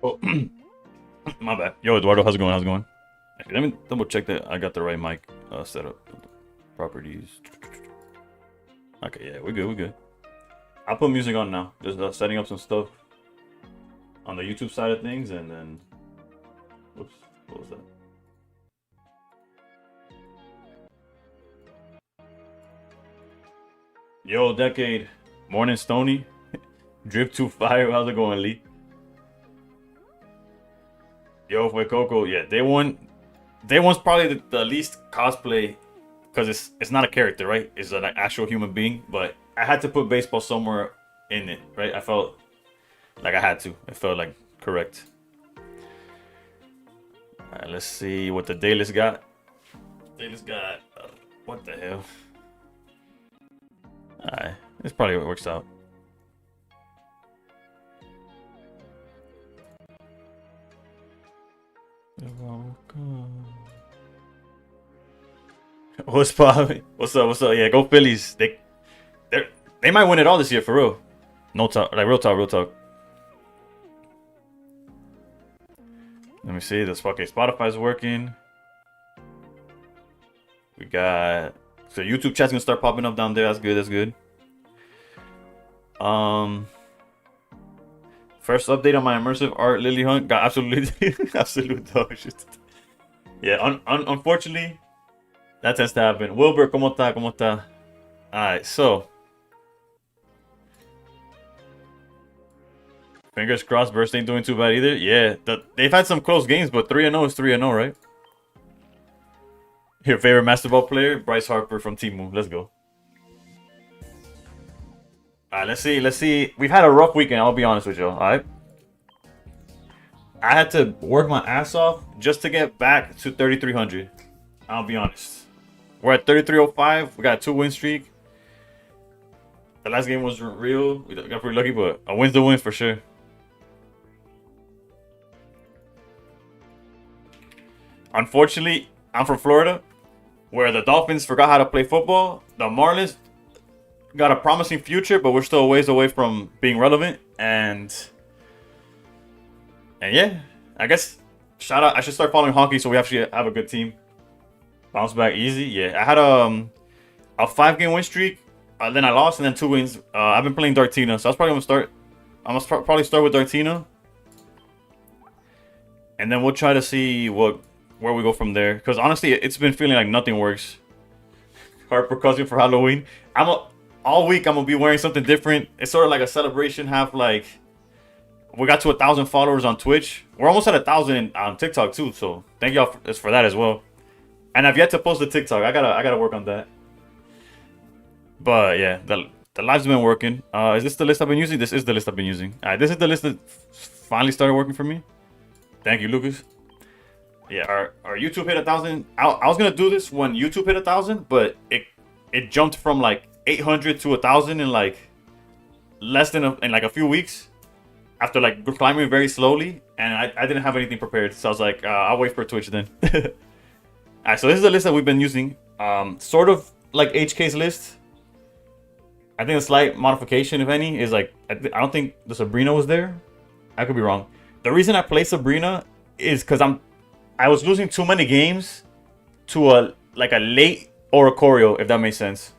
Oh, my bad. Yo, Eduardo, how's it going? How's it going? Actually, let me double check that I got the right mic set up. Properties. Okay, yeah, we're good. We're good. I'll put music on now. Just setting up some stuff on the YouTube side of things, and then. Whoops, what was that? Yo, Decade. Morning, Stony. Drip to Fire. How's it going, Lee? Yo, for Coco. Yeah, Day One. Day One's probably the least cosplay because it's not a character, right? It's an actual human being. But I had to put baseball somewhere in it, right? I felt like I had to. It felt like correct. All right, let's see what the daylist got. Daylist got what the hell? All right, this probably works out. What's poppin'? What's up? What's up? Yeah, go Phillies. They might win it all this year for real. No talk, like real talk, real talk. Let me see. This fucking Spotify's working. We got so YouTube chat's gonna start popping up down there. That's good. That's good. First update on my immersive art Lily Hunt got absolutely absolute dog shit. Yeah, unfortunately, that tends to happen. Wilbur, ¿cómo está? ¿Cómo está? Alright, so. Fingers crossed, Burst ain't doing too bad either. Yeah, they've had some close games, but 3-0 is 3-0, right? Your favorite basketball player? Bryce Harper from Temu. Let's go. Alright, let's see. Let's see. We've had a rough weekend, I'll be honest with you. Alright. I had to work my ass off just to get back to 3,300. I'll be honest. We're at 3,305. We got a 2-win streak. The last game was real. We got pretty lucky, but a win's a win for sure. Unfortunately, I'm from Florida, where the Dolphins forgot how to play football. The Marlins got a promising future, but we're still a ways away from being relevant. And yeah, I guess shout out. I should start following hockey so we actually have a good team. Bounce back easy. Yeah, I had a 5-game win streak. Then I lost, and then 2 wins. I've been playing Dartina, so I was probably gonna start. I must probably start with Dartina, and then we'll try to see where we go from there. Because honestly, it's been feeling like nothing works. Harper cousin for Halloween. All week I'm gonna be wearing something different. It's sort of like a celebration. Half like we got to 1,000 followers on Twitch. We're almost at 1,000 on TikTok too. So thank y'all for that as well. And I've yet to post the TikTok. I gotta work on that. But yeah, the live's been working. Is this the list I've been using? This is the list I've been using. Alright, this is the list that finally started working for me. Thank you, Lucas. Yeah, our YouTube hit 1,000. I was gonna do this when YouTube hit 1,000, but it jumped from like 800 to 1,000 in like less than in like a few weeks. After like climbing very slowly, and I didn't have anything prepared, so I was like, I'll wait for Twitch then. Alright, so this is the list that we've been using. Sort of like HK's list. I think a slight modification, if any, is like I don't think the Sabrina was there. I could be wrong. The reason I play Sabrina is because I was losing too many games to a late Oricorio, if that makes sense.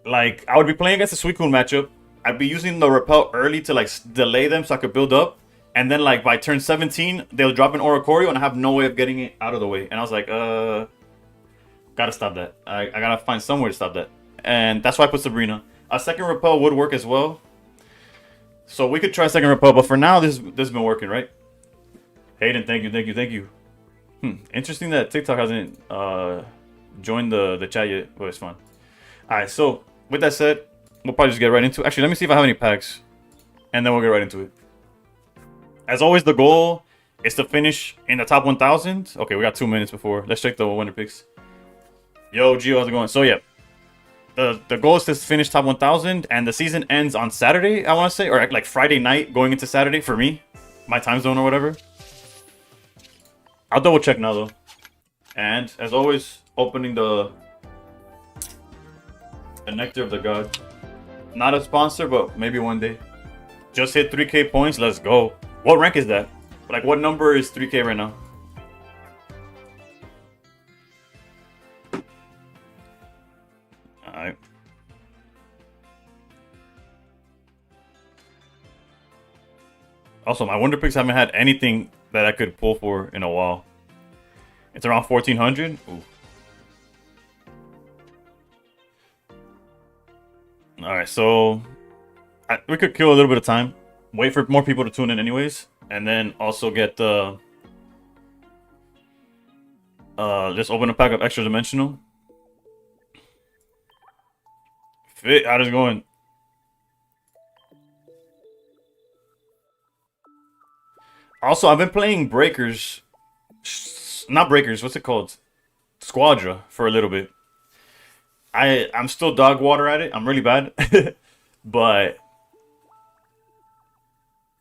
Like I would be playing against a Suicune matchup. I'd be using the repel early to like delay them so I could build up, and then like by turn 17 they'll drop an Oricorio and I have no way of getting it out of the way. And I was like, gotta stop that. I gotta find somewhere to stop that. And that's why I put Sabrina. A second repel would work as well. So we could try second repel, but for now, this has been working, right? Hayden, thank you. Interesting that TikTok hasn't joined the chat yet, but it's fine. Alright, so with that said, we'll probably just get right into it. Actually, let me see if I have any packs, and then we'll get right into it. As always, the goal is to finish in the top 1,000. Okay, we got 2 minutes before. Let's check the winner picks. Yo, Gio, how's it going? So yeah. The goal is to finish top 1,000, and the season ends on Saturday, I want to say, or like Friday night going into Saturday for me, my time zone or whatever. I'll double check now though. And as always, opening the Nectar of the God. Not a sponsor, but maybe one day. Just hit 3K points. Let's go. What rank is that? Like, what number is 3K right now? Alright. Also, my Wonder Picks haven't had anything that I could pull for in a while. It's around 1400. Ooh. Alright, so we could kill a little bit of time. Wait for more people to tune in anyways. And then also get the... just open a pack of Extra Dimensional. Fit, how does it going? Also, I've been playing Breakers. Not Breakers, what's it called? Squadra for a little bit. I'm still dog water at it. I'm really bad. But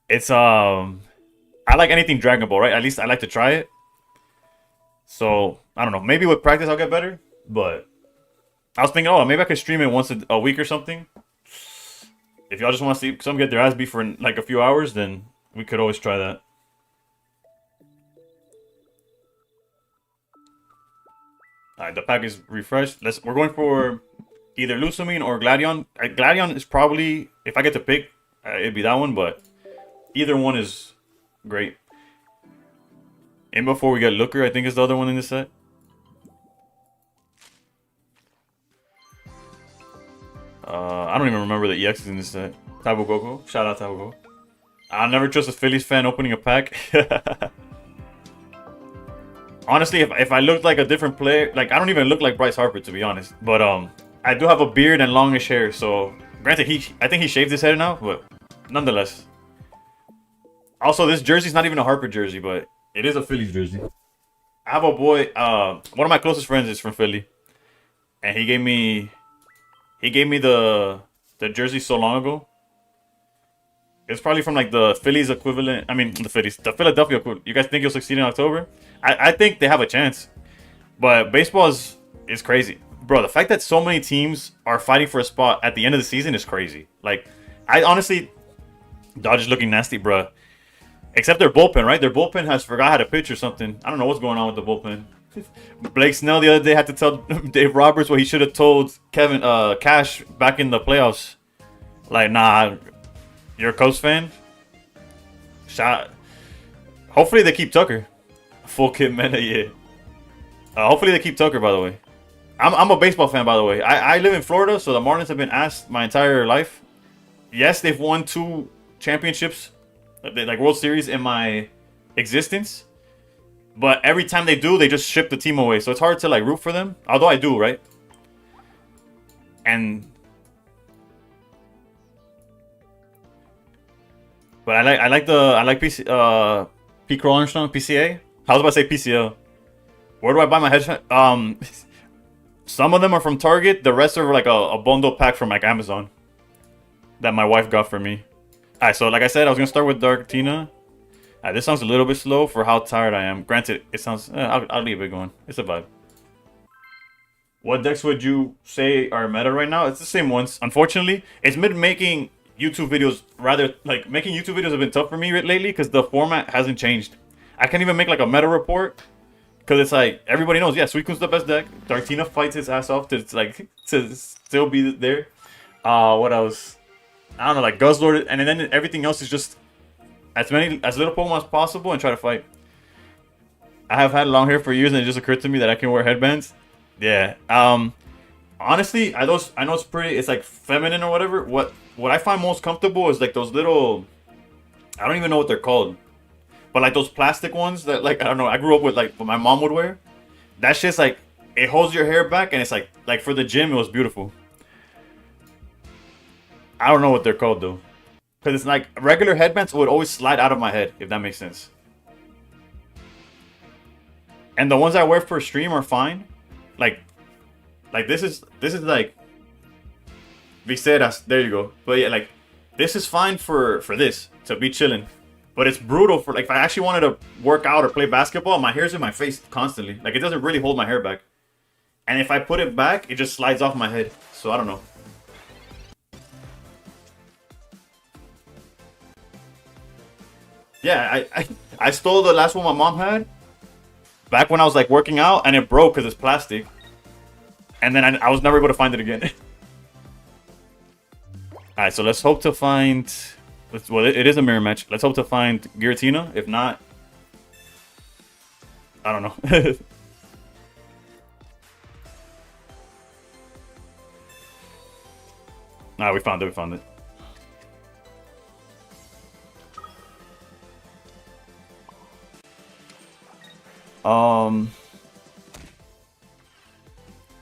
it's I like anything Dragon Ball, right? At least I like to try it. So, I don't know. Maybe with practice I'll get better, but I was thinking, oh, maybe I could stream it once a week or something. If y'all just want to see some get their ass beat for like a few hours, then we could always try that. Alright, the pack is refreshed. We're going for either Lucamine or Gladion. Gladion is probably, if I get to pick, it'd be that one, but either one is great. And before we get Looker, I think is the other one in this set. I don't even remember the EXs in this set. Tabo Goku. Shout out Tabo Goku. I'll never trust a Phillies fan opening a pack. Honestly, if I looked like a different player, like I don't even look like Bryce Harper to be honest. But I do have a beard and longish hair, so granted I think he shaved his head now, but nonetheless. Also, this jersey's not even a Harper jersey, but it is a Phillies jersey. I have a boy, one of my closest friends is from Philly, and he gave me the jersey so long ago. It's probably from like the Phillies equivalent. I mean, the Philadelphia equivalent. You guys think he'll succeed in October? I think they have a chance. But baseball is crazy. Bro, the fact that so many teams are fighting for a spot at the end of the season is crazy. Like, I honestly... Dodgers looking nasty, bro. Except their bullpen, right? Their bullpen has forgot how to pitch or something. I don't know what's going on with the bullpen. Blake Snell the other day had to tell Dave Roberts what he should have told Kevin Cash back in the playoffs. Like, nah... You're a Cubs fan? Hopefully they keep Tucker. Full kit meta, yeah. Hopefully they keep Tucker, by the way. I'm a baseball fan, by the way. I live in Florida, so the Marlins have been asked my entire life. Yes, they've won 2 championships, like World Series, in my existence. But every time they do, they just ship the team away. So it's hard to like root for them. Although I do, right? But I like PC P. Crow Armstrong PCA. I was about to say PCL. Where do I buy my headshot? Some of them are from Target. The rest are like a bundle pack from like Amazon that my wife got for me. Alright, so like I said, I was gonna start with Dark Tina. This sounds a little bit slow for how tired I am. Granted, it sounds. I'll leave it going. It's a vibe. What decks would you say are meta right now? It's the same ones. Unfortunately, it's been making YouTube videos making YouTube videos have been tough for me lately because the format hasn't changed. I can't even make like a meta report because it's like everybody knows, yeah, Suicune's the best deck. Dartina fights his ass off to still be there. What else? I don't know, like Guzzlord, and then everything else is just as little Pokemon as possible and try to fight. I have had long hair for years and it just occurred to me that I can wear headbands. Yeah. Honestly, I know it's pretty. It's like feminine or whatever. What I find most comfortable is like those little. I don't even know what they're called, but like those plastic ones that like I don't know. I grew up with like what my mom would wear. That shit's like it holds your hair back and it's like for the gym it was beautiful. I don't know what they're called though, because it's like regular headbands would always slide out of my head if that makes sense. And the ones I wear for stream are fine. Like this is like Viseras, there you go. But yeah, like this is fine for this to be chilling. But it's brutal for like if I actually wanted to work out or play basketball, my hair's in my face constantly. Like it doesn't really hold my hair back. And if I put it back, it just slides off my head. So I don't know. Yeah, I stole the last one my mom had back when I was like working out, and it broke because it's plastic. And then I was never able to find it again. All right, so let's hope to find. Well, it is a mirror match. Let's hope to find Giratina. If not, I don't know. Nah, we found it. We found it.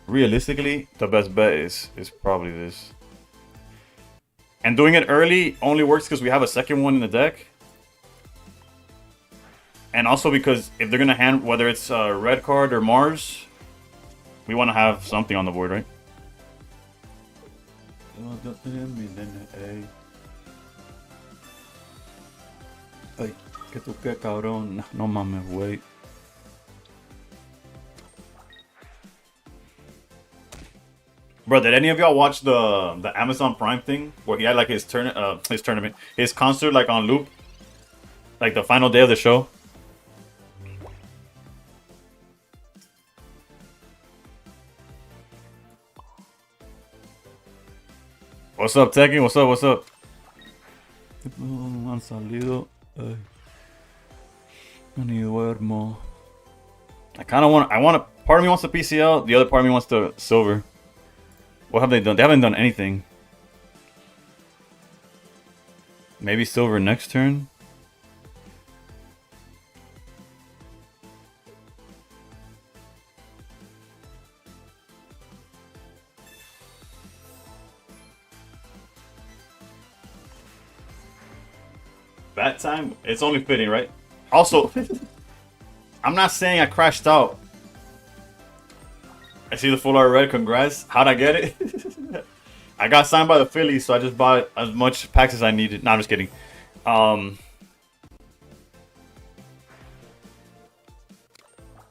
Realistically, the best bet is probably this. And doing it early only works because we have a second one in the deck. And also because if they're gonna hand whether it's a red card or Mars, we want to have something on the board, right? Ay, que tú qué cabrón. No mames, wait. Bro, did any of y'all watch the Amazon Prime thing where he had like his tournament, his concert like on loop, like the final day of the show? What's up, Tekken? What's up? What's up? Han salido. Ay. Ni duermo. I kind of want. I want to. Part of me wants the PCL. The other part of me wants the silver. What have they done? They haven't done anything. Maybe silver next turn. That time, it's only fitting, right? Also, I'm not saying I crashed out. I see the full art red. Congrats. How'd I get it? I got signed by the Phillies, so I just bought as much packs as I needed. No, I'm just kidding. All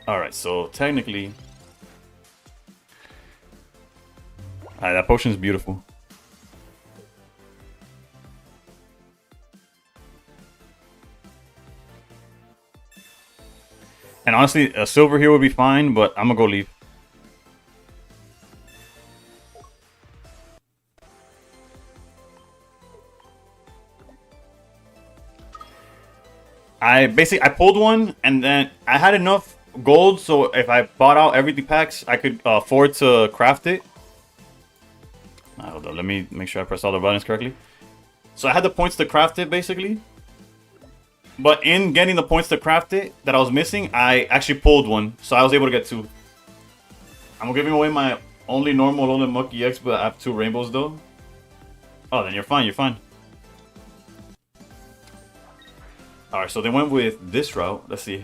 right, so technically, that potion is beautiful. And honestly, a silver here would be fine, but I'm gonna go leave. I pulled one, and then I had enough gold, so if I bought out everything packs, I could afford to craft it. Hold on, let me make sure I press all the buttons correctly. So I had the points to craft it, basically. But in getting the points to craft it that I was missing, I actually pulled one, so I was able to get two. I'm giving away my only normal Olin Muck EX, but I have two rainbows though. Oh, then you're fine, you're fine. Alright, so they went with this route. Let's see.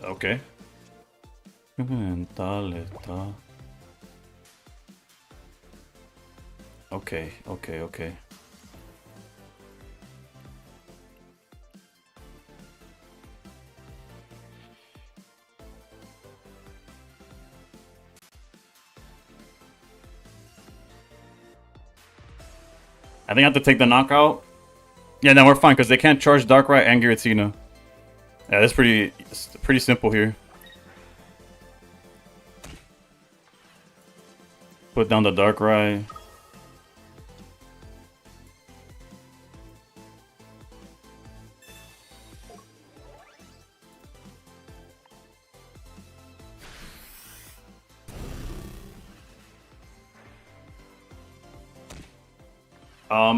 Okay. Okay, okay, okay. I think I have to take the knockout. Yeah, then we're fine because they can't charge Darkrai and Giratina. Yeah, that's pretty simple here. Put down the Darkrai.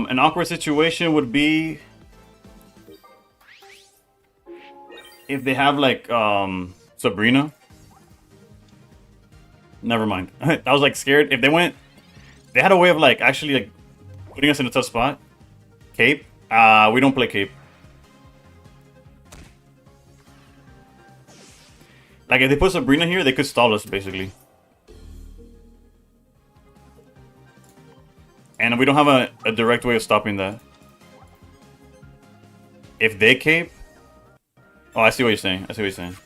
An awkward situation would be if they have like Sabrina. Never mind. I was like scared. If they went, they had a way of like actually like putting us in a tough spot. Cape. We don't play Cape. Like if they put Sabrina here, they could stall us basically. And we don't have a direct way of stopping that. If they cape... Oh, I see what you're saying. I see what you're saying.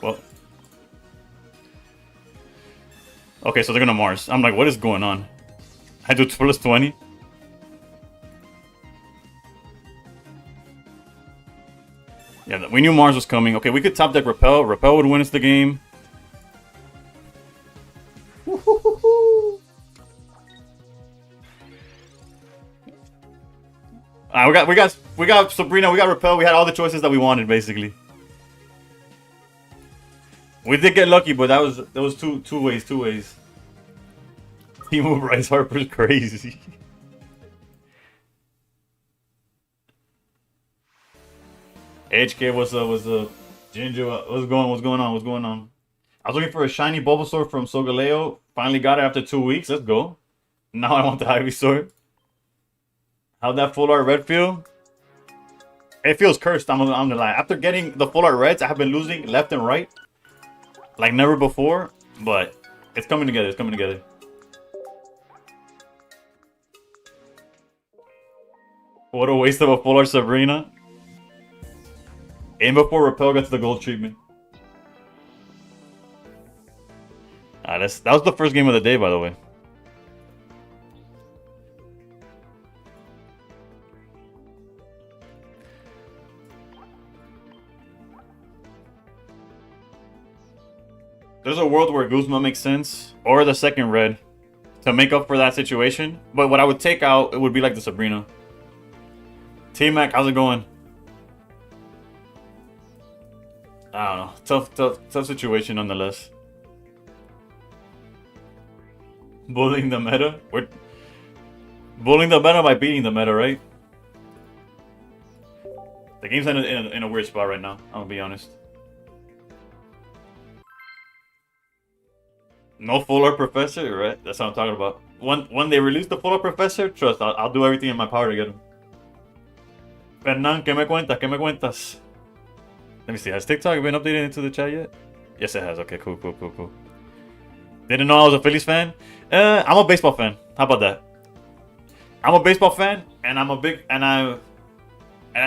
Well, Okay, so they're gonna Mars. I'm like, what is going on? I do plus 20. Yeah, we knew Mars was coming. Okay, we could top deck Repel. Repel would win us the game. We got Sabrina. We got Repel. We had all the choices that we wanted, basically. We did get lucky, but that was two ways. Temu Bryce Harper's crazy. HK was Ginger. What's going on? I was looking for a shiny Bulbasaur from Solgaleo. Finally got it after 2 weeks. Let's go. Now I want the Ivysaur. How'd that full art red feel? It feels cursed. I'm gonna lie. After getting the full art reds, I have been losing left and right, like never before. But it's coming together. It's coming together. What a waste of a full art Sabrina. And before Repel gets the gold treatment. That was the first game of the day, by the way. There's a world where Guzma makes sense, or the second red, to make up for that situation. But what I would take out, it would be like the Sabrina. T-Mac, how's it going? I don't know. Tough situation nonetheless. Bullying the meta? We're bullying the meta by beating the meta, right? The game's in a weird spot right now, I'm gonna be honest. No full art professor, right? That's what I'm talking about. When they release the full art professor, trust, I'll do everything in my power to get him. Fernan, ¿qué me cuentas? ¿Qué me cuentas? Let me see, has TikTok been updated into the chat yet? Yes, it has. Okay, cool. Didn't know I was a Phillies fan? I'm a baseball fan. How about that? I'm a baseball fan, and I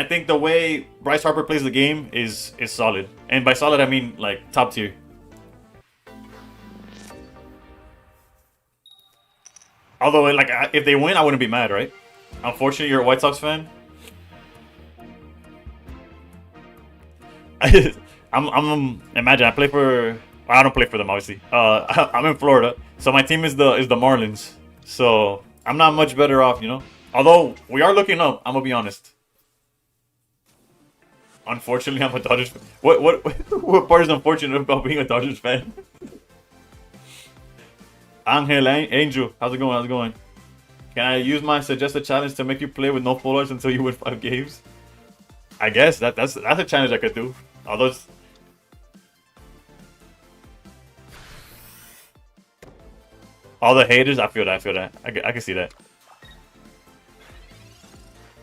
think the way Bryce Harper plays the game is solid. And by solid, I mean like top tier. Although, like, if they win, I wouldn't be mad, right? Unfortunately, you're a White Sox fan. Imagine I play for. I don't play for them, obviously. I'm in Florida, so my team is the Marlins. So I'm not much better off, you know. Although we are looking up, I'm gonna be honest. Unfortunately, I'm a Dodgers fan. What part is unfortunate about being a Dodgers fan? Angel, how's it going? Can I use my suggested challenge to make you play with no full arts until you win 5 games? I guess that's a challenge I could do. Although all the haters, I feel that. I can see that.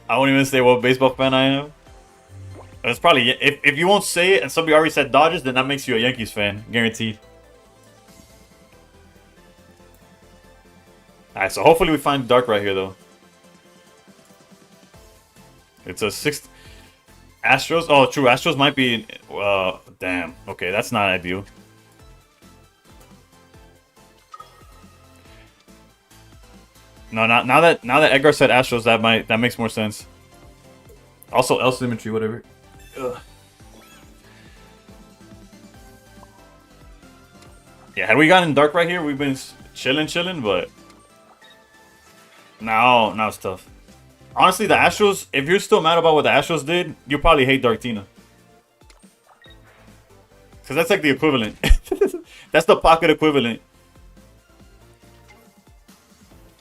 I won't even say what baseball fan I am. It's probably if you won't say it and somebody already said Dodgers, then that makes you a Yankees fan, guaranteed. Alright, so hopefully we find Dark right here, though. It's a 6th... Astros? Oh, true. Astros might be... damn. Okay, that's not ideal. No, now that Edgar said Astros, that makes more sense. Also, L symmetry, whatever. Ugh. Yeah, had we gotten Dark right here, we've been chilling, but... Now it's tough. Honestly, the Astros, if you're still mad about what the Astros did, you probably hate Darktina. Because that's like the equivalent. That's the pocket equivalent.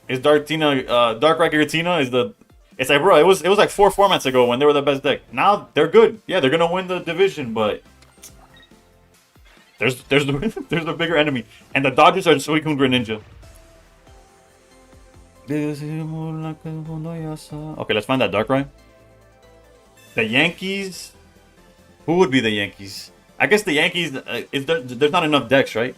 Is Darktina, Dark Giratina is the... It's like, bro, it was like 4 formats ago when they were the best deck. Now, they're good. Yeah, they're gonna win the division, but... There's the bigger enemy. And the Dodgers are Suicune Greninja. Okay, let's find that Dark Rhyme. The Yankees. Who would be the Yankees? I guess the Yankees. There's not enough decks, right?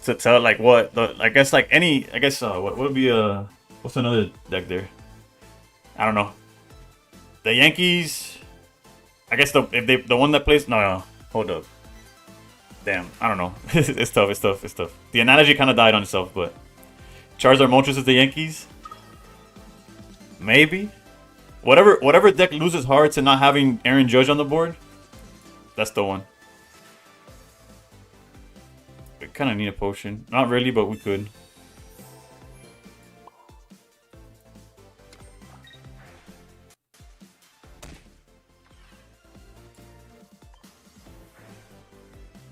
To tell like what. I guess like any. I guess what would be what's another deck there? I don't know. The Yankees. I guess the one that plays. No, hold up. Damn, I don't know. It's tough, it's tough, it's tough. The analogy kind of died on itself, but... Charizard Moltres is the Yankees? Maybe? Whatever deck loses hard to not having Aaron Judge on the board, that's the one. We kind of need a potion. Not really, but we could.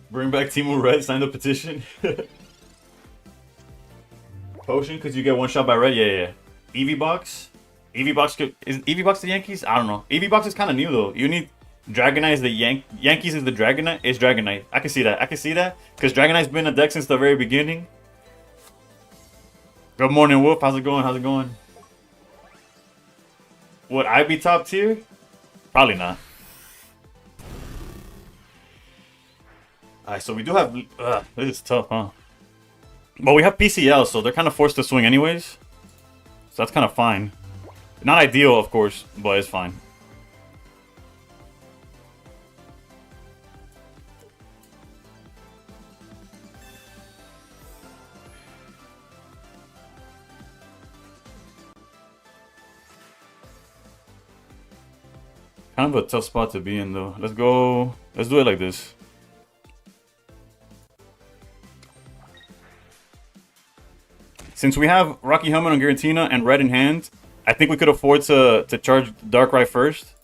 Bring back Temu Red, sign the petition. Potion, because you get one shot by red? Yeah. Eevee Box? Eevee Box, is Eevee Box the Yankees? I don't know. Eevee Box is kind of new though. You need Dragonite is the Yankees is the Dragonite? It's Dragonite. I can see that. I can see that. Because Dragonite's been a deck since the very beginning. Good morning, Wolf. How's it going? How's it going? Would I be top tier? Probably not. Alright, so we do have... this is tough, huh? But we have PCL, so they're kind of forced to swing anyways. So that's kind of fine. Not ideal, of course, but it's fine. Kind of a tough spot to be in, though. Let's go... Let's do it like this. Since we have Rocky Helmet on Giratina and red in hand, I think we could afford to charge Darkrai first.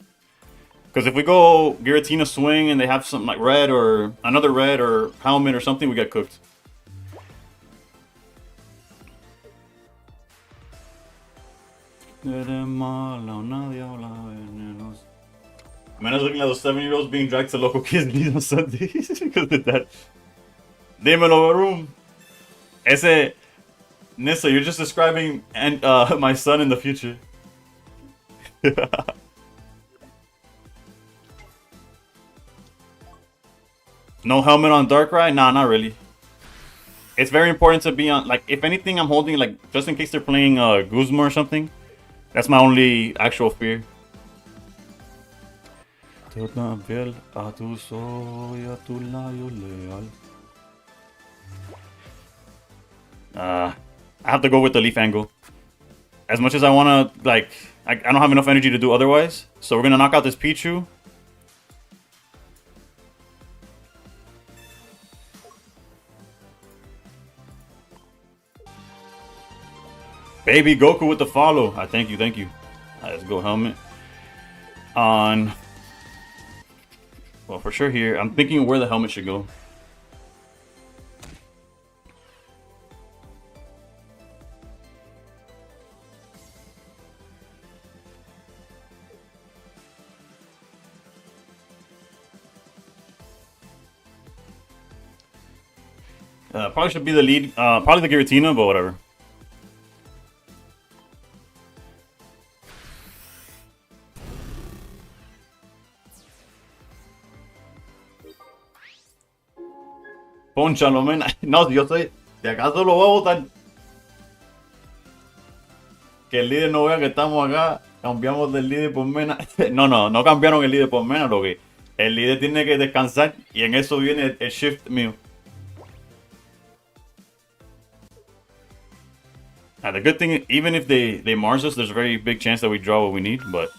Because if we go Giratina swing and they have something like red or another red or helmet or something, we get cooked. Man, I was looking at those 7-year-olds being dragged to local kids' meet on Sundays because of that. Dímelo, room. Ese... Nissa, you're just describing my son in the future. No helmet on Darkrai? Nah, not really. It's very important to be on, like, if anything I'm holding, like, just in case they're playing Guzma or something. That's my only actual fear. I have to go with the leaf angle. As much as I want to, like, I don't have enough energy to do otherwise. So we're going to knock out this Pichu. Baby Goku with the follow. Thank you, thank you. Let's go helmet. On... Well, for sure here. I'm thinking where the helmet should go. Probably should be the lead. Probably the Giratina, but whatever. Ponchalo, men. No, yo soy... Si acaso lo voy a botar. Que el líder no vea que estamos acá. Cambiamos del líder por Mena. No cambiaron el líder por Mena. Lo que el líder tiene que descansar. Y en eso viene el shift mío. The good thing, even if they Mars us, there's a very big chance that we draw what we need, but...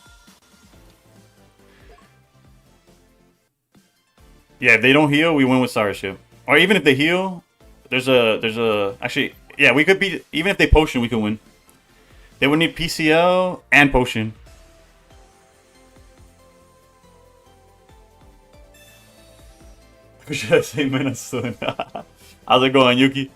Yeah, if they don't heal, we win with Sireship. Or even if they heal, there's a... Actually, yeah, we could beat... Even if they potion, we can win. They would need PCL and potion. Should I say Mena soon? How's it going, Yuki?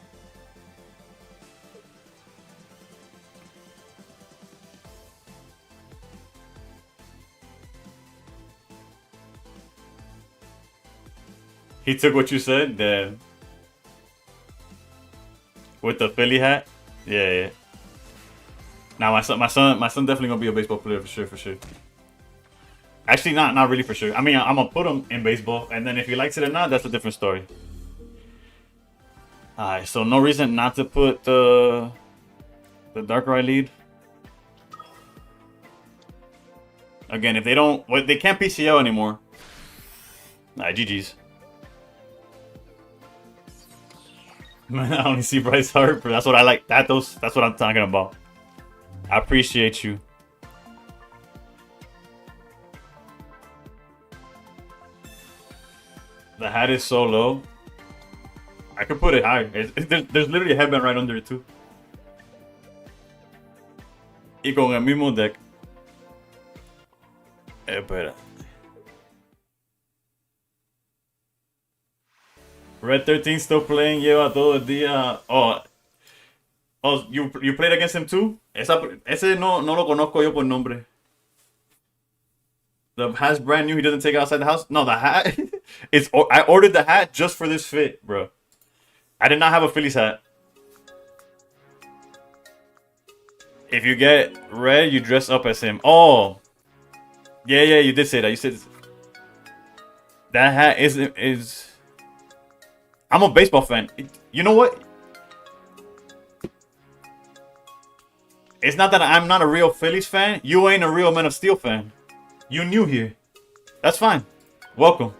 He took what you said, then with the Philly hat. Yeah. Now my son definitely gonna be a baseball player for sure. Actually, not really for sure. I mean, I'm gonna put him in baseball, and then if he likes it or not, that's a different story. Alright, so no reason not to put the Darkrai lead. Again, if they don't, they can't PCL anymore. Alright, GG's. Man, I only see Bryce Harper. That's what I like. That's what I'm talking about. I appreciate you. The hat is so low. I could put it higher. There's literally a headband right under it too. Y con el mismo deck. Espera. Red 13 still playing. Lleva todo el día. Oh, you played against him too? Ese no lo conozco yo por nombre. The hat's brand new. He doesn't take it outside the house. No, the hat. I ordered the hat just for this fit, bro. I did not have a Phillies hat. If you get red, you dress up as him. Oh, yeah, you did say that. You said that hat is. I'm a baseball fan. You know what? It's not that I'm not a real Phillies fan. You ain't a real Man of Steel fan. You new here. That's fine. Welcome.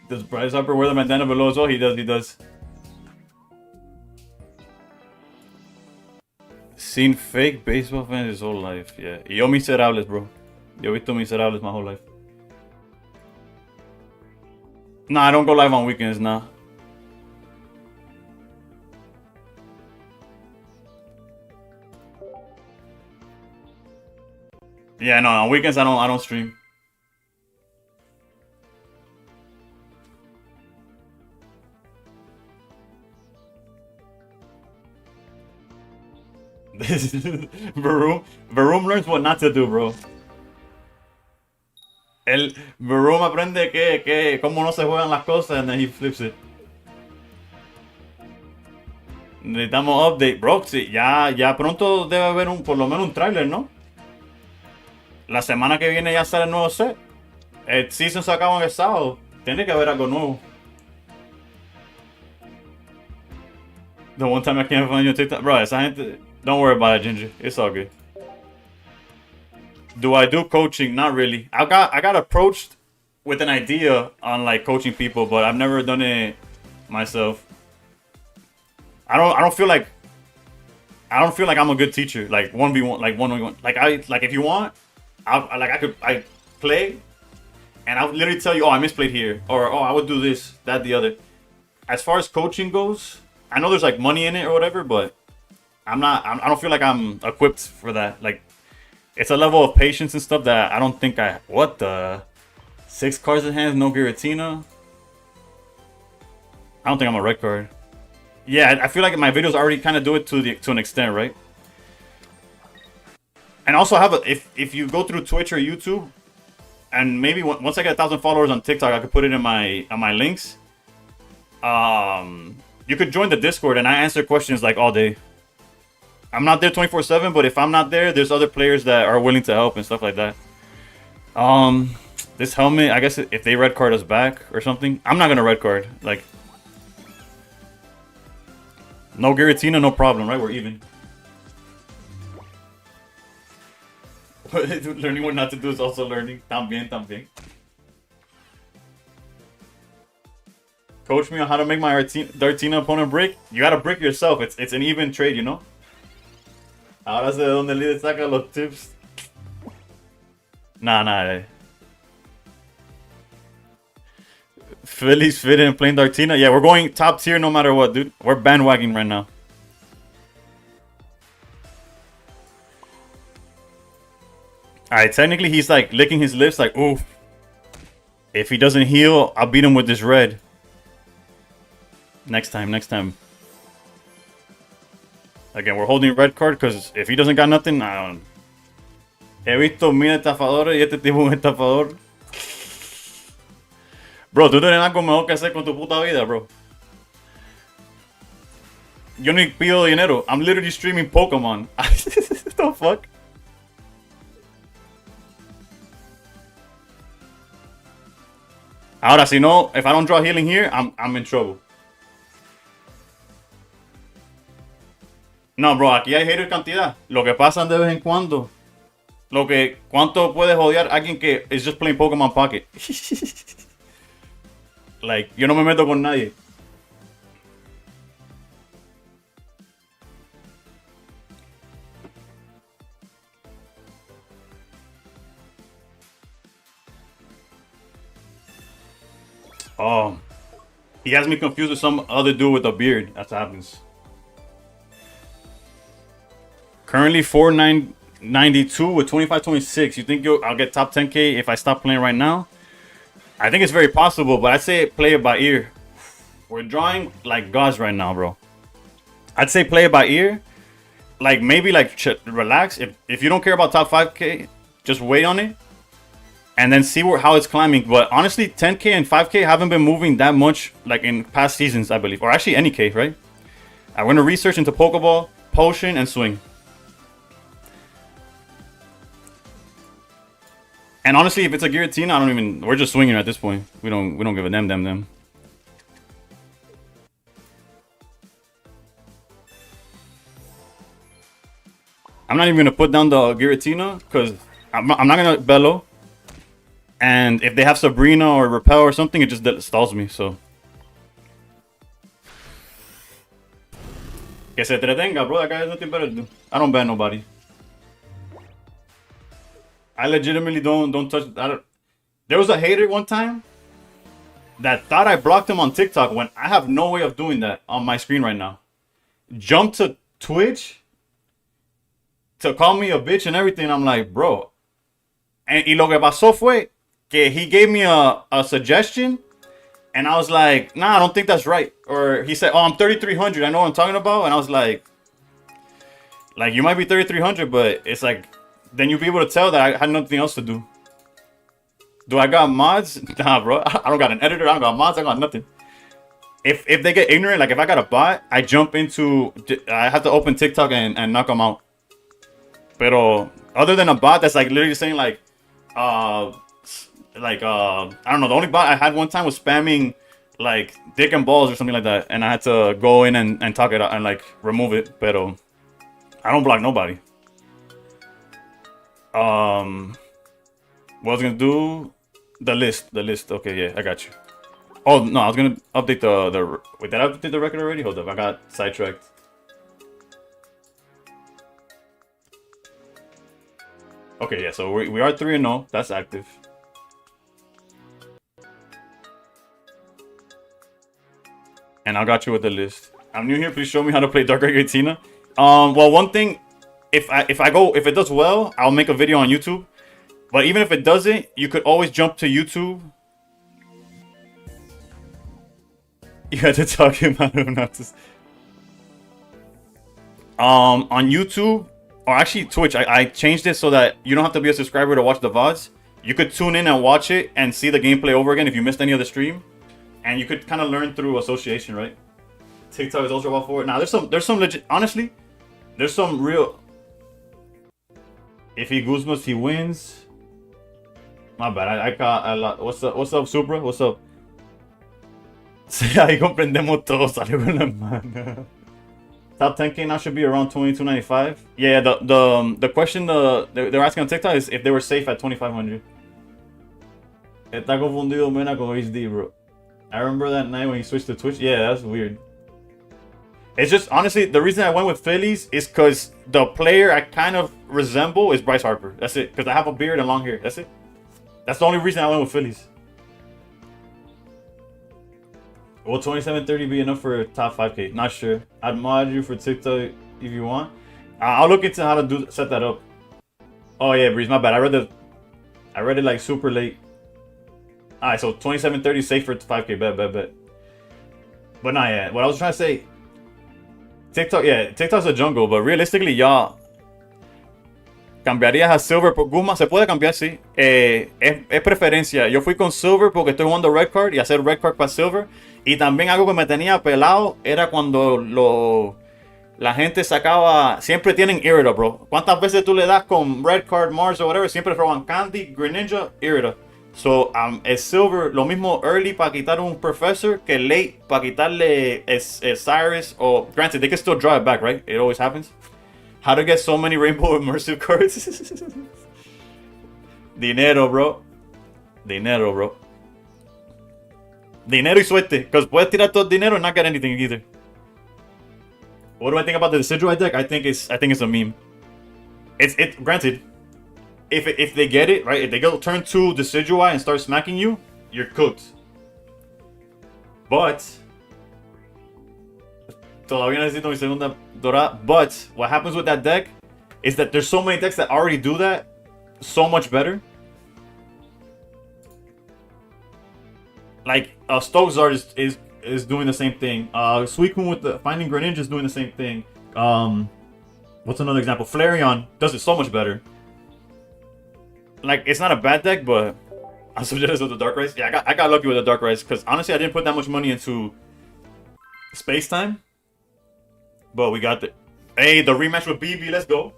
Does Bryce Harper wear the bandana below as well? He does. Seen fake baseball fans his whole life. Yeah. Y yo miserables, bro. Yo he visto miserables my whole life. Nah, I don't go live on weekends, nah. Yeah, no, on weekends I don't stream. Varum learns what not to do, bro. Varum aprende cómo no se juegan las cosas and then he flips it. Necesitamos update, bro. Sí, ya pronto debe haber por lo menos un tráiler, ¿no? La semana que viene ya sale el nuevo set. El season se acaba el sábado. Tiene que haber algo nuevo. The one time I can't find you on TikTok. Bro, esa gente... Don't worry about it, Ginger. It's all good. Do I do coaching? Not really. I got approached with an idea on like coaching people, but I've never done it myself. I don't feel like I'm a good teacher. Like 1v1, like 1v1. Like if you want, I play and I would literally tell you, oh, I misplayed here, or oh, I would do this, that, the other. As far as coaching goes, I know there's like money in it or whatever, but I don't feel like I'm equipped for that. Like, it's a level of patience and stuff that I don't think what the 6 cards in hand, no Giratina. I don't think I'm a red card. Yeah, I feel like my videos already kind of do it to an extent, right? And also if you go through Twitch or YouTube, and maybe once I get 1,000 followers on TikTok, I could put it in my links. You could join the Discord and I answer questions like all day. I'm not there 24/7, but if I'm not there, there's other players that are willing to help and stuff like that. This helmet, I guess if they red card us back or something, I'm not gonna red card. Like, no Giratina, no problem, right? We're even. Learning what not to do is also learning. También. Coach me on how to make my Dartina opponent break. You gotta break yourself. It's an even trade, you know? Ahora sé de dónde el líder saca los tips. Nah. Phillies fit in playing Dartina. Yeah, we're going top tier no matter what, dude. We're bandwagoning right now. Alright, technically he's like licking his lips like, oof. If he doesn't heal, I'll beat him with this red. Next time. Again, we're holding red card because if he doesn't got nothing, I don't. He visto 1000 estafadores y este tipo es un estafador. Bro, tú tienes algo mejor que hacer con tu puta vida, bro. Yo ni pido dinero. I'm literally streaming Pokemon. What the fuck? Ahora, si no, if I don't draw healing here, I'm in trouble. No, bro, aquí hay hater cantidad. Lo que pasan de vez en cuando. ¿Cuánto puedes odiar a alguien que is just playing Pokemon Pocket? Like, yo no me meto con nadie. Oh, he has me confused with some other dude with a beard. That's what happens. Currently 4,992 with 25-26. You think I'll get top 10K if I stop playing right now? I think it's very possible, but I'd say play it by ear. We're drawing like gods right now, bro. I'd say play it by ear. Like maybe like relax. If you don't care about top 5K, just wait on it. And then see how it's climbing. But honestly, 10K and 5K haven't been moving that much like in past seasons, I believe. Or actually any K, right? I'm going to research into Pokeball, Potion, and Swing. And honestly, if it's a Giratina, we're just swinging at this point. We don't give a them. I'm not even gonna put down the Giratina because I'm not gonna bellow. And if they have Sabrina or Repel or something, it just stalls me. So que se entretenga, bro. That guy has nothing better to do. I don't ban nobody. I legitimately don't touch. There was a hater one time that thought I blocked him on TikTok when I have no way of doing that on my screen right now. Jumped to Twitch to call me a bitch and everything. I'm like, bro. Y lo que pasó fue que he gave me a suggestion, and I was like, nah, I don't think that's right. Or he said, oh, I'm 3,300. I know what I'm talking about. And I was like, you might be 3,300, but it's like, then you'll be able to tell that I had nothing else to do. Do I got mods? Nah, bro. I don't got an editor. I don't got mods. I got nothing. If they get ignorant, like if I got a bot, I have to open TikTok and knock them out. Pero other than a bot that's like literally saying like I don't know. The only bot I had one time was spamming like dick and balls or something like that, and I had to go in and talk it out and like remove it. Pero I don't block nobody. What I was gonna do? The list. Okay, yeah, I got you. Oh no, I was gonna update the. Wait, did I update the record already? Hold up, I got sidetracked. Okay, yeah, so we are 3-0. That's active. And I got you with the list. I'm new here. Please show me how to play Dark Giratina. Well, one thing, if it does well, I'll make a video on YouTube. But even if it doesn't, you could always jump to YouTube. You had to talk him out of not to. On YouTube, or actually Twitch, I changed it so that you don't have to be a subscriber to watch the VODs. You could tune in and watch it and see the gameplay over again if you missed any of the stream. And you could kind of learn through association, right? TikTok is also well forward. Now there's some legit, honestly, there's some real. If he Guzmas, he wins. My bad, I got a lot. What's up, Supra? What's up? Sí, ahí comprendemos todo. Salió con la mano. Top 10K now should be around 22.95. Yeah, the question they're asking on TikTok is if they were safe at 2,500. Está confundido Mena con HD, bro. I remember that night when he switched to Twitch. Yeah, that's weird. It's just, honestly, the reason I went with Phillies is because the player I kind of resemble is Bryce Harper. That's it. Because I have a beard and long hair. That's it. That's the only reason I went with Phillies. Will 2730 be enough for top 5K? Not sure. I'd mod you for TikTok if you want. I'll look into how to set that up. Oh yeah, Breeze, my bad. I read it like super late. Alright, so 2730 safe for 5K. Bet. But not yet. What I was trying to say, TikTok, yeah, TikTok's a jungle, but realistically, y'all cambiarías a Silver por Guma. Se puede cambiar, sí. Es preferencia. Yo fui con Silver porque estoy jugando Red Card y hacer Red Card para Silver. Y también algo que me tenía pelado era cuando la gente sacaba. Siempre tienen Irida, bro. ¿Cuántas veces tú le das con Red Card, Mars o whatever? Siempre roban Candy, Greninja, Irida. So, es silver, lo mismo early para quitar un professor que late para quitarle es Cyrus. Or granted, they can still draw it back, right? It always happens. How to get so many rainbow immersive cards? Dinero, bro. Dinero, bro. Dinero y suerte. Because puedes tirar todo dinero and not get anything either. What do I think about the Decidueye deck? I think it's a meme. It's granted. If they get it, right? If they go turn 2 Decidueye and start smacking you, you're cooked. But todavía necesito mi segunda dorada. But what happens with that deck is that there's so many decks that already do that so much better. Like Stokesart is doing the same thing. Suicune with the Finding Greninja is doing the same thing. What's another example? Flareon does it so much better. Like, it's not a bad deck, but I'm so jealous of the Darkrai. Yeah, I got lucky with the Darkrai because honestly, I didn't put that much money into Space Time. But we got the rematch with BB. Let's go.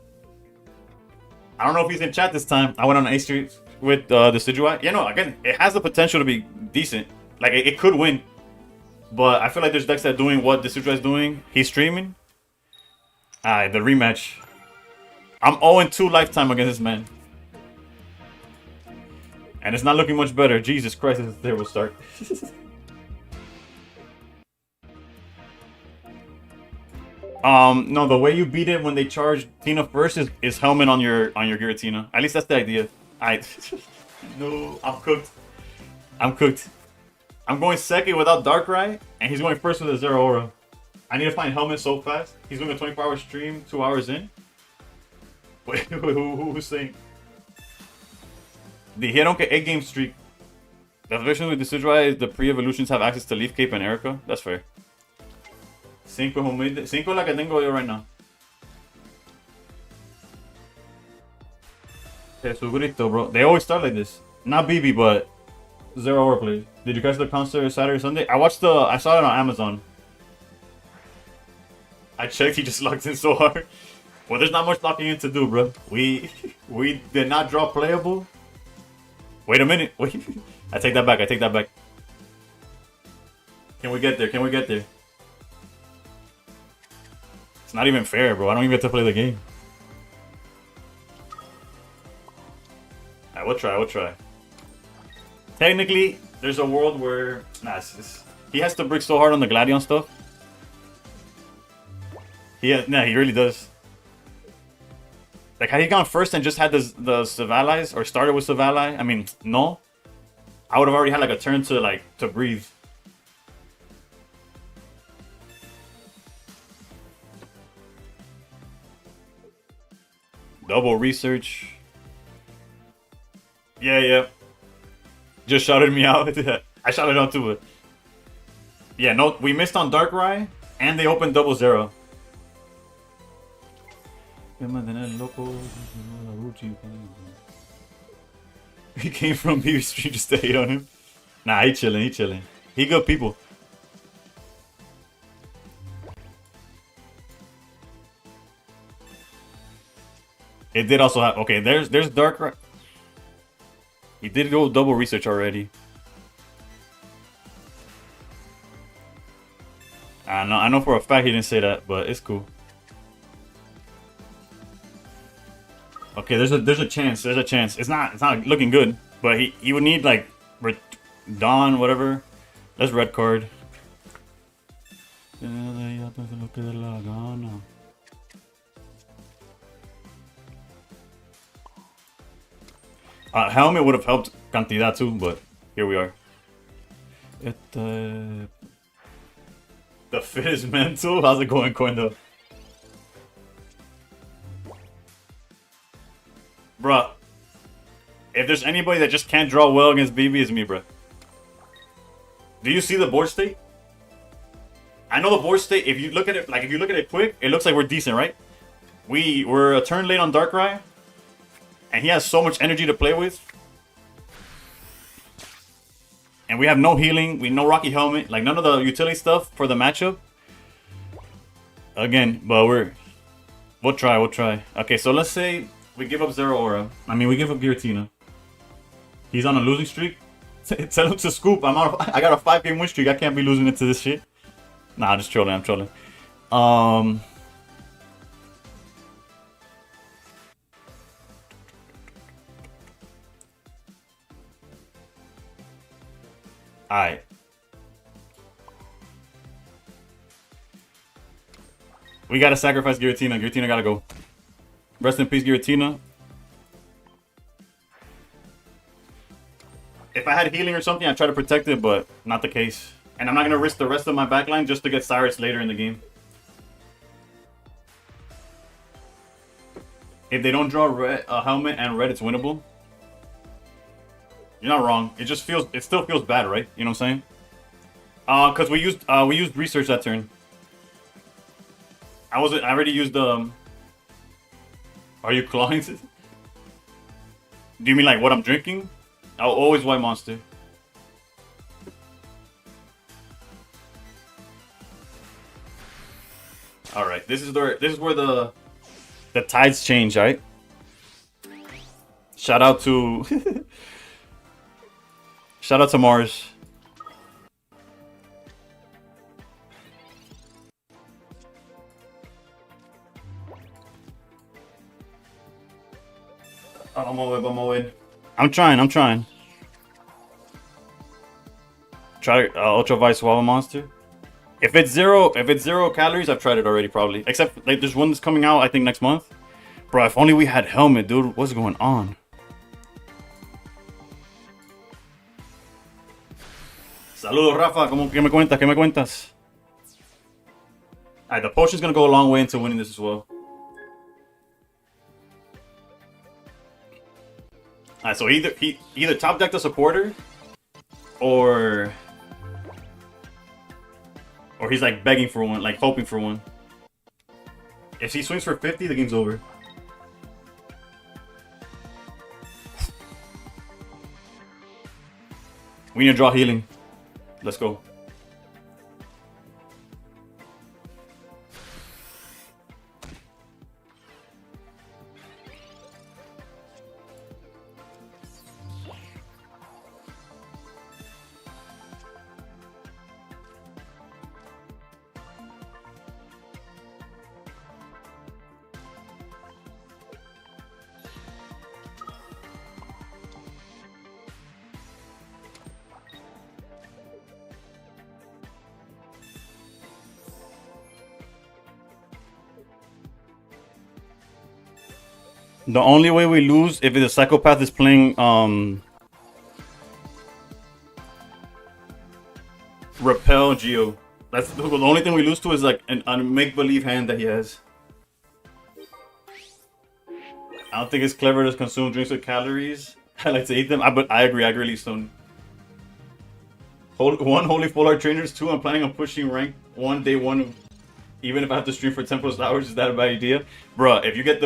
I don't know if he's in chat this time. I went on A Street with the Decidueye. Yeah, no, again, it has the potential to be decent. Like, it could win. But I feel like there's decks that are doing what Decidueye is doing. He's streaming. The rematch. I'm 0-2 lifetime against this man. And it's not looking much better. Jesus Christ, it's a terrible start. No, the way you beat it when they charge Tina first is helmet on your Giratina. At least that's the idea. No, I'm cooked. I'm cooked. I'm going second without Darkrai, and he's going first with a Zero Aura. I need to find helmet so fast. He's doing a 24-hour stream, 2 hours in. Wait, who's saying? Dijeron que 8-game streak. The version with Decidueye is the pre-evolutions have access to Leaf Cape and Erica. That's fair. 5 humilde. 5 la que tengo yo right now. Jesucristo, bro. They always start like this. Not BB, but Zero Hour, please. Did you catch the concert Saturday or Sunday? I saw it on Amazon. I checked, he just locked in so hard. Well, there's not much locking in to do, bro. We did not draw playable. Wait a minute. Wait. I take that back. Can we get there? It's not even fair, bro. I don't even get to play the game. Alright, we'll try. Technically, there's a world where... he has to brick so hard on the Gladion stuff. He really does. Like, had he gone first and just had the Savali's, or started with Savali, I mean, no. I would have already had, like, a turn to breathe. Double research. Yeah. Just shouted me out. I shouted out too, but... Yeah, no, we missed on Darkrai, and they opened double zero. He came from BB Street just to hate on him. Nah, he chilling. He good people. It did also have... Okay, there's Darkrai. He did go double research already. I know for a fact he didn't say that, but it's cool. Okay, there's a chance. It's not looking good, but he would need like Dawn, whatever. Let's red card. Helmet would have helped Cantidad too, but here we are. The fit is mental. How's it going, Coindo? Bruh, if there's anybody that just can't draw well against BB, it's me, bruh. Do you see the board state? I know the board state. If you look at it quick, it looks like we're decent, right? We're a turn late on Darkrai, and he has so much energy to play with. And we have no healing, no Rocky Helmet, like none of the utility stuff for the matchup. Again, but we'll try. Okay, so let's say we give up Zero Aura. I mean, we give up Giratina. He's on a losing streak. Tell him to scoop. I got a 5-game win streak. I can't be losing it to this shit. Nah, I'm just trolling. I'm trolling. Alright. We gotta sacrifice Giratina. Giratina gotta go. Rest in peace, Giratina. If I had healing or something, I'd try to protect it, but not the case. And I'm not gonna risk the rest of my backline just to get Cyrus later in the game. If they don't draw a helmet and red, it's winnable. You're not wrong. It still feels bad, right? You know what I'm saying? Cause we used research that turn. I already used the. Are you clawing? Do you mean like what I'm drinking? I'll always white monster. All right, this is where the tides change, right? Shout out to shout out to Mars. I'm trying. Try Ultra Vice Lava Monster. If it's zero calories, I've tried it already probably. Except like there's one that's coming out I think next month. Bro, if only we had helmet, dude. What's going on? Saludos, Rafa. ¿Qué me cuentas? ¿Qué me cuentas? Alright, the potion's gonna go a long way into winning this as well. Alright, so either top deck the supporter, or he's like begging for one, like hoping for one. If he swings for 50, the game's over. We need to draw healing. Let's go. The only way we lose if the psychopath is playing Repel Geo. That's the only thing we lose to is like a make-believe hand that he has. I don't think it's clever to consume drinks with calories. I like to eat them. But I agree, Stone. One, holy full art trainers. 2, I'm planning on pushing rank 1 day 1. Even if I have to stream for 10 plus hours, is that a bad idea? Bruh, if you got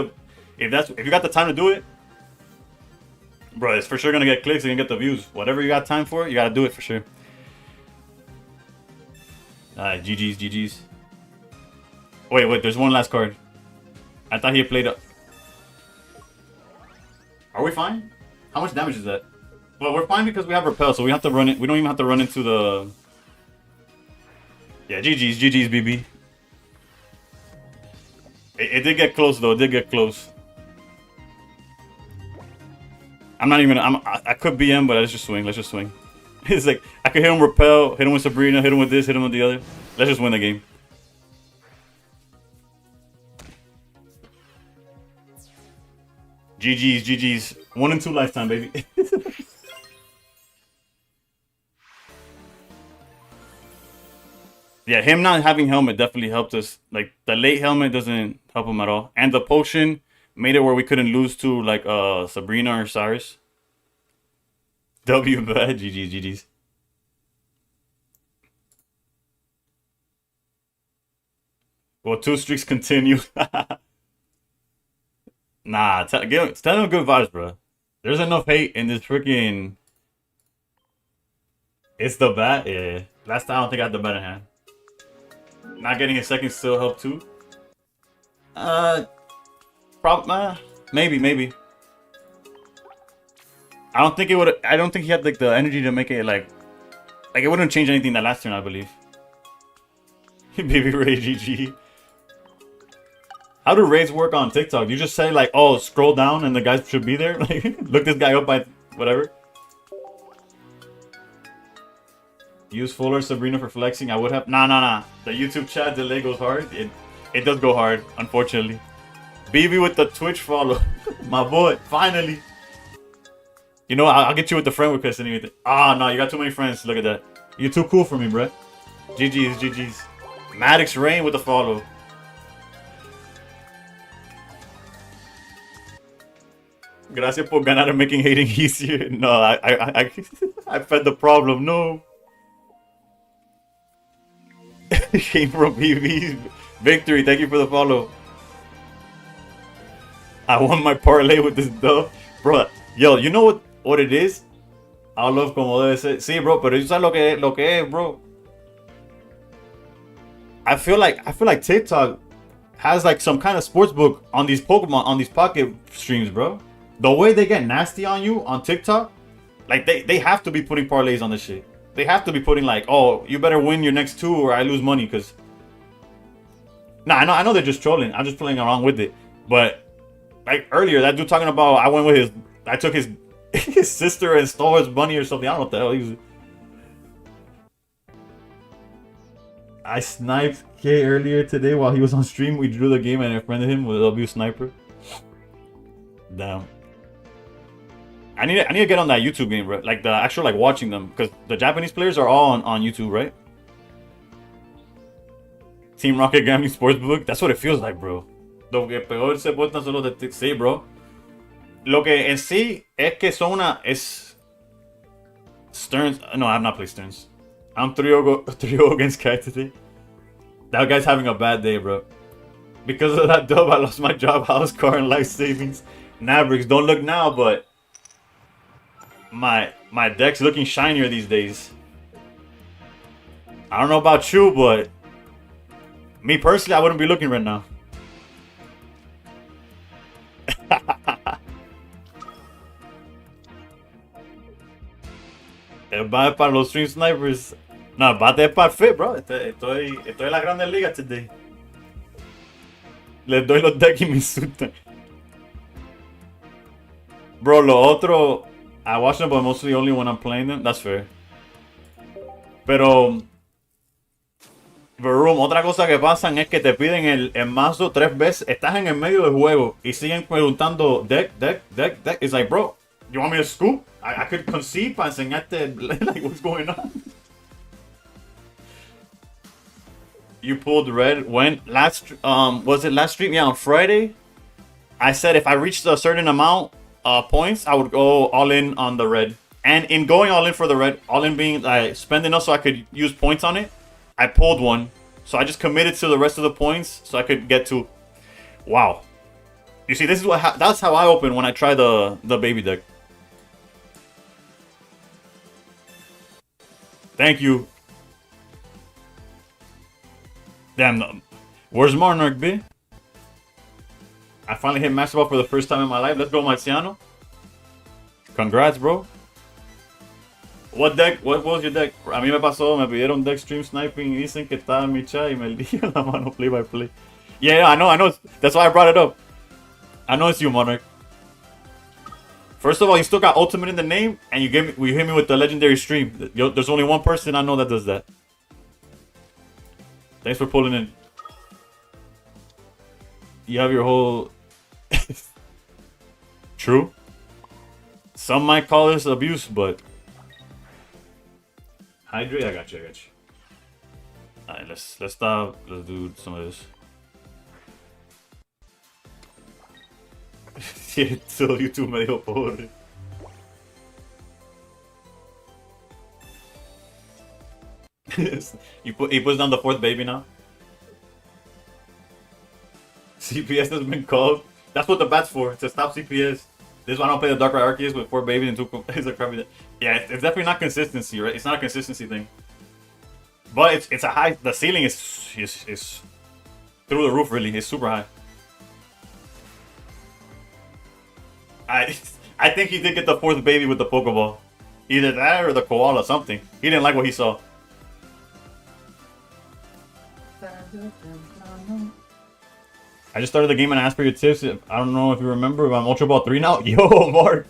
the time to do it, bro, it's for sure gonna get clicks and you get the views. Whatever you got time for, you gotta do it for sure. Alright, GG's. Wait, there's one last card. I thought he had played up. Are we fine? How much damage is that? Well, we're fine because we have Repel, so we have to run it. We don't even have to run into the. Yeah, GG's, BB. It did get close though. It did get close. I'm not even. I could BM, but let's just swing. Let's just swing. It's like I could hit him Repel, hit him with Sabrina, hit him with this, hit him with the other. Let's just win the game. GG's. 1 in 2 lifetime, baby. Yeah, him not having helmet definitely helped us. Like the late helmet doesn't help him at all, and the potion made it where we couldn't lose to like Sabrina or Cyrus. W bad. GG's. Well, 2 streaks continue. Nah, tell them good vibes, bro. There's enough hate in this freaking. It's the bat. Yeah. Last time I don't think I had the bat in hand. Not getting a second still helped too. Maybe. I don't think it would. I don't think he had like the energy to make it like it wouldn't change anything that last turn, I believe. Baby Ray GG. How do raids work on TikTok? You just say like, oh, scroll down and the guys should be there. Like, look this guy up by whatever. Use Fuller Sabrina for flexing. I would have. Nah. The YouTube chat delay goes hard. It does go hard, unfortunately. BB with the Twitch follow. My boy, finally. You know, I'll get you with the friend request and everything. Ah, no, you got too many friends. Look at that. You're too cool for me, bruh. GG's. Maddox Rain with the follow. Gracias por ganar and making hating easier. No, I fed the problem. No. Came from BB. Victory, thank you for the follow. I won my parlay with this dub. Bro, yo, you know what it is? I love como debe ser. Sí, bro, pero you sabes lo que es, bro. I feel like TikTok has like some kind of sports book on these Pokemon, on these pocket streams, bro. The way they get nasty on you on TikTok, like they have to be putting parlays on this shit. They have to be putting like, oh, you better win your next two or I lose money, cause. Nah, I know they're just trolling. I'm just playing around with it. But like earlier, that dude talking about I took his his sister and stole his money or something. I don't know what the hell he was. I sniped K earlier today while he was on stream. We drew the game and I friended him with W Sniper. Damn. I need to get on that YouTube game, bro. Like the actual like watching them, because the Japanese players are all on YouTube, right? Team Rocket Gambling Sportsbook. That's what it feels like, bro. Lo que peor se portan son los de sí, bro. Lo que en sí es que son es Stearns. No, I've not played Stearns. I'm 3-0 against Kai today. That guy's having a bad day, bro. Because of that dub, I lost my job, house, car, and life savings. Nabrix, don't look now, but my deck's looking shinier these days. I don't know about you, but me personally, I wouldn't be looking right now. El bate para los stream snipers. No, el bate es para fit, bro. Estoy en la grande liga today. Les doy los decks y me insultan. Bro, lo otro, I watch them, but mostly only when I'm playing them. That's fair. Pero, Verum, otra cosa que pasan es que te piden el mazo 3 veces. Estás en el medio del juego y siguen preguntando deck. It's like, bro, you want me to scoop? I could concede para enseñarte like what's going on. You pulled red when last was it last stream? Yeah, on Friday. I said if I reached a certain amount points, I would go all in on the red. And in going all in for the red, all in being spend enough so I could use points on it, I pulled one. So I just committed to the rest of the points so I could get to. Wow. You see, this is that's how I open when I try the baby deck. Thank you. Damn, where's Monarch, B? I finally hit Master Ball for the first time in my life. Let's go, Marciano. Congrats, bro. What deck? What was your deck? A mí me pasó, me pidieron deck stream sniping y dicen que estaba en mi chat y me dieron la mano play by play. Yeah, I know. That's why I brought it up. I know it's you, Monarch. First of all, you still got ultimate in the name, and you hit me with the legendary stream. There's only one person I know that does that. Thanks for pulling in. You have your whole... True. Some might call this abuse, but... Hydrate, I got you. Alright, let's stop. Let's do some of this. Todo YouTube me dijo pobre. He puts down the fourth baby now. CPS has been called. That's what the bat's for, to stop CPS. This is why I don't play the Dark Red Arceus with 4 babies and 2 is a crappy. Yeah, it's definitely not consistency, right? It's not a consistency thing. But it's a high. The ceiling is through the roof. Really, it's super high. I think he did get the fourth baby with the Pokeball. Either that or the koala, something. He didn't like what he saw. I just started the game and asked for your tips. I don't know if you remember, but I'm Ultra Ball 3 now. Yo, Mark.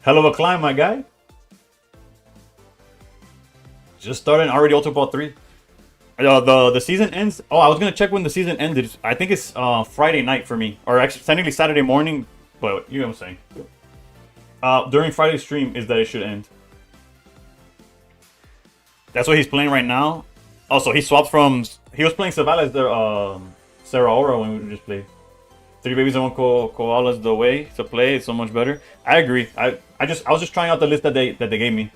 Hell of a climb, my guy. Just started already Ultra Ball 3. The season ends. Oh, I was gonna check when the season ended. I think it's Friday night for me, or actually technically Saturday morning. But you know what I'm saying. During Friday's stream is that it should end. That's what he's playing right now. Also, he swapped from. He was playing Savala's there. Sarah Aura when we just played. 3 babies and 1 koala's the way to play. It's so much better. I agree. I was just trying out the list that they gave me.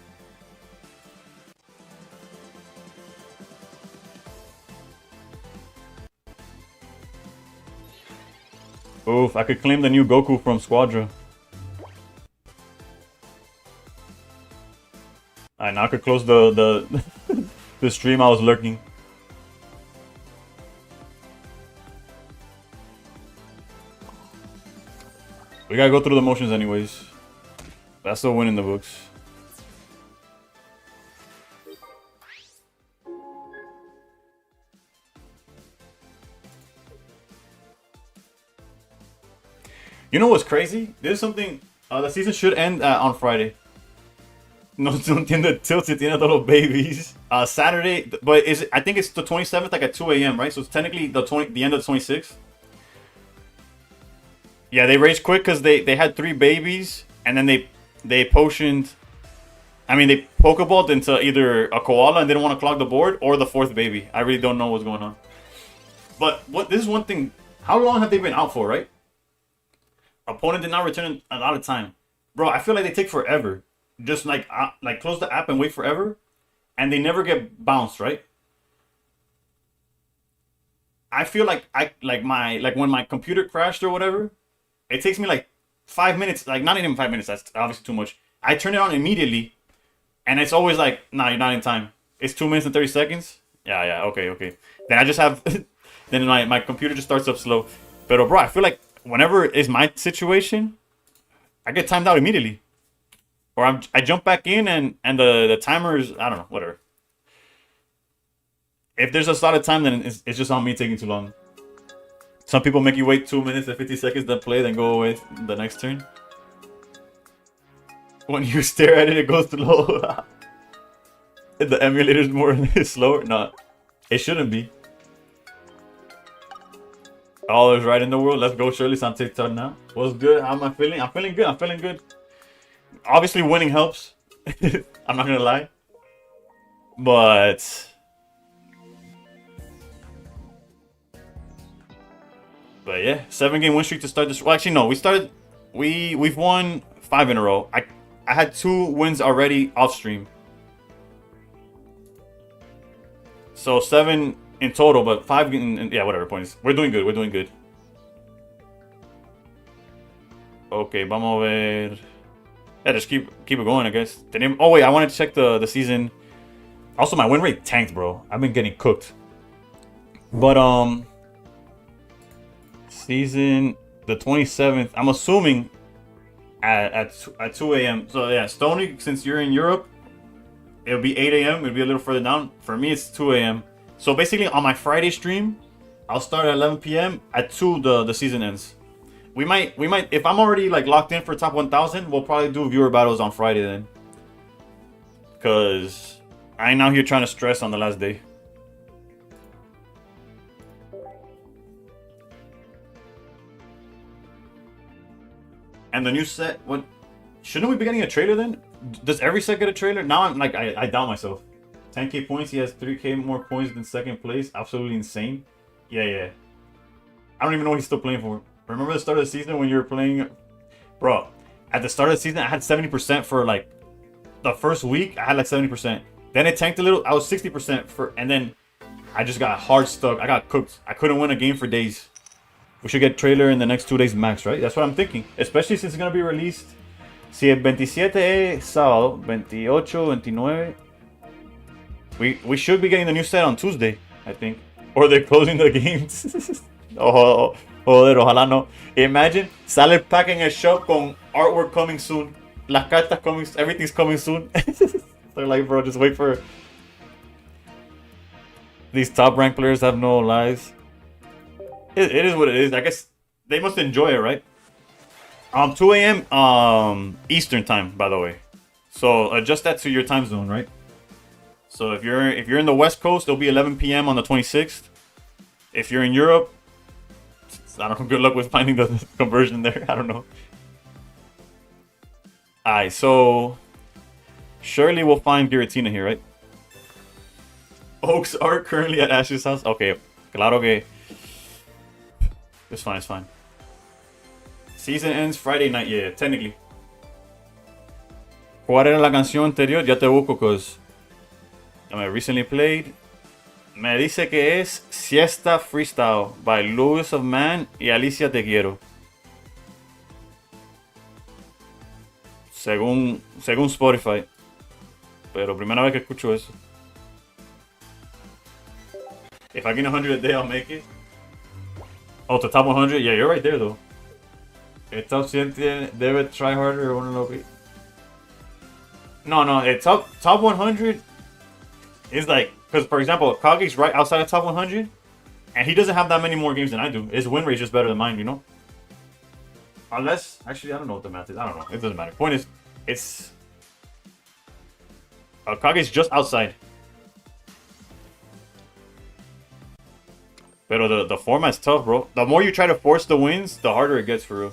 Oof, I could claim the new Goku from Squadra. Alright, now I could close the the stream I was lurking. We gotta go through the motions anyways. That's still winning the books. You know what's crazy? There's something. The season should end on Friday. No entiendo tilt si tiene todos los babies. Saturday, but is it, I think it's the 27th, like at 2 a.m. right? So it's technically the end of the 26th. Yeah, they raged quick because they had 3 babies and then they potioned. I mean, they pokeballed into either a koala and they didn't want to clog the board, or the 4th baby. I really don't know what's going on. But this is one thing. How long have they been out for, right? Opponent did not return a lot of time. Bro, I feel like they take forever. Just like close the app and wait forever. And they never get bounced, right? I feel like when my computer crashed or whatever, it takes me like 5 minutes, like not even 5 minutes, that's obviously too much. I turn it on immediately, and it's always like, nah, you're not in time. It's 2 minutes and 30 seconds. Yeah, okay. Then I just have, then my computer just starts up slow. But bro, I feel like whenever is my situation, I get timed out immediately. Or I jump back in and the timer is, I don't know, whatever. If there's a slotted time, then it's just on me taking too long. Some people make you wait 2 minutes and 50 seconds to play, then go away the next turn. When you stare at it, it goes slow. The emulator's more slower. No, it shouldn't be. All is right in the world. Let's go, Shirley's on TikTok now. What's good? How am I feeling? I'm feeling good. Obviously, winning helps. I'm not gonna lie. But yeah, 7-game win streak to start this. Well, actually, no. We've won 5 in a row. I had 2 wins already off stream. So 7 in total, but 5 yeah, whatever points. We're doing good. Okay, vamos a ver. Yeah, just keep it going, I guess. Oh wait, I wanted to check the season. Also, my win rate tanked, bro. I've been getting cooked. But season the 27th. I'm assuming at 2 a.m. So yeah, Stony, since you're in Europe, it'll be 8 a.m. It'll be a little further down. For me, it's 2 a.m. So basically, on my Friday stream, I'll start at 11 p.m. At 2, the season ends. We might, if I'm already like locked in for top 1,000, we'll probably do viewer battles on Friday then. Cause I ain't out here trying to stress on the last day. And the new set, what? Shouldn't we be getting a trailer then? Does every set get a trailer? Now I'm like, I doubt myself. 10k points, he has 3k more points than second place. Absolutely insane. Yeah. I don't even know what he's still playing for. Remember the start of the season when you were playing? Bro, at the start of the season, I had 70% for like the first week. I had like 70%. Then it tanked a little. I was 60% for, and then I just got hard stuck. I got cooked. I couldn't win a game for days. We should get trailer in the next 2 days max, right? That's what I'm thinking. Especially since it's going to be released. Si el 27 es sábado, 28, 29. We should be getting the new set on Tuesday, I think. Or they're closing the games. Oh, Joder, ojalá no. Imagine, sale el pack en el shop con artwork coming soon. Las cartas coming, everything's coming soon. They're like, bro, just wait for... These top rank players have no lives. It is what it is. I guess they must enjoy it, right? 2 a.m. Eastern time, by the way. So adjust that to your time zone, right? So if you're in the West Coast, it'll be 11 p.m. on the 26th. If you're in Europe, I don't know. Good luck with finding the conversion there. I don't know. Alright, so Shirley will find Giratina here, right? Oaks are currently at Ash's house. Okay, claro que. It's fine, it's fine. Season ends Friday night, yeah, technically. ¿Cuál era la canción anterior? Ya te busco, cause I recently played. Me dice que es Siesta Freestyle by Louis of Man y Alicia Te Quiero. Según Spotify. Pero primera vez que escucho eso. If I get 100 a day, I'll make it. Oh, the top 100? Yeah, you're right there, though. El top 100 debe try harder o no. No, el top 100 is like, because for example, Kage's right outside of top 100, and he doesn't have that many more games than I do. His win rate is just better than mine, you know? Unless, actually, I don't know what the math is. I don't know. It doesn't matter. Point is, it's... Kage's just outside. Pero the format's tough, bro. The more you try to force the wins, the harder it gets for real.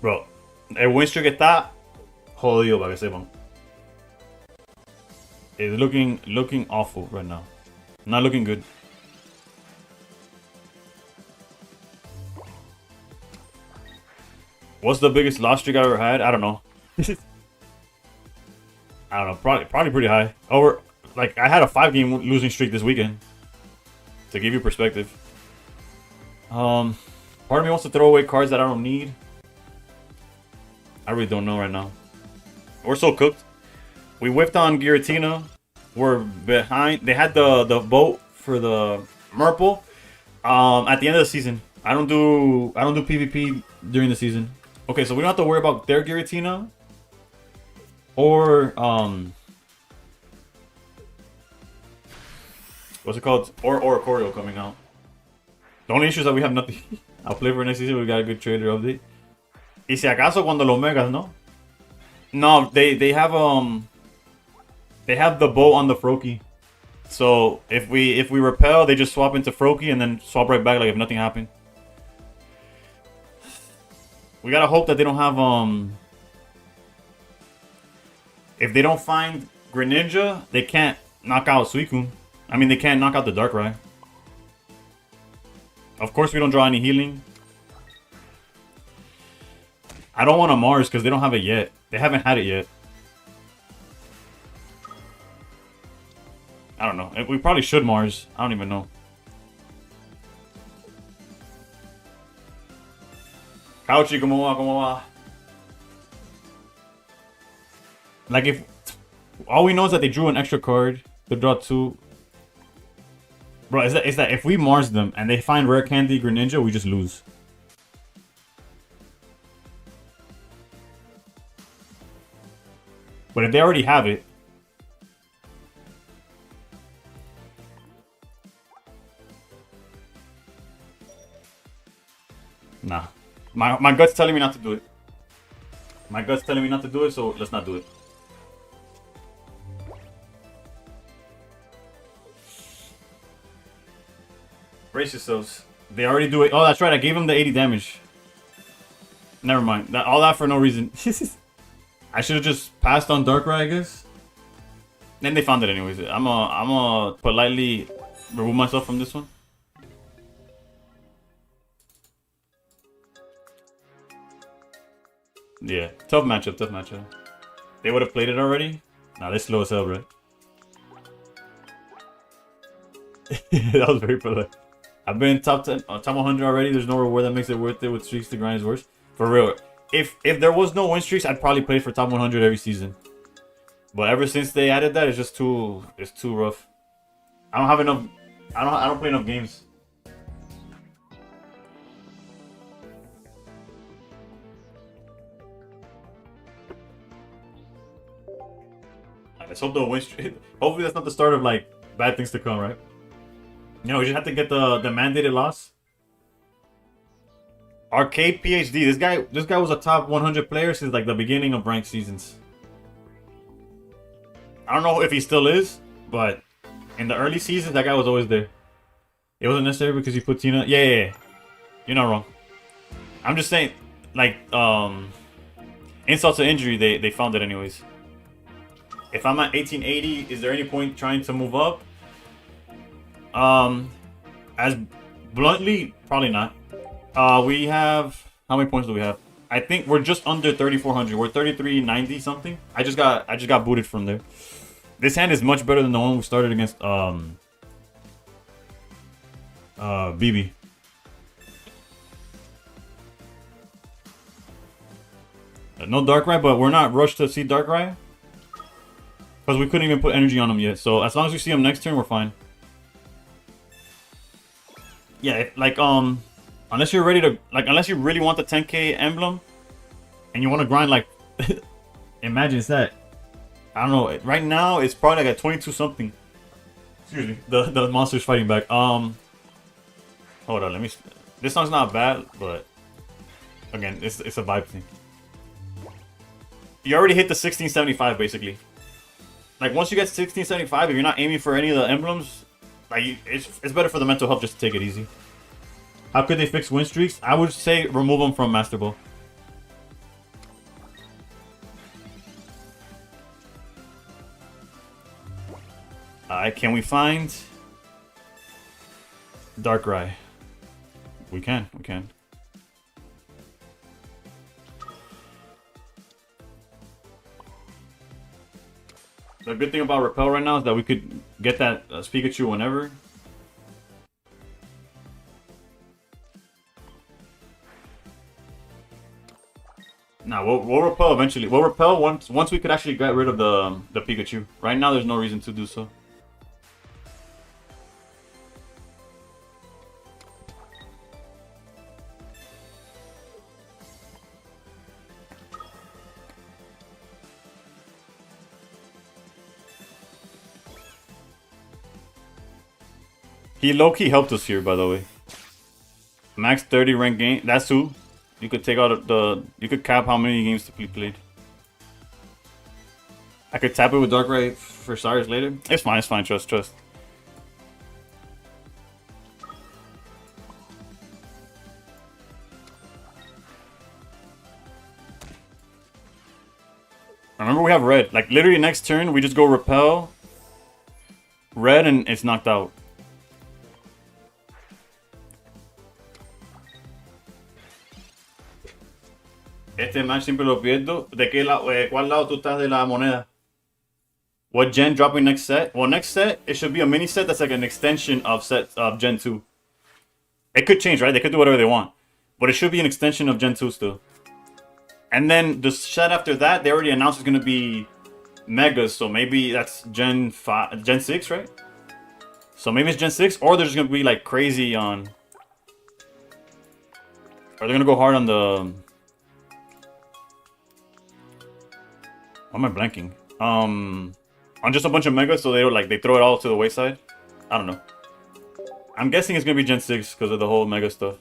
Bro, el win streak está jodido para que sepan. It's looking awful right now. Not looking good. What's the biggest loss streak I ever had? I don't know. I don't know. Probably pretty high. Over, like, I had a 5-game losing streak this weekend. To give you perspective. Part of me wants to throw away cards that I don't need. I really don't know right now. We're so cooked. We whiffed on Giratina. We're behind. They had the vote for the Merple at the end of the season. I don't do PvP during the season. Okay, so we don't have to worry about their Giratina or what's it called? Or Choreo coming out. The only issue is that we have nothing. I'll play for next season. We got a good trader update. Y si acaso cuando los megas, ¿no? No, they have the bow on the Froakie. So if we repel, they just swap into Froakie and then swap right back like if nothing happened. We gotta hope that they don't have if they don't find Greninja, they can't knock out Suicune. I mean, they can't knock out the Darkrai. Of course, we don't draw any healing. I don't want a Mars because they don't have it yet. They haven't had it yet. I don't know. We probably should Mars. I don't even know. Cauchi, ¿cómo va? ¿Cómo va? Like, if... All we know is that they drew an extra card. They draw 2. Bro, is that if we Mars them and they find Rare Candy Greninja, we just lose. But if they already have it... Nah. My gut's telling me not to do it. My gut's telling me not to do it, so let's not do it. Brace yourselves. They already do it. Oh, that's right. I gave him the 80 damage. Never mind. All that for no reason. I should have just passed on Darkrai, I guess. Then they found it anyways. I'm a politely remove myself from this one. Yeah, tough matchup, tough matchup. They would have played it already? Nah, they're slow as hell, right? That was very polite. I've been top 10, top 100 already. There's no reward that makes it worth it with streaks to grind is worse. For real. If there was no win streaks, I'd probably play for top 100 every season. But ever since they added that, it's too rough. I don't have enough. I don't play enough games. Let's hope the win streak. Hopefully that's not the start of like bad things to come, right? You know, we just have to get the mandated loss. Arcade PhD. This guy was a top 100 player since like the beginning of ranked seasons. I don't know if he still is, but in the early seasons, that guy was always there. It wasn't necessary because he put Tina. Yeah. You're not wrong. I'm just saying, like, insult to injury, they found it anyways. If I'm at 1880, is there any point trying to move up? As bluntly, probably not. We have, how many points do we have? I think we're just under 3,400. We're 3,390 something. I just got booted from there. This hand is much better than the one we started against BB. No Darkrai, but we're not rushed to see Darkrai because we couldn't even put energy on him yet. So as long as we see him next turn, we're fine. Yeah, like unless you're ready to unless you really want the 10k emblem and you want to grind like imagine that. I don't know. Right now it's probably like at 22 something. Excuse me. The monster's fighting back. Hold on. Let me. This song's not bad, but again, it's a vibe thing. You already hit the 1675 basically. Like once you get 1675, if you're not aiming for any of the emblems, like it's better for the mental health just to take it easy. How could they fix win streaks? I would say remove them from Master Ball. Can we find Darkrai? We can. The good thing about Repel right now is that we could get that Pikachu whenever. Nah, we'll Repel eventually. We'll Repel once we could actually get rid of the Pikachu. Right now, there's no reason to do so. He low-key helped us here, by the way. Max 30 rank game. That's who. You could take out you could cap how many games to be played. I could tap it with Darkrai for Cyrus later. It's fine. Trust. Remember, we have red. Like, literally next turn, we just go Repel. Red, and it's knocked out. Este match siempre lo pierdo. ¿De qué lado? ¿Cuál lado tú estás de la moneda? What gen dropping next set? Well, next set, it should be a mini set that's like an extension of Gen 2. It could change, right? They could do whatever they want. But it should be an extension of Gen 2 still. And then the set after that, they already announced it's going to be Megas. So maybe that's Gen 6, right? So maybe it's Gen 6, or they're just going to be like crazy on... Or they're going to go hard on the... Why am I blanking? On just a bunch of Megas, so they throw it all to the wayside. I don't know. I'm guessing it's gonna be Gen 6 because of the whole Mega stuff.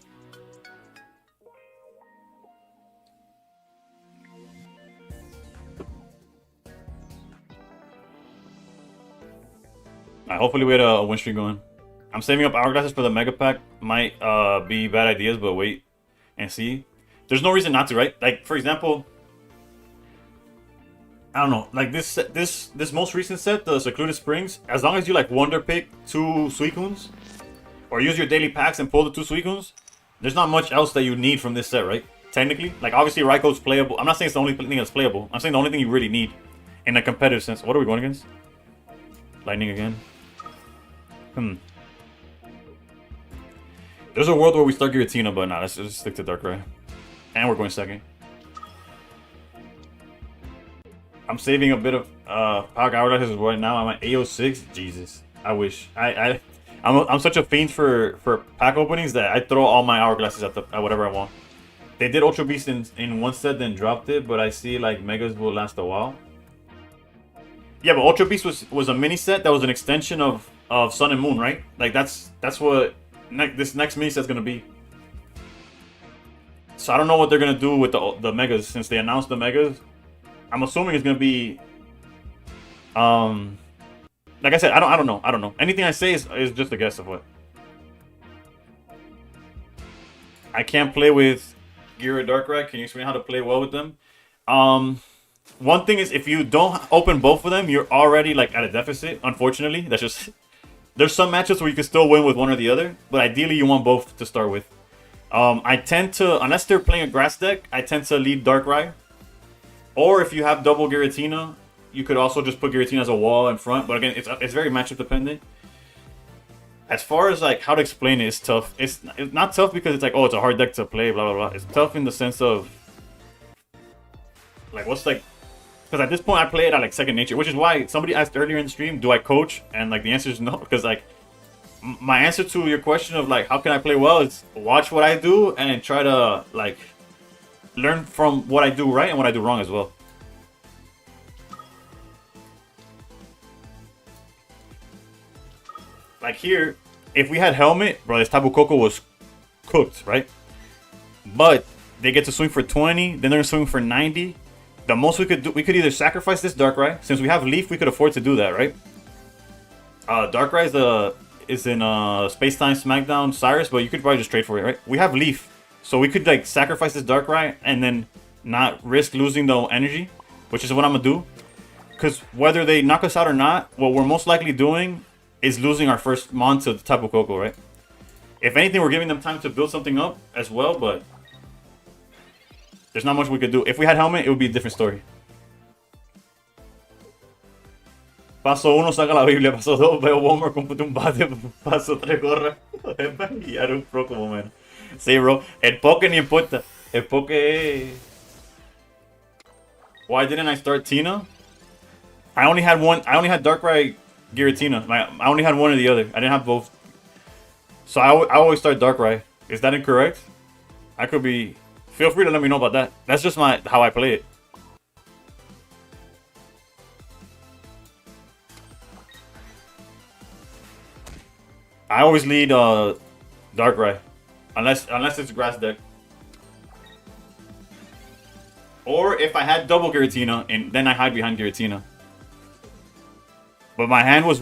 Hopefully we had a win streak going. I'm saving up hourglasses for the Mega Pack. Might be bad ideas, but wait and see. There's no reason not to, right? Like, for example... I don't know, like this most recent set, the Secluded Springs, as long as you like Wonder Pick 2 Suicunes, or use your daily packs and pull the 2 Suicunes, there's not much else that you need from this set, right? Technically, like obviously Raikou playable. I'm not saying it's the only thing that's playable. I'm saying the only thing you really need in a competitive sense. What are we going against? Lightning again. There's a world where we start Giratina, but nah, let's just stick to Darkrai. And we're going second. I'm saving a bit of power hourglasses right now. I'm at AO6. Jesus, I wish. I'm such a fiend for pack openings that I throw all my hourglasses at whatever I want. They did Ultra Beast in one set, then dropped it, but I see like Megas will last a while. Yeah, but Ultra Beast was a mini set that was an extension of Sun and Moon, right? Like that's what this next mini set's gonna be. So I don't know what they're gonna do with the Megas since they announced the Megas. I'm assuming it's gonna be, like I said, I don't know. Anything I say is just a guess of what. I can't play with Gira Darkrai. Can you explain how to play well with them? One thing is if you don't open both of them, you're already like at a deficit. Unfortunately, that's just there's some matchups where you can still win with one or the other, but ideally you want both to start with. I tend to, unless they're playing a grass deck, I tend to lead Darkrai. Or if you have double Giratina, you could also just put Giratina as a wall in front. But again, it's very matchup dependent. As far as like how to explain it, it's tough. It's not tough because it's like, oh, it's a hard deck to play, blah blah blah. It's tough in the sense of like what's like, because at this point I play it at like second nature, which is why somebody asked earlier in the stream, do I coach? And like the answer is no, because like my answer to your question of like how can I play well is watch what I do and try to like learn from what I do right and what I do wrong as well. Like here, if we had Helmet, bro, this Tapu Koko was cooked, right? But they get to swing for 20, then they're gonna swing for 90. The most we could do, we could either sacrifice this Darkrai. Since we have Leaf, we could afford to do that, right? Darkrai is in Space Time Smackdown Cyrus, but you could probably just trade for it, right? We have Leaf, so we could like sacrifice this Darkrai and then not risk losing the energy, which is what I'm gonna do. Because whether they knock us out or not, what we're most likely doing is losing our first mon to the Tapu Koko, right? If anything, we're giving them time to build something up as well, but there's not much we could do. If we had Helmet, it would be a different story. Paso 1, saca la Biblia. Paso 2, veo Bomber, cómprate un bate. Paso 3, corre. Y haré un pro como menos. Sí, bro. El poke ni importa. El poke... Why didn't I start Tina? I only had one. I only had Darkrai Giratina. I only had one or the other. I didn't have both. So I always start Darkrai. Is that incorrect? I could be... Feel free to let me know about that. That's just how I play it. I always lead Darkrai. Unless it's a grass deck. Or if I had double Giratina, and then I hide behind Giratina. But my hand was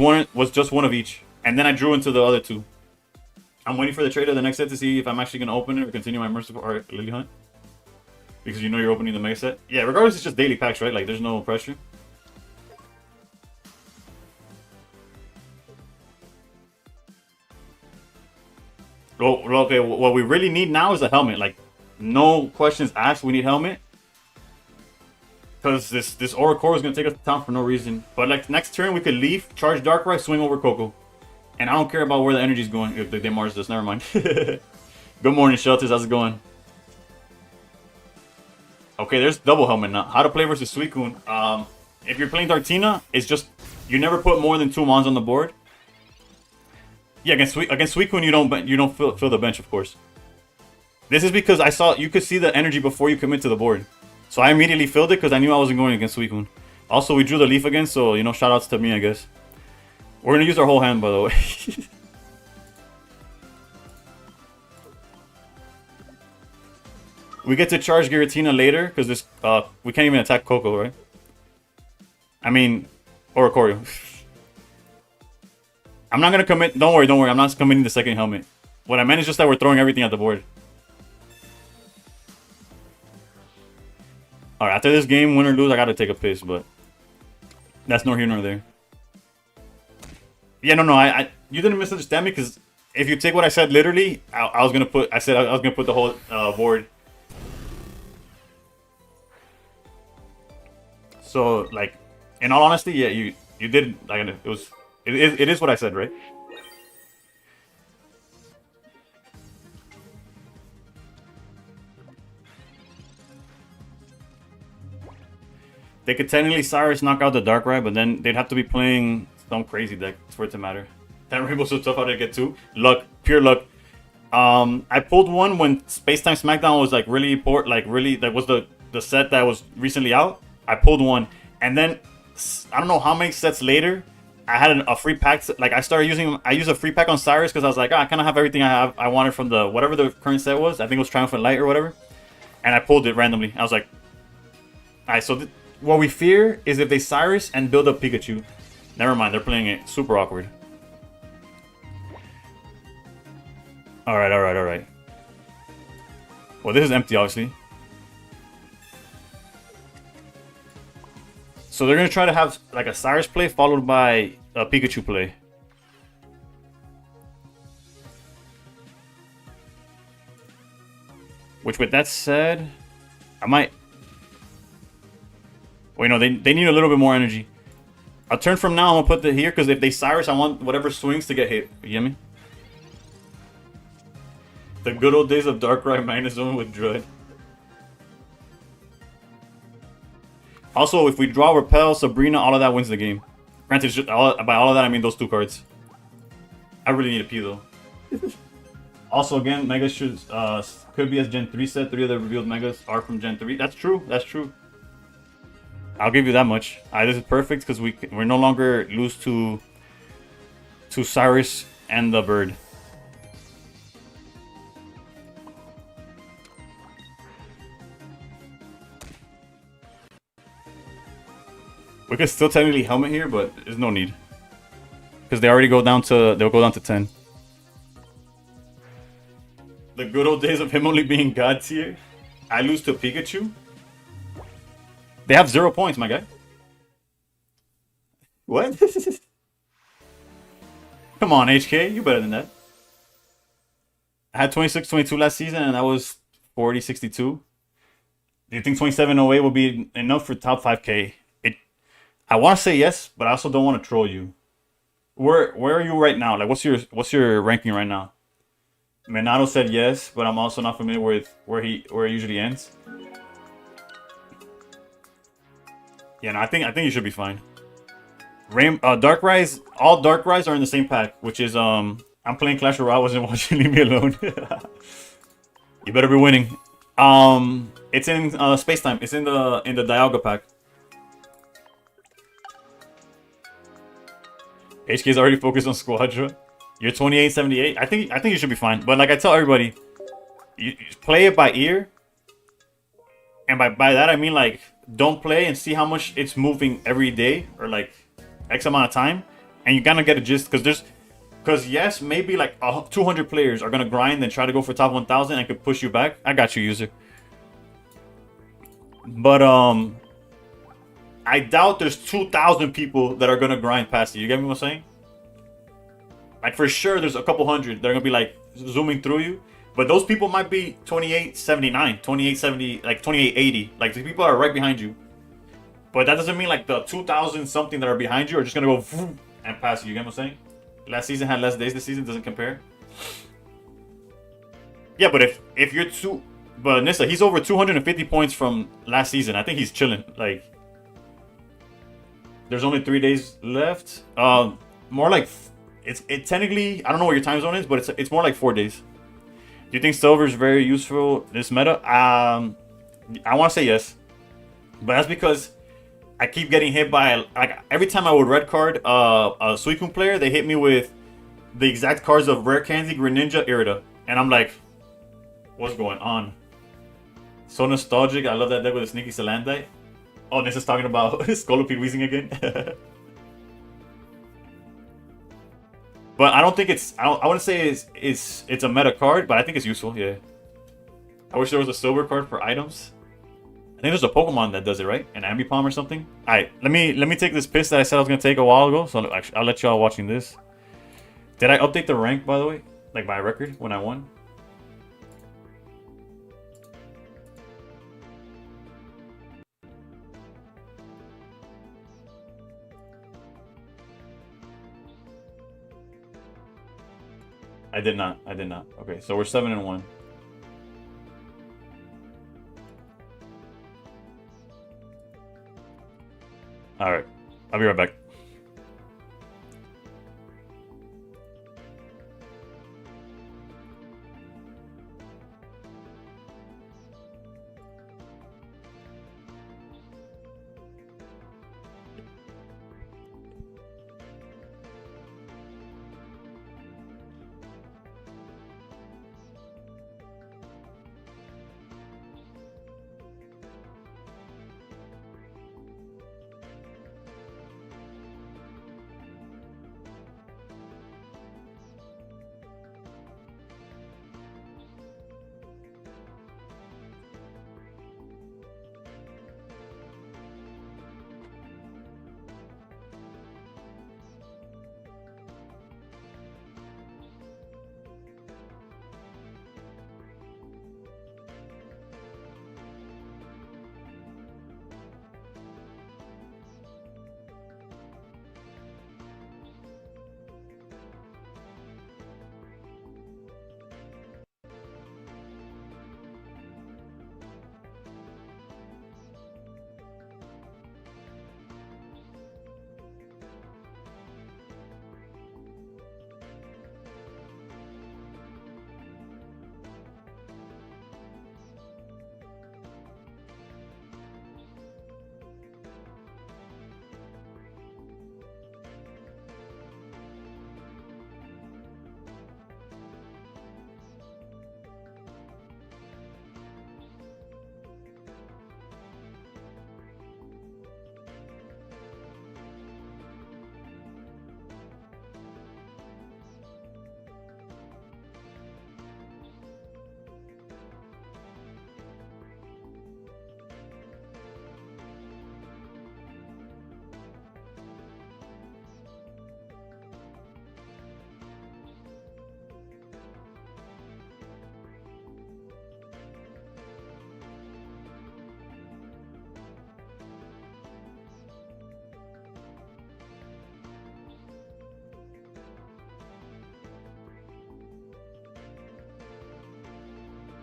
just one of each. And then I drew into the other two. I'm waiting for the trade of the next set to see if I'm actually going to open it or continue my Merciful Art Lily Hunt. Because you know you're opening the mega set. Yeah, regardless, it's just daily packs, right? Like, there's no pressure. Well, okay, what we really need now is a helmet. Like, no questions asked, we need helmet. Because this Oricorio is going to take us to town for no reason. But like next turn, we could leave, charge Darkrai, swing over Coco. And I don't care about where the energy is going if they Mars this. Never mind. Good morning, Shelters. How's it going? Okay, there's double helmet now. How to play versus Suicune. If you're playing Dartina, it's just you never put more than 2 mons on the board. Yeah, against Suicune, you don't fill the bench, of course. This is because I saw you could see the energy before you commit to the board. So I immediately filled it because I knew I wasn't going against Suicune. Also, we drew the Leaf again, so, you know, shoutouts to me, I guess. We're going to use our whole hand, by the way. We get to charge Giratina later, because this we can't even attack Coco, right? I mean, Oricorio. I'm not going to commit. Don't worry. I'm not committing the second helmet. What I meant is just that we're throwing everything at the board. Alright, after this game, win or lose, I gotta take a piss, but that's nor here nor there. Yeah, no, you didn't misunderstand me, because if you take what I said literally, I was gonna put the whole board. So, like, in all honesty, yeah, you did, like, it is what I said, right? They could technically Cyrus knock out the Darkrai, but then they'd have to be playing some crazy deck for it to matter. That Rainbow's so tough how to get to. Luck, pure luck. I pulled one when Space Time Smackdown was like really important, like really that was the set that was recently out. I pulled one, and then I don't know how many sets later, I had a free pack. Like I used a free pack on Cyrus because I was like, I kind of have everything I wanted from the whatever the current set was. I think it was Triumphant Light or whatever, and I pulled it randomly. I was like, alright, so what we fear is if they Cyrus and build up Pikachu. Never mind, they're playing it super awkward. Alright. Well, this is empty, obviously. So they're going to try to have like a Cyrus play followed by a Pikachu play. Which, with that said, I might... Wait, no, they need a little bit more energy. A turn from now, I'm going to put it here, because if they Cyrus, I want whatever swings to get hit. You get me? The good old days of Darkrai Magnezone with Dread. Also, if we draw Repel, Sabrina, all of that wins the game. Granted, just by all of that, I mean those two cards. I really need a P, though. Also, again, Mega should, could be as Gen 3 set. 3 of the revealed Megas are from Gen 3. That's true. That's true. I'll give you that much. This is perfect because we're no longer lose to Cyrus and the bird. We could still technically helmet here, but there's no need because they'll go down to 10. The good old days of him only being God tier. I lose to Pikachu. They have 0 points, my guy. What? Come on, HK. You better than that. I had 26-22 last season, and that was 40-62. Do you think 27-08 will be enough for top 5K? I want to say yes, but I also don't want to troll you. Where are you right now? Like, what's your ranking right now? Minato said yes, but I'm also not familiar with where it usually ends. Yeah, no, I think you should be fine. Darkrai's, all Darkrai's are in the same pack, which is I'm playing Clash Royale, wasn't watching, leave me alone. You better be winning. It's in Space Time. It's in the Dialga pack. HK's already focused on Squadra. You're 28-78. I think you should be fine. But like I tell everybody, you play it by ear. And by that I mean like don't play and see how much it's moving every day or like X amount of time, and you kind of get a gist because yes, maybe like 200 players are gonna grind and try to go for top 1,000 and could push you back. I got you, user. But I doubt there's 2,000 people that are gonna grind past you. You get me what I'm saying? Like for sure, there's a couple hundred that are gonna be like zooming through you. But those people might be 2879, 2870, like 2880. Like the people are right behind you. But that doesn't mean like the 2,000 something that are behind you are just gonna go and pass you. You get what I'm saying? Last season had less days. This season doesn't compare. Yeah, but if you're but Nissa, he's over 250 points from last season. I think he's chilling. Like, there's only 3 days left. More like it technically. I don't know what your time zone is, but it's more like 4 days. Do you think Silver is very useful this meta? I want to say yes, but that's because I keep getting hit by like every time I would red card a Suicune player, they hit me with the exact cards of Rare Candy, Greninja, Irida, and I'm like, what's going on? So nostalgic. I love that deck with a sneaky Salandite. Oh, this is talking about Scolipede Weezing again. But I don't think it's. I wouldn't say it's a meta card, but I think it's useful. Yeah. I wish there was a silver card for items. I think there's a Pokemon that does it, right? An Ambipom or something. All right, let me take this piss that I said I was gonna take a while ago. So I'll let y'all watching this. Did I update the rank, by the way, like by record when I won? I did not. Okay, so we're 7-1. All right, I'll be right back.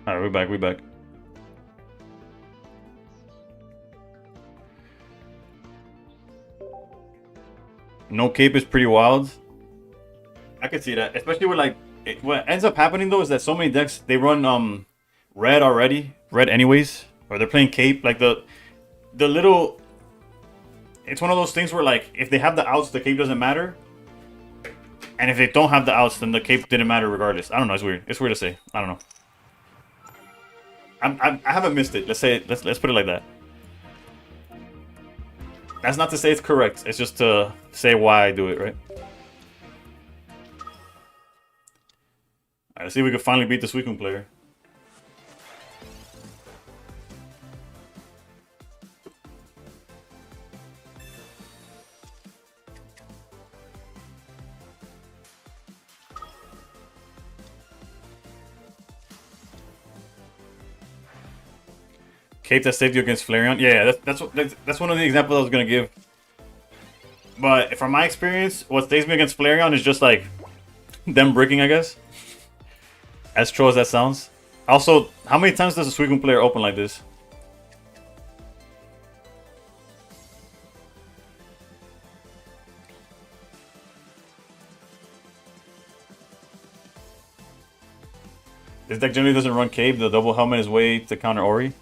All right, we're back. We're back. No cape is pretty wild. I could see that, especially with like what ends up happening though is that so many decks they run red already, red anyways, or they're playing cape. Like the little, it's one of those things where like if they have the outs, the cape doesn't matter, and if they don't have the outs, then the cape didn't matter regardless. I don't know. It's weird. It's weird to say. I don't know. I haven't missed it. Let's say it, let's put it like that. That's not to say it's correct. It's just to say why I do it, right? Alright, let's see if we can finally beat the Suicune player. Cape that saved you against Flareon. Yeah, that's one of the examples I was gonna give. But from my experience, what saves me against Flareon is just like them bricking, I guess. As true as that sounds. Also, how many times does a Suicune player open like this? This deck generally doesn't run Cape. The double helmet is way to counter Ori.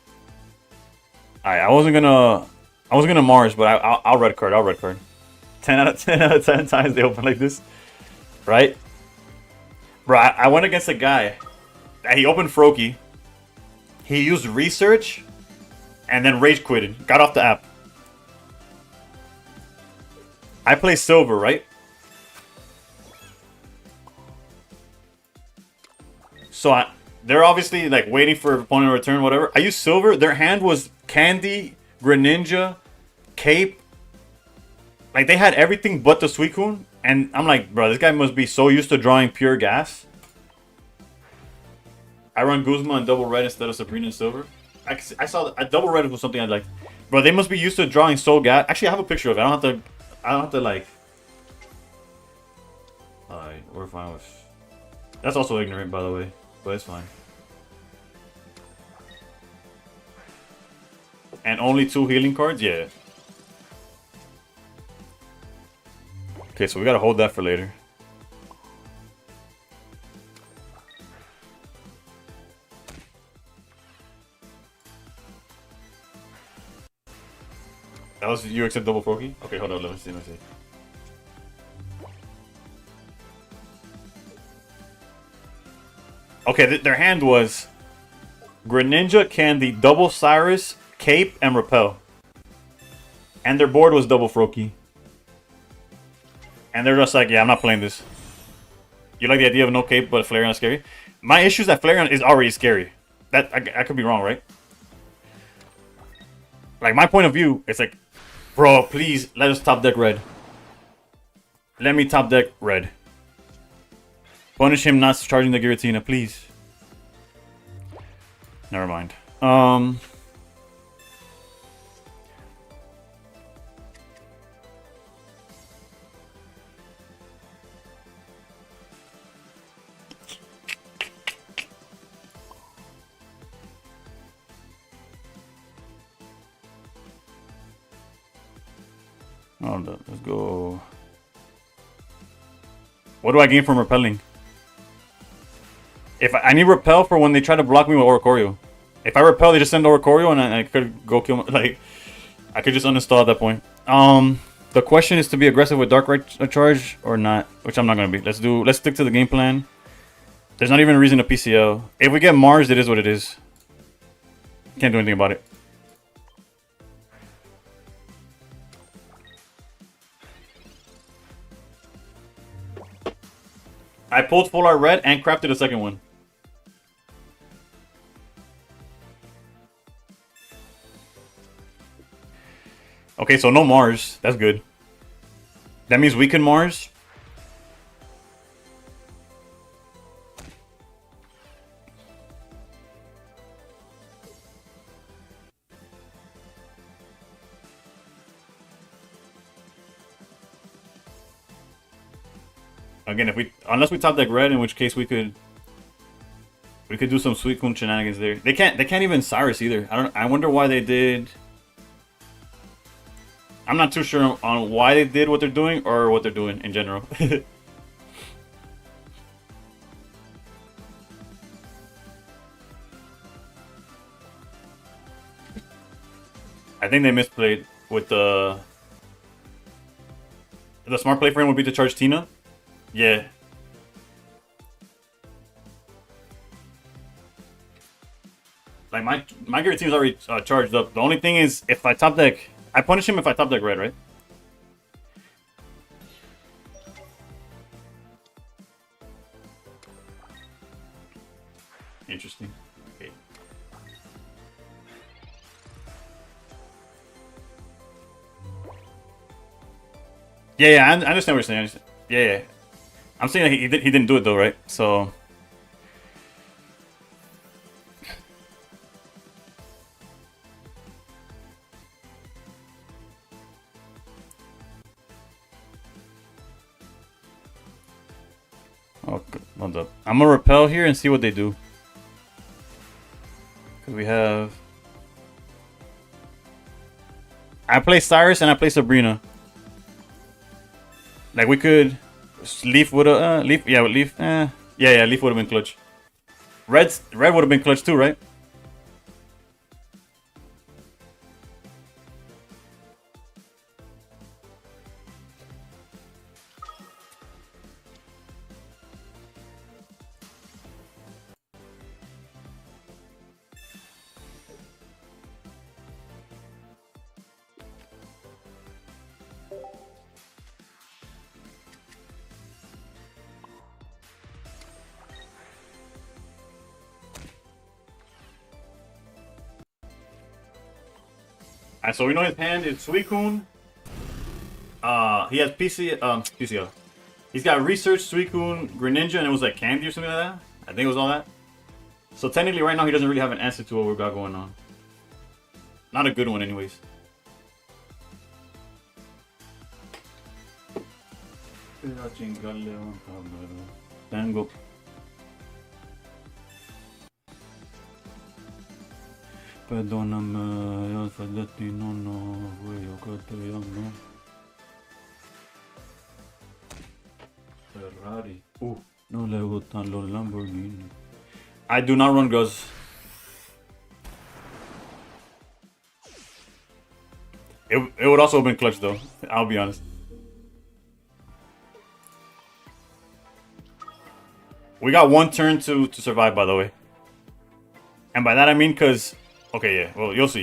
I wasn't gonna Mars, but I'll red card. I'll red card. 10 out of 10 times they open like this, right? Bro, I went against a guy. He opened Froakie. He used research, and then rage quitted. Got off the app. I play silver, right? So they're obviously like waiting for opponent to return, whatever. I used silver. Their hand was Candy, Greninja, Cape. Like they had everything but the Suicune. And I'm like, bro, this guy must be so used to drawing pure gas. I run Guzma in double red instead of Sabrina in silver. I saw a double red was something I liked. Bro, they must be used to drawing so gas. Actually, I have a picture of it. I don't have to like. Alright, we're fine with. That's also ignorant, by the way, but it's fine. And only 2 healing cards? Yeah. Okay, so we gotta hold that for later. That was you accept double Froakie? Okay, hold on, let me see. Okay, their hand was Greninja, Candy, double Cyrus, Cape, and Repel. And their board was double Froakie. And they're just like, yeah, I'm not playing this. You like the idea of no Cape, but Flareon is scary? My issue is that Flareon is already scary. That I could be wrong, right? Like, my point of view, it's like, bro, please, let us top deck red. Let me top deck red. Punish him not charging the Giratina, please. Never mind. Hold up, let's go. What do I gain from repelling? If I need repel for when they try to block me with Oricorio. If I repel, they just send Oricorio and I could go kill my, like, I could just uninstall at that point. The question is to be aggressive with Dark Right Charge or not, which I'm not gonna be. Let's stick to the game plan. There's not even a reason to PCL. If we get Mars, it is what it is. Can't do anything about it. I pulled full art red and crafted a second one. Okay, so no Mars. That's good. That means we can Mars. Again, unless we top deck red, in which case we could do some Suicune shenanigans there. They can't even Cyrus either. I wonder why they did. I'm not too sure on why they did what they're doing or what they're doing in general. I think they misplayed with the smart play for him would be to charge Tina. Yeah. Like my Giratina is already charged up. The only thing is if I top deck, I punish him if I top deck red, right? Interesting. Okay. Yeah, I understand what you're saying. Yeah. I'm saying that he didn't do it though, right? So. Oh, hold up. I'm gonna repel here and see what they do. Because we have. I play Cyrus and I play Sabrina. Like we could. Leaf would have. Leaf. Yeah, with Leaf. Yeah, Leaf would have been clutch. Red would have been clutch too, right? Alright, so we know his hand is Suicune. He has PCL. He's got Research, Suicune, Greninja, and it was like Candy or something like that. I think it was all that. So technically right now he doesn't really have an answer to what we've got going on. Not a good one anyways. Tango. Perdóname, yo soy de ti, no, güey, yo creo que te llamo. Ferrari. No le gustan los Lamborghini. I do not run Gus. It would also have been clutch though. I'll be honest. We got one turn to survive, by the way. And by that I mean because... Okay, yeah. Well, you'll see.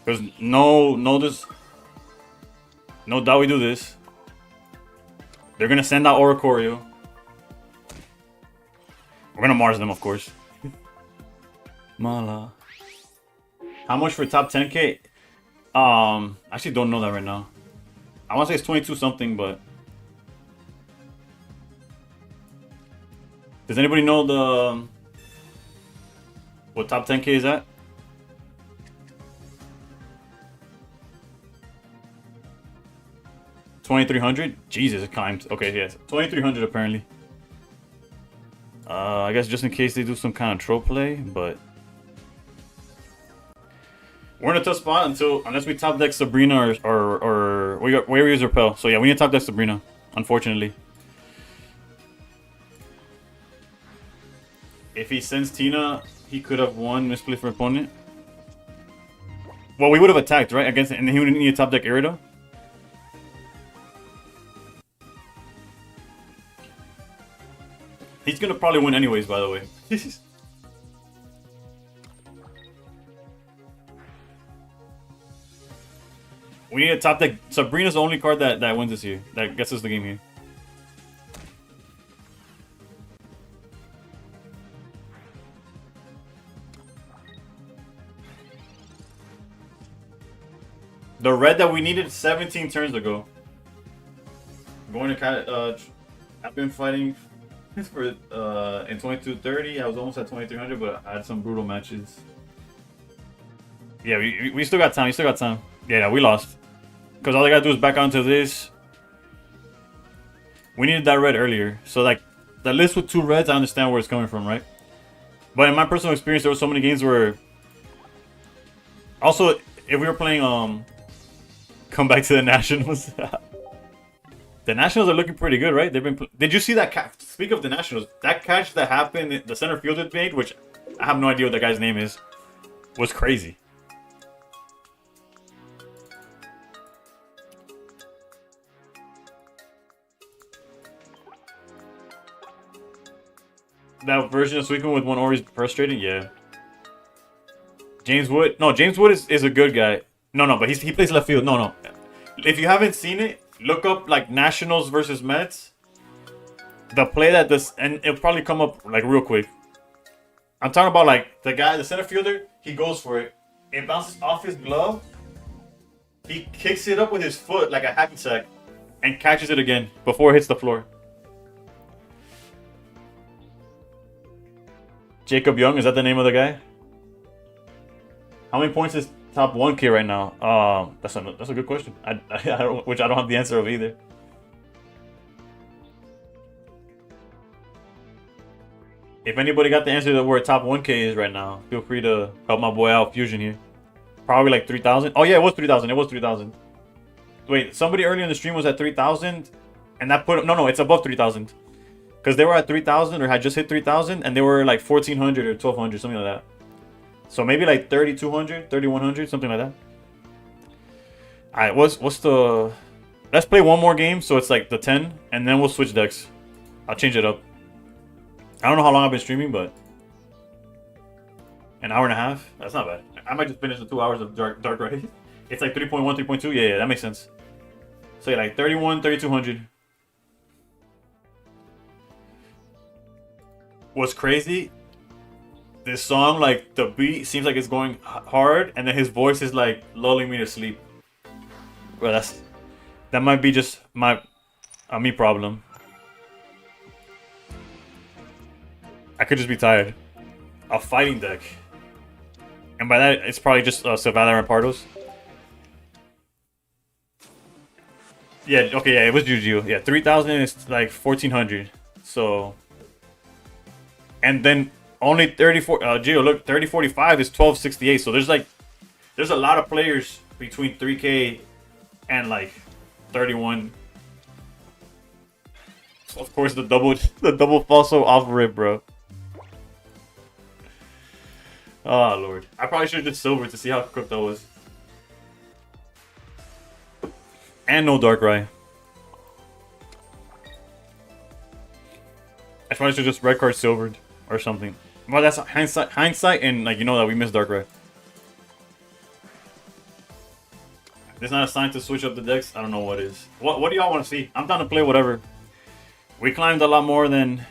Because no doubt we do this. They're going to send out Oricorio. We're going to Mars them, of course. Mala. How much for top 10k? I actually don't know that right now. I want to say it's 22 something, but... Does anybody know the... What top 10k is at? $2,300? Jesus, it climbed. Okay, yes. 2,300 apparently. I guess just in case they do some kind of troll play, but... We're in a tough spot unless we top deck Sabrina or we use Repel. So yeah, we need to top deck Sabrina, unfortunately. If he sends Tina, he could have won misplay for opponent. Well, we would have attacked, right? Against, and he would need to top deck Irido. He's gonna probably win anyways, by the way. We need to top deck. Sabrina's the only card that wins this here. That gets us the game here. The red that we needed 17 turns ago. Going to I've been fighting for in 2230. I was almost at 2300, but I had some brutal matches. Yeah, we still got time. Yeah, we lost. Because all I gotta do is back onto this. We needed that red earlier. So, like, the list with 2 reds, I understand where it's coming from, right? But in my personal experience, there were so many games where... Also, if we were playing, come back to the Nationals. The Nationals are looking pretty good, right? They've been... Did you see that catch? Speak of the Nationals, that catch that happened, the center fielder made, which I have no idea what that guy's name is, was crazy. That version of Sweetman with one Ori's frustrating? Yeah. James Wood? No, James Wood is a good guy. No, but he plays left field. No. If you haven't seen it, look up, like, Nationals versus Mets. The play that this... And it'll probably come up, like, real quick. I'm talking about, like, the guy, the center fielder, he goes for it. It bounces off his glove. He kicks it up with his foot like a hacky sack. And catches it again before it hits the floor. Jacob Young, is that the name of the guy? How many points is top 1K right now? That's a good question. I don't have the answer of either. If anybody got the answer to where top 1K is right now, feel free to help my boy out, Fusion here. Probably like 3,000. Oh yeah, it was 3,000. It was 3,000. Wait, somebody earlier in the stream was at 3,000, and that put no, it's above 3,000. Because they were at 3,000 or had just hit 3,000, and they were like 1,400 or 1,200, something like that. So maybe like 3,200, 3,100, something like that. Alright, what's the... Let's play one more game, so it's like the 10, and then we'll switch decks. I'll change it up. I don't know how long I've been streaming, but... An hour and a half? That's not bad. I might just finish the 2 hours of Dark Ray. It's like 3.1, 3.2. Yeah, that makes sense. So yeah, like 31, 3,200. What's crazy, this song, like, the beat seems like it's going hard, and then his voice is like lulling me to sleep. Well, that might be just a me problem. I could just be tired. A fighting deck, and by that it's probably just Savannah and Pardos. Yeah, okay, yeah, it was Juju. Yeah, 3,000 is like 1,400. So. And then only 34. Gio, look, 3045 is 1268. So there's a lot of players between 3K and like 31. Of course, the double falso off rip, bro. Oh lord, I probably should have did silver to see how cooked that was. And no Darkrai. I probably should just red card silvered or something. Well, that's hindsight, and like you know that we missed Darkrai. There's not a sign to switch up the decks. I don't know what is. What do y'all want to see? I'm down to play whatever. We climbed a lot more than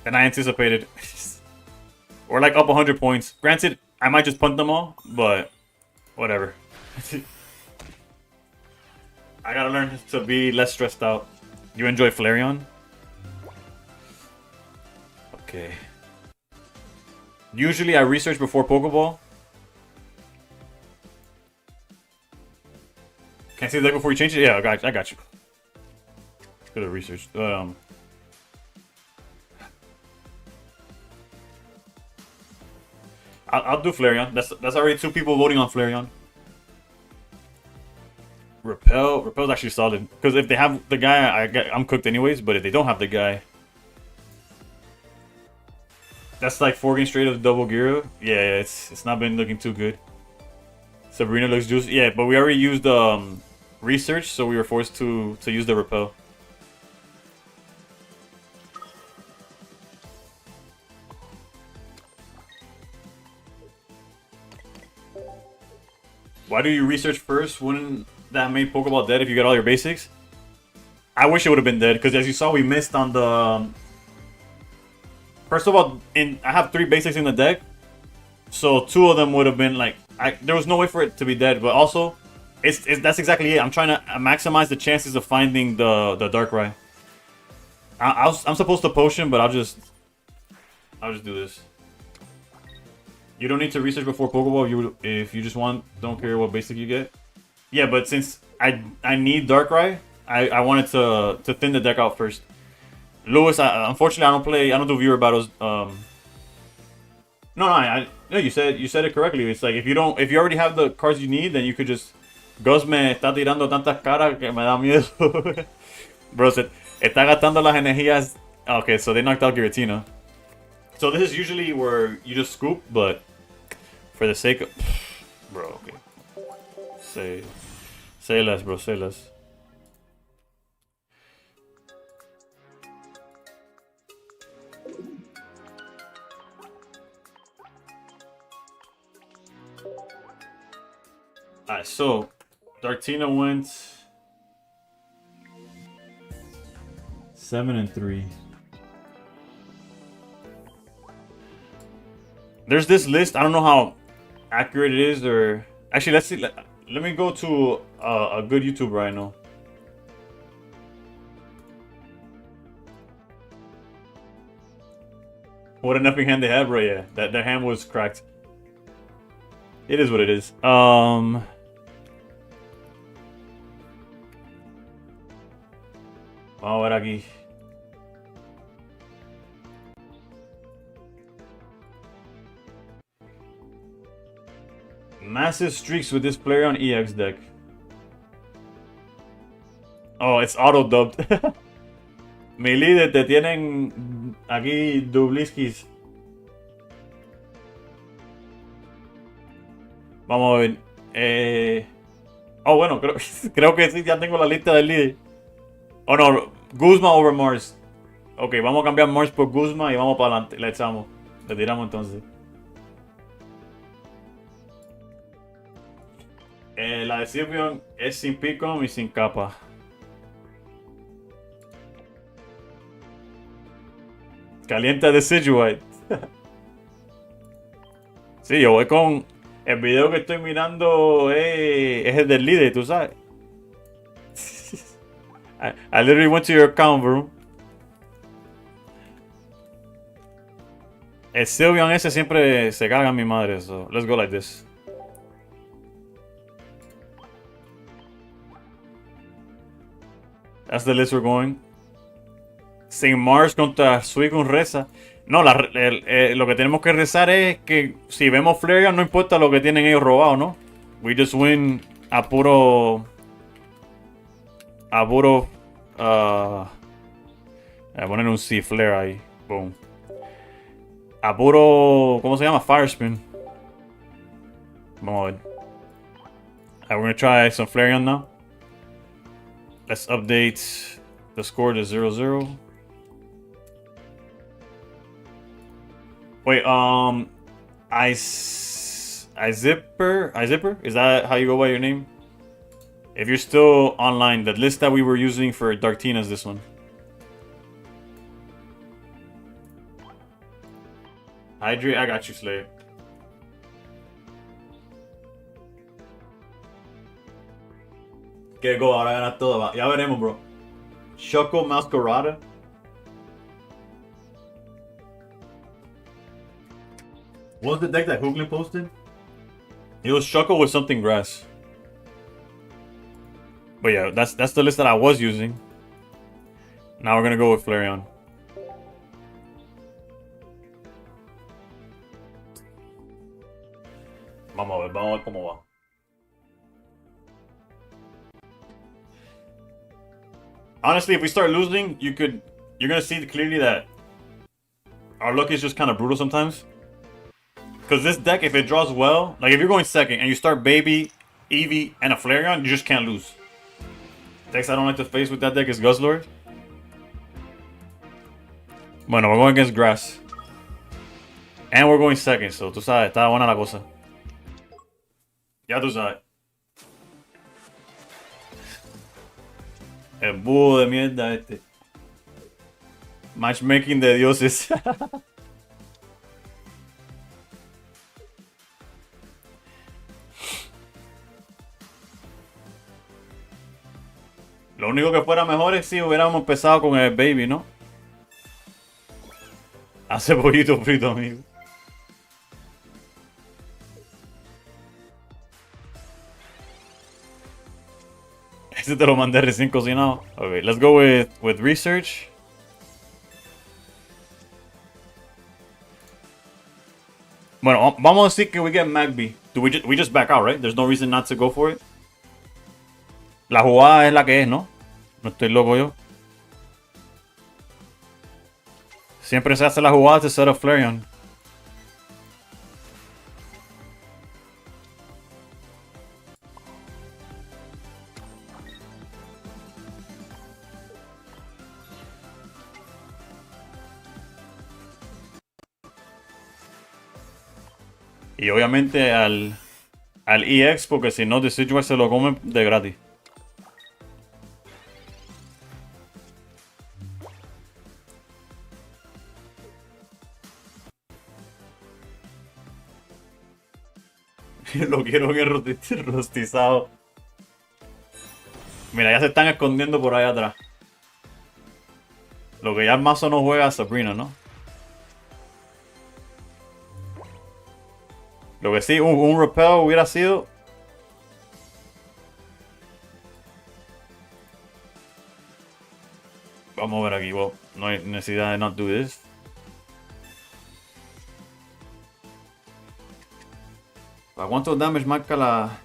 I anticipated. We're like up 100 points. Granted, I might just punt them all, but whatever. I gotta learn to be less stressed out. You enjoy Flareon? Okay. Usually I research before Pokeball. Can't see the deck before you change it? Yeah, I got you. Good at research. I'll do Flareon. That's already 2 people voting on Flareon. Repel's actually solid. Because if they have the guy, I'm cooked anyways. But if they don't have the guy, that's like 4 games straight of double Gyro. Yeah, it's not been looking too good. Sabrina looks juicy. Yeah, but we already used research, so we were forced to use the Repel. Why do you research first? Wouldn't that make Pokeball dead if you get all your basics? I wish it would have been dead, because as you saw, we missed on the... First of all, I have 3 basics in the deck, so 2 of them would have been like... there was no way for it to be dead, but also, that's exactly it. I'm trying to maximize the chances of finding the Darkrai. I'm supposed to potion, but I'll just do this. You don't need to research before Pokeball if you just don't care what basic you get. Yeah, but since I need Darkrai, I wanted to thin the deck out first. Lewis, unfortunately I don't do viewer battles. No, you said it correctly. It's like if you already have the cards you need, then you could just... Gus me está tirando tantas caras que me da miedo. Bro, se está gastando las energías. Okay, so they knocked out Giratina. So this is usually where you just scoop, but for the sake of... Bro, okay. Say less, bro, say less. Alright, so Dartina went 7-3. There's this list. I don't know how accurate it is, or actually, let's see. Let me go to a good YouTuber I know. What an epic hand they had, bro. Yeah, that hand was cracked. It is what it is. Vamos a ver aquí. Massive streaks with this player on EX deck. Oh, it's auto-dubbed. Mi líder, te tienen aquí dubliskis. Vamos a ver. Oh, bueno, creo que sí, ya tengo la lista del líder. Oh, no, Guzma over Mars. Ok, vamos a cambiar Mars por Guzma y vamos para adelante. Le echamos. Le tiramos entonces. La de Sylveon es sin Picom y sin capa. Calienta de Decidueye. Sí, yo voy con... El video que estoy mirando es el del líder, tú sabes. I literally went to your account, bro. El Sylveon ese siempre se carga a mi madre, so let's go like this. That's the list we're going. Sin Mars contra Suicune reza. No, lo que tenemos que rezar es que si vemos Flareon, no importa lo que tienen ellos robado, ¿no? We just win a puro a puro. Voy a poner un C flare ahí. Boom. A puro. ¿Cómo se llama? Fire spin. Vamos a ver. We're gonna try some Flareon now. Let's update the score to 0-0. Wait, I Zipper? Is that how you go by your name? If you're still online, the list that we were using for Darktina is this one. Hydrate, I got you, Slayer. Que go, ahora ganas todo. Ya veremos, bro. Choco Masquerada. What was the deck that Hooglin posted? It was Choco with something grass. But yeah, that's the list that I was using. Now we're gonna go with Flareon. Vamos a ver cómo va. Honestly, if we start losing, you're gonna see clearly that our luck is just kind of brutal sometimes. Because this deck, if it draws well, like if you're going second and you start Baby, Eevee, and a Flareon, you just can't lose. Decks I don't like to face with that deck is Guzzlord. Bueno, we're going against Grass. And we're going second, so tú sabes, está buena la cosa. Ya tú sabes. El búho de mierda este. Matchmaking de dioses. Lo único que fuera mejor es si hubiéramos empezado con el Baby, ¿no? Hace pollito frito, amigo. Ese te lo mandé recién cocinado. Okay, let's go with research. Bueno, vamos a decir que we get Magby. We just back out, right? There's no reason not to go for it. La jugada es la que es, ¿no? No estoy loco yo. Siempre se hace la jugada de set up Flareon. Y obviamente al EX, porque si no, Decidueye se lo come de gratis. Lo quiero bien rostizado. Mira, ya se están escondiendo por allá atrás. Lo que ya el mazo no juega a Sabrina, ¿no? Lo que sí, un repel hubiera sido. Vamos a ver aquí, well, no hay necesidad de not do this. ¿Para cuántos damage marca la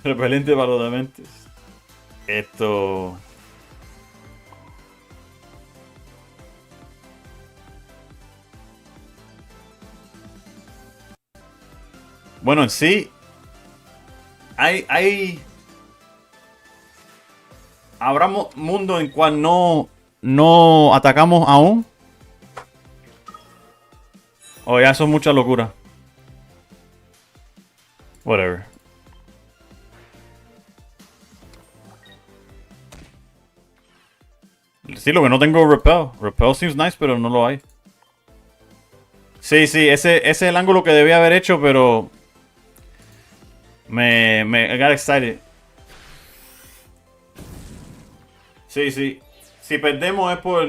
repelente para los dementes? Esto. Bueno, en sí, habrá mundo en cual no atacamos aún. O ya son mucha locura. Whatever. Sí, lo que no tengo repel. Repel seems nice, pero no lo hay. Sí, ese es el ángulo que debía haber hecho, pero I got excited. Sí. Si perdemos es por...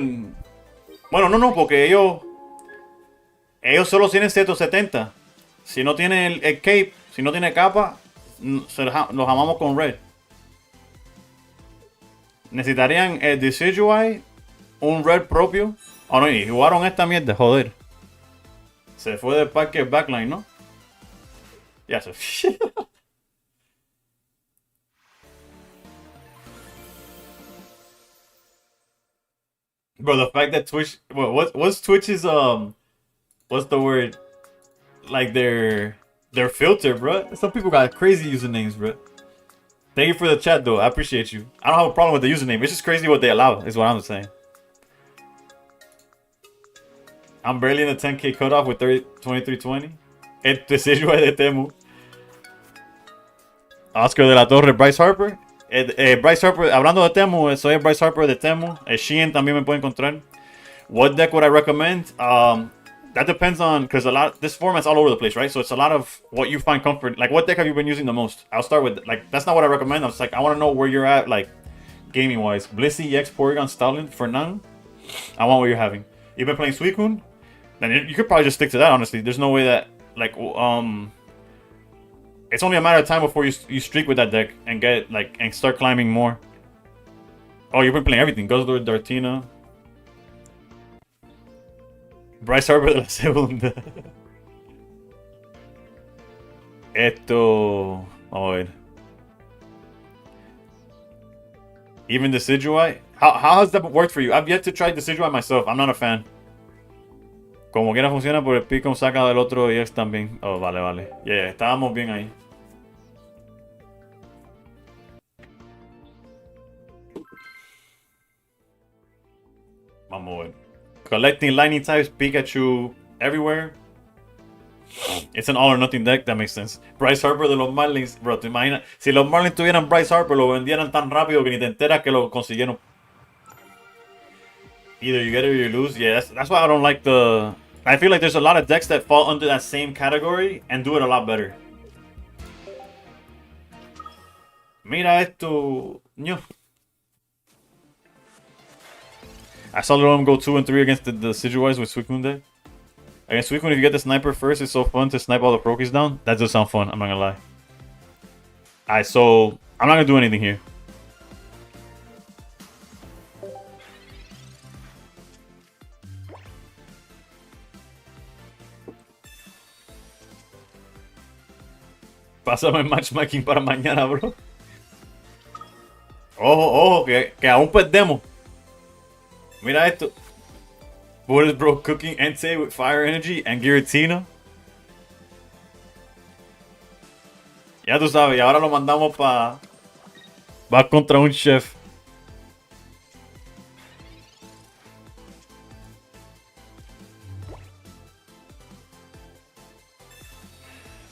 Bueno, no, porque ellos solo tienen 170. Si no tiene el cape, si no tiene capa, los amamos con red. Necesitarían el Decidueye, un red propio. Oh no, y jugaron esta mierda, joder. Se fue del parque backline, ¿no? Ya se... Bro, the fact that Twitch, what's Twitch's what's the word? Like their filter, bro. Some people got crazy usernames, bro. Thank you for the chat, though. I appreciate you. I don't have a problem with the username. It's just crazy what they allow. Is what I'm saying. I'm barely in the 10K cutoff with 2320. Este Sejuai de Temu. Oscar de la Torre, Bryce Harper. Bryce Harper, hablando de Temu, soy Bryce Harper de Temu. Shein también me puede encontrar. What deck would I recommend? That depends on, because this format's all over the place, right? So it's a lot of what you find comfort. Like, what deck have you been using the most? I'll start with, like, that's not what I recommend. I was like, I want to know where you're at, like, gaming wise. Blissey, EX, Porygon, Stalin, Fernand. I want what you're having. You've been playing Suicune? Then you could probably just stick to that, honestly. There's no way that, like, it's only a matter of time before you streak with that deck and get, like, and start climbing more. Oh, you've been playing everything. Guzzlord, Dartina. Bryce Harper de la segunda. Vamos a ver. Even Decidueye? How has that worked for you? I've yet to try Decidueye myself. I'm not a fan. Como quiera funciona, por el pico saca del otro EX también. Oh, vale. Yeah, estábamos bien ahí. Vamos a ver. Collecting lightning types, Pikachu everywhere. It's an all or nothing deck, that makes sense. Bryce Harper de los Marlins, bro, te imaginas. Si los Marlins tuvieran Bryce Harper, lo vendieran tan rápido que ni te enteras que lo consiguieron. Either you get it or you lose. Yeah, that's why I don't like the. I feel like there's a lot of decks that fall under that same category and do it a lot better. Mira esto. No. I saw them go 2 and 3 against the Decidueyes with Suicune deck. Against Suicune, if you get the sniper first, it's so fun to snipe all the Prokies down. That does sound fun, I'm not gonna lie. Alright, so I'm not gonna do anything here. Pásame matchmaking para mañana, bro. Ojo, que aún perdemos. Mira esto. What is bro cooking Entei with fire energy and Giratina? Ya tú sabes, y ahora lo mandamos para. Va contra un chef.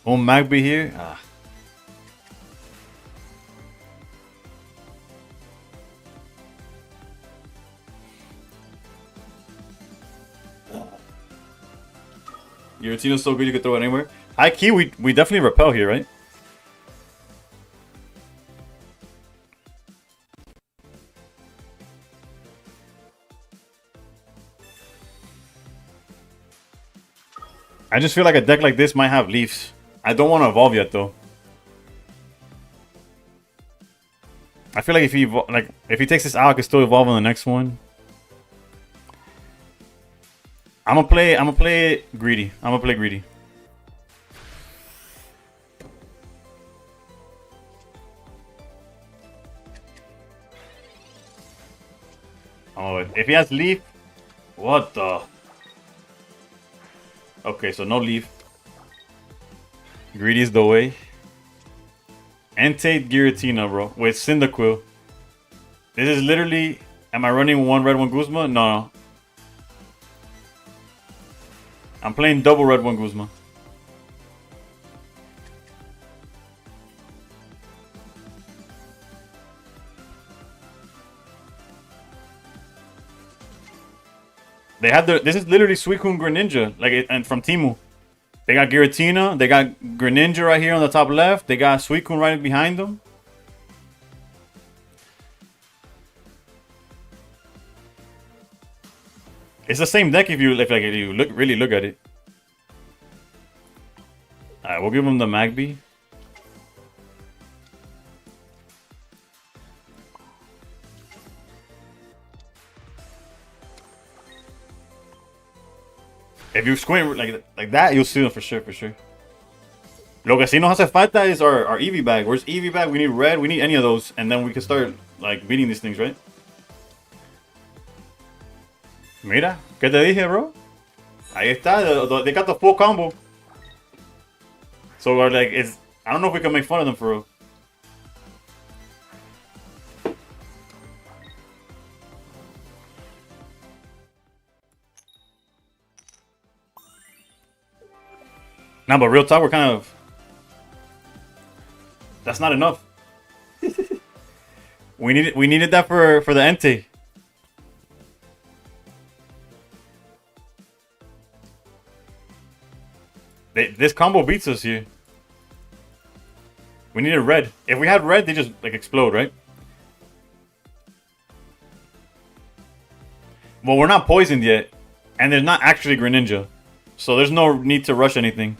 Un Magby here? Ah. Giratina's so good you can throw it anywhere. High key, we definitely repel here, right? I just feel like a deck like this might have Leafs. I don't want to evolve yet, though. I feel like if he takes this out, I can still evolve on the next one. I'm gonna play greedy. Oh, if he has leaf, what the? Okay, so no leaf. Greedy is the way. Entei Giratina, bro, with Cyndaquil. This is literally. Am I running one red, one Guzma? No. I'm playing double red, one Guzma. They have this is literally Suicune Greninja, and from Temu. They got Giratina, they got Greninja right here on the top left, they got Suicune right behind them. It's the same deck if you really look at it. Alright, we'll give him the Magby. If you squint like that, you'll see them for sure, Lo que sí nos hace falta is our EV bag. Where's EV bag? We need red, we need any of those, and then we can start like beating these things, right? Mira, ¿qué te dije, bro? Ahí está. They got the full combo. So we're like, I don't know if we can make fun of them for real. Nah, but real talk, we're kind of. That's not enough. We needed that for the Entei. This combo beats us here. We needed red. If we had red, they just like explode, right? Well, we're not poisoned yet, and there's not actually Greninja, so there's no need to rush anything.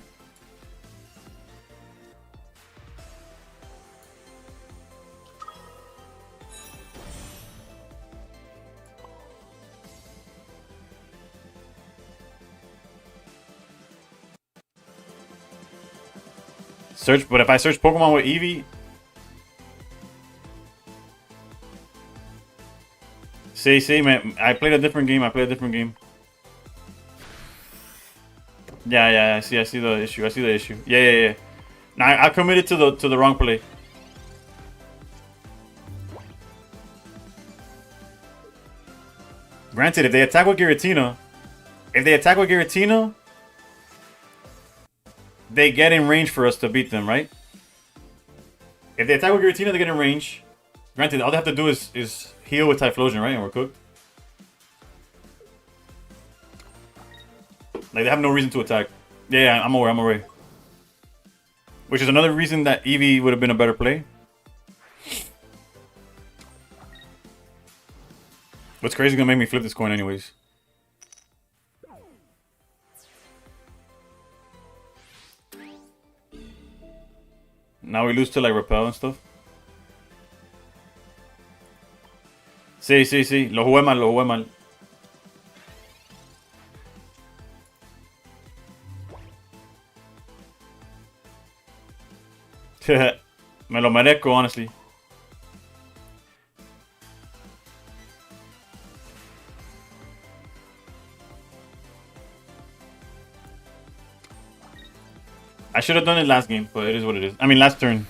But if I search Pokemon with Eevee, see, man, I played a different game. Yeah, I see the issue. Yeah. Now I committed to the wrong play. Granted, if they attack with Giratina, they get in range for us to beat them, right? If they attack with Giratina, they get in range. Granted, all they have to do is heal with Typhlosion, right? And we're cooked. Like, they have no reason to attack. Yeah, I'm aware. Which is another reason that Eevee would have been a better play. What's crazy is gonna make me flip this coin anyways. Now we lose to like Repel and stuff. Sí. Lo jugué mal. Me lo merezco, honestly. I should have done it last game, but it is what it is. I mean, last turn.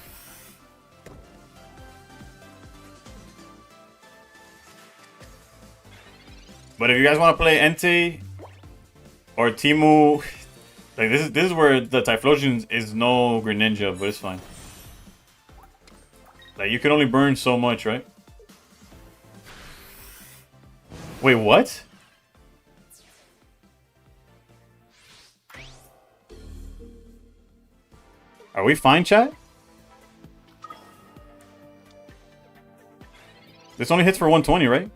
But if you guys want to play Entei or Temu, like this is where the Typhlosion is no Greninja, but it's fine. Like, you can only burn so much, right? Wait, what? Are we fine, chat? This only hits for 120, right?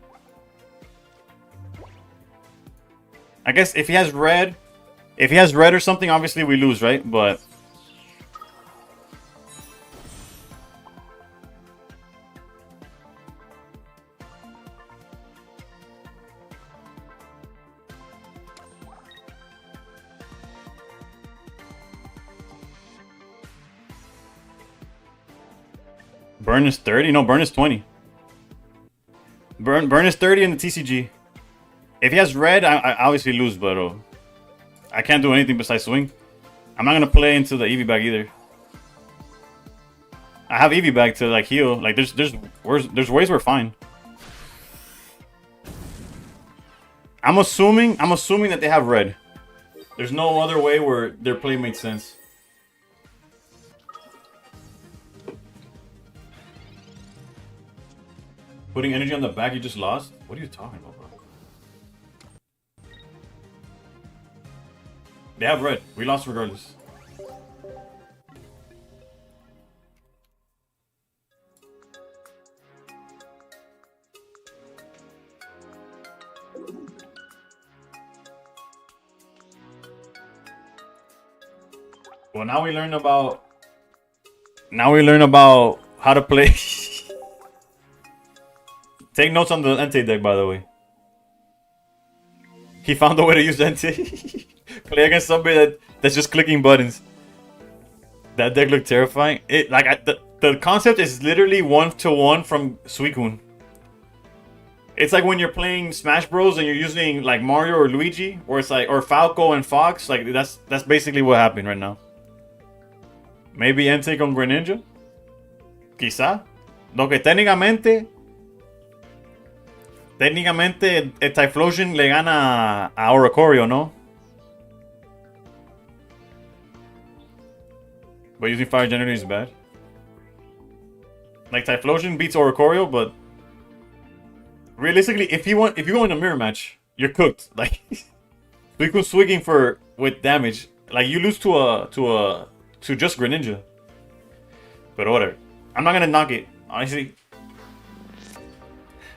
I guess if he has red or something, obviously we lose, right? But burn is 30? No, burn is 20. Burn is 30 in the TCG. If he has red, I obviously lose, but I can't do anything besides swing. I'm not gonna play into the Eevee bag either. I have Eevee bag to like heal. Like there's ways we're fine. I'm assuming that they have red. There's no other way where their play made sense. Putting energy on the back you just lost? What are you talking about, bro? They have red. We lost regardless. Well, now we learn about how to play. Take notes on the Entei deck, by the way. He found a way to use Entei. Play against somebody that's just clicking buttons. That deck looked terrifying. The concept is literally 1-to-1 from Suicune. It's like when you're playing Smash Bros and you're using like Mario or Luigi, or it's like or Falco and Fox. Like that's basically what happened right now. Maybe Entei con Greninja. Quizá. Lo que técnicamente el Typhlosion le gana a Oricorio, ¿no? But using Fire Generator is bad. Like Typhlosion beats Oricorio, but realistically, if you go in a mirror match, you're cooked. Like Suicune swinging for with damage, like you lose to just Greninja. But whatever. I'm not gonna knock it. Honestly,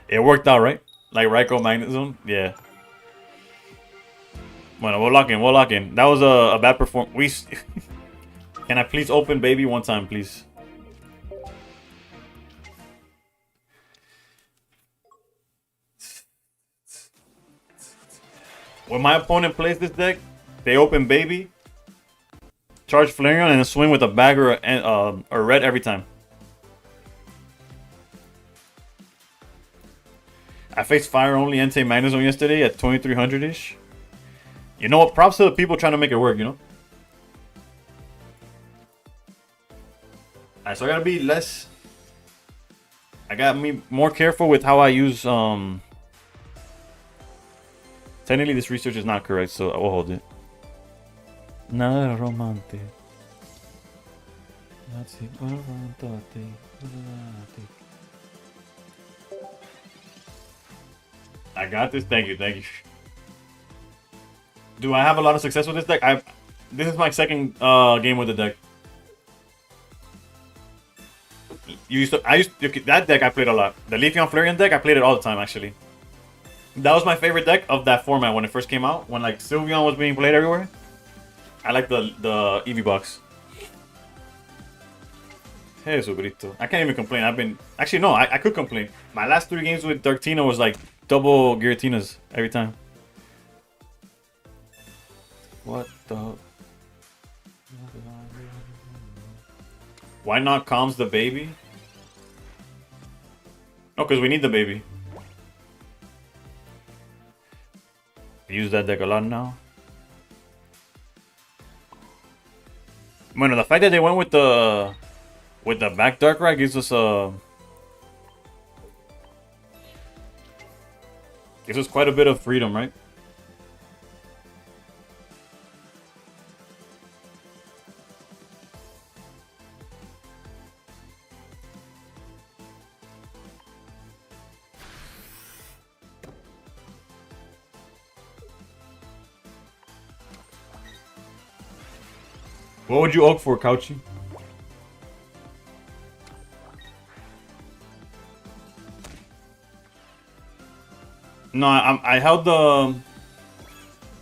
it worked out, right? Like Raikou Magnet Zone, yeah. Bueno, we'll lock in. We'll lock in. That was a bad performance. We can I please open baby one time, please? When my opponent plays this deck, they open baby, charge Flareon, and swing with a bag or a red every time. I faced fire only Entei Magnezone yesterday at 2300 ish. You know what? Props to the people trying to make it work, you know? Alright, so I gotta be less. I gotta be more careful with how I use. Technically, this research is not correct, so I will hold it. Nada romantic. I got this. Thank you. Thank you. Do I have a lot of success with this deck? This is my second game with the deck. That deck I played a lot. The Leafeon Flareon deck, I played it all the time actually. That was my favorite deck of that format when it first came out. When like Sylveon was being played everywhere. I like the Eevee box. Jesucristo. I can't even complain. Actually no, I could complain. My last 3 games with Darktina was like double Giratinas every time. What the? Why not calms the baby? No, because we need the baby. Use that deck a lot now. Bueno, the fact that they went with the back Darkrai gives us quite a bit of freedom, right? What would you oak for, Couchy? No, I held the...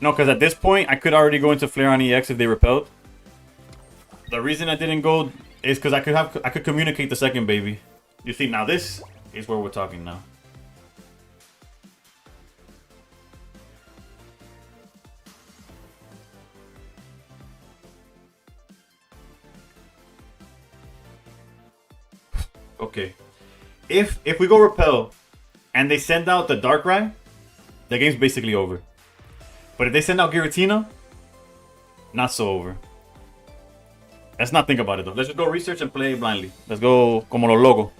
No, because at this point, I could already go into Flareon EX if they repelled. The reason I didn't go is because I could communicate the second baby. You see, now this is where we're talking now. Okay. If we go repel and they send out the Darkrai, the game's basically over. But if they send out Giratina, not so over. Let's not think about it though. Let's just go research and play blindly. Let's go como los locos.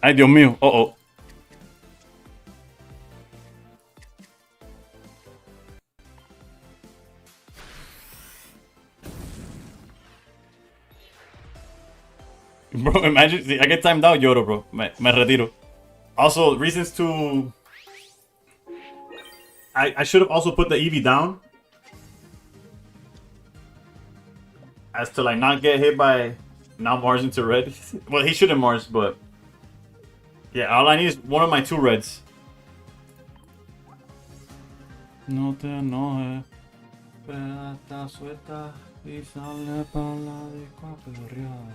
Ay, Dios mío. Oh. Bro, imagine. See, I get timed out, Yodo, bro. Me retiro. Also, reasons to. I should have also put the Eevee down. As to, like, not get hit by. Now Mars into red. Well, he shouldn't Mars, but. Yeah, all I need is one of my 2 reds. No te enojes. Pegata suelta y sale pa' la disco a perrear.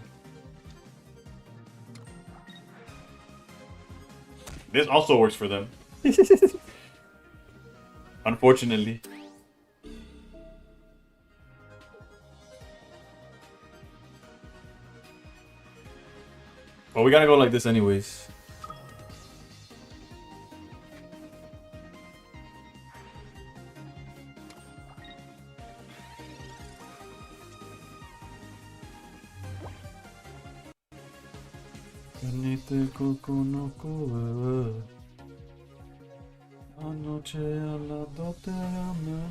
This also works for them. Unfortunately. Well, we gotta go like this anyways. Ni te conozco, bebé. Anoche a las 2 te llamé.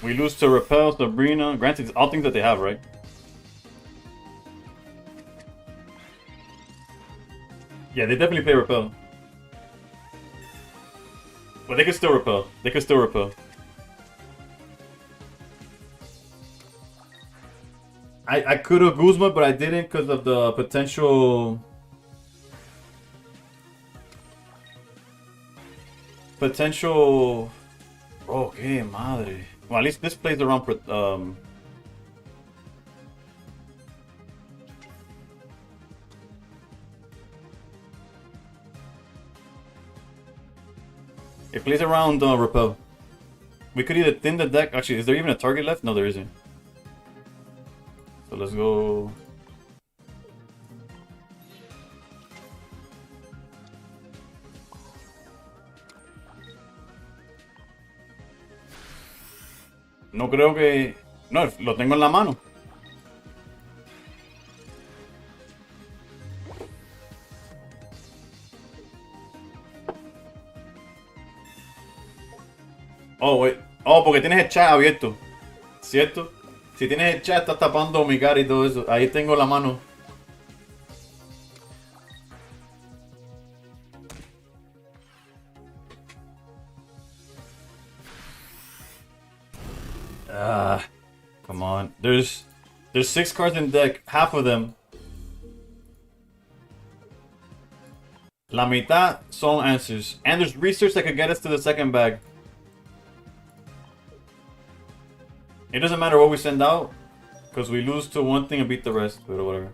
We lose to Repel, Sabrina. Granted, it's all things that they have, right? Yeah, they definitely play Repel. But they can still Repel. They can still Repel. I could have Guzma, but I didn't because of the potential... Okay, madre. Well, at least this plays around. It plays around Repel. We could either thin the deck. Actually, is there even a target left? No, there isn't. So let's go. No creo que... No, lo tengo en la mano. Oh, wait. Oh, porque tienes el chat abierto. ¿Cierto? Si tienes el chat, estás tapando mi cara y todo eso. Ahí tengo la mano. Come on. There's 6 cards in deck. Half of them. La mitad son answers. And there's research that could get us to the second bag. It doesn't matter what we send out. Because we lose to one thing and beat the rest. But whatever.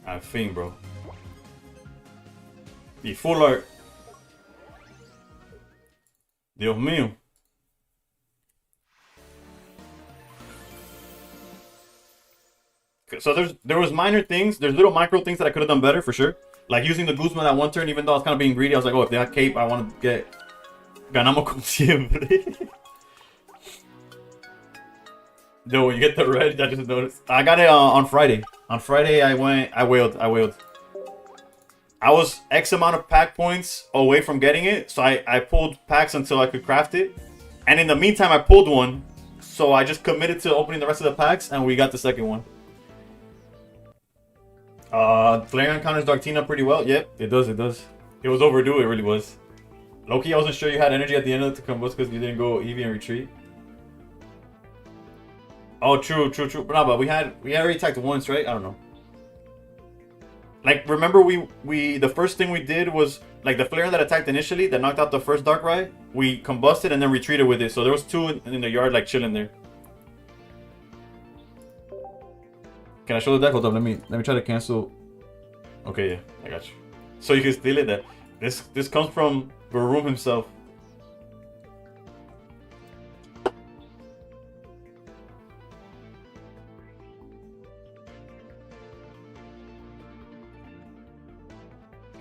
I think, bro. Y full art. Dios mío. So there was minor things. There's little micro things that I could have done better for sure. Like using the Guzman that one turn, even though I was kind of being greedy. I was like, oh, if they had cape, I want to get ganamos como siempre. Dude, when you get the red, I just noticed. I got it on Friday. On Friday, I wailed. I was X amount of pack points away from getting it, so I pulled packs until I could craft it. And in the meantime, I pulled one, so I just committed to opening the rest of the packs, and we got the second one. Flareon counters Darktina pretty well. Yep, it does. It was overdue, it really was. Loki, I wasn't sure you had energy at the end of it to combust because you didn't go Eevee and retreat. Oh, true. No, but we already attacked once, right? I don't know. Like, remember the first thing we did was, like, the Flareon that attacked initially, that knocked out the first Darkrai, we combusted and then retreated with it. So there was 2 in the yard, like, chilling there. Can I show the deck? Hold up, let me try to cancel. Okay, yeah, I got you. So you can steal it. That this comes from Varum himself.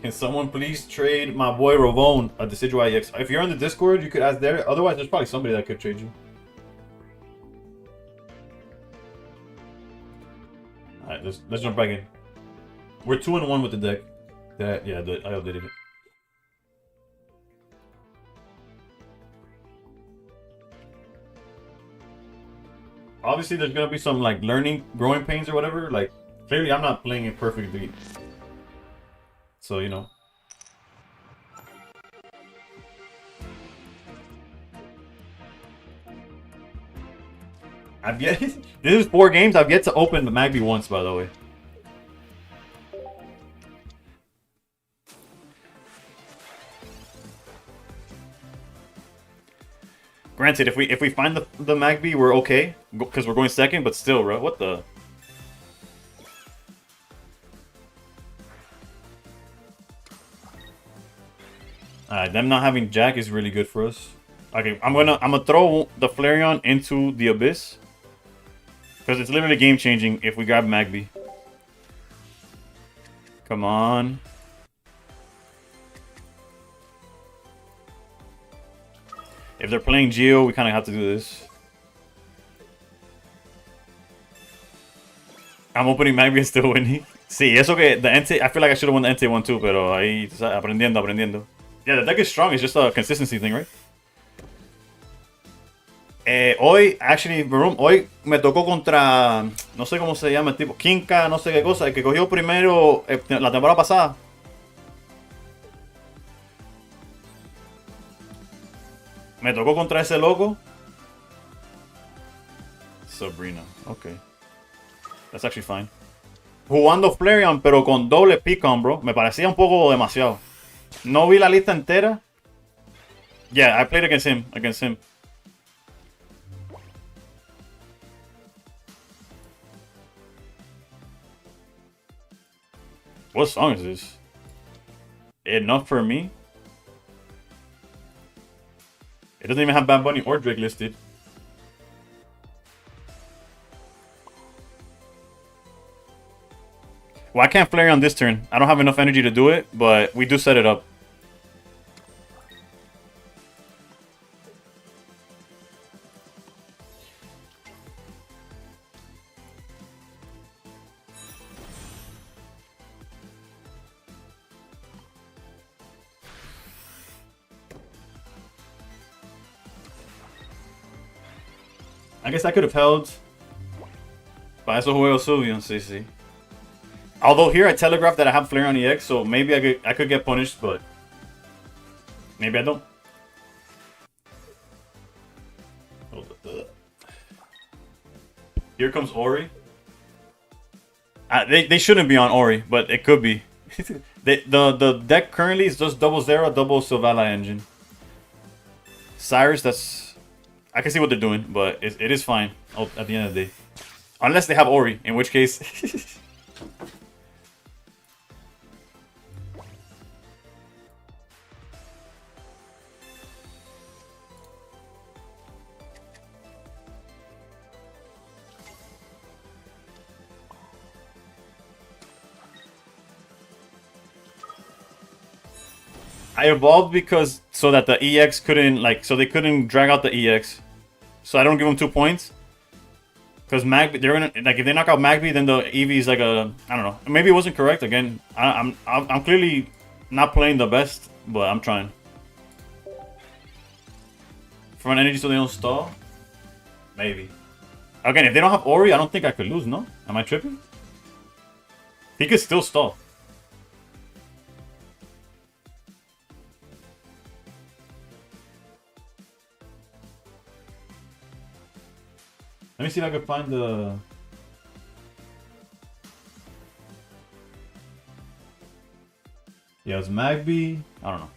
Can someone please trade my boy Ravone at the Decidueye EX? If you're on the Discord, you could ask there. Otherwise, there's probably somebody that could trade you. Alright, let's jump back in. We're 2-1 with the deck. Yeah, I updated it. Obviously, there's gonna be some like growing pains or whatever. Like, clearly, I'm not playing it perfectly. So, you know. This is 4 games. I've yet to open the Magby once, by the way. Granted, if we find the Magby, we're okay because we're going second. But still, bro, what the? Them not having Jack is really good for us. Okay, I'm gonna throw the Flareon into the Abyss because it's literally game changing if we grab Magby. Come on. If they're playing Geo, we kind of have to do this. I'm opening Magby and still winning. Sí, eso que the Entei, I feel like I should have won the Entei one too, pero ahí aprendiendo. Yeah, the deck is strong. It's just a consistency thing, right? Hoy, actually, Barum, hoy me tocó contra, no sé cómo se llama el tipo, Kinka, no sé qué cosa, el que cogió primero la temporada pasada. Me tocó contra ese loco. Sabrina, ok. That's actually fine. Jugando Flareon, pero con doble Picon, bro. Me parecía un poco demasiado. No vi la lista entera. Yeah, I played against him. What song is this? Enough for me? It doesn't even have Bad Bunny or Drake listed. Well, I can't flare on this turn. I don't have enough energy to do it, but we do set it up. I guess I could have held. Para eso juego Subion, sí. Although here I telegraphed that I have Flareon EX, so maybe I could get punished, but maybe I don't. Here comes Ori. They shouldn't be on Ori, but it could be. The deck currently is just double Zero, double Sylvala engine. Cyrus, that's... I can see what they're doing, but it is fine at the end of the day. Unless they have Ori, in which case... I evolved because so that the EX couldn't so they couldn't drag out the EX. So I don't give them 2 points. Because Magby, they're gonna if they knock out Magby, then the Eevee is like I don't know. Maybe it wasn't correct. Again, I'm clearly not playing the best, but I'm trying. For an energy so they don't stall? Maybe. Again, if they don't have Ori, I don't think I could lose, no? Am I tripping? He could still stall. Let me see if I can find the... Yeah, it's Magby. I don't know.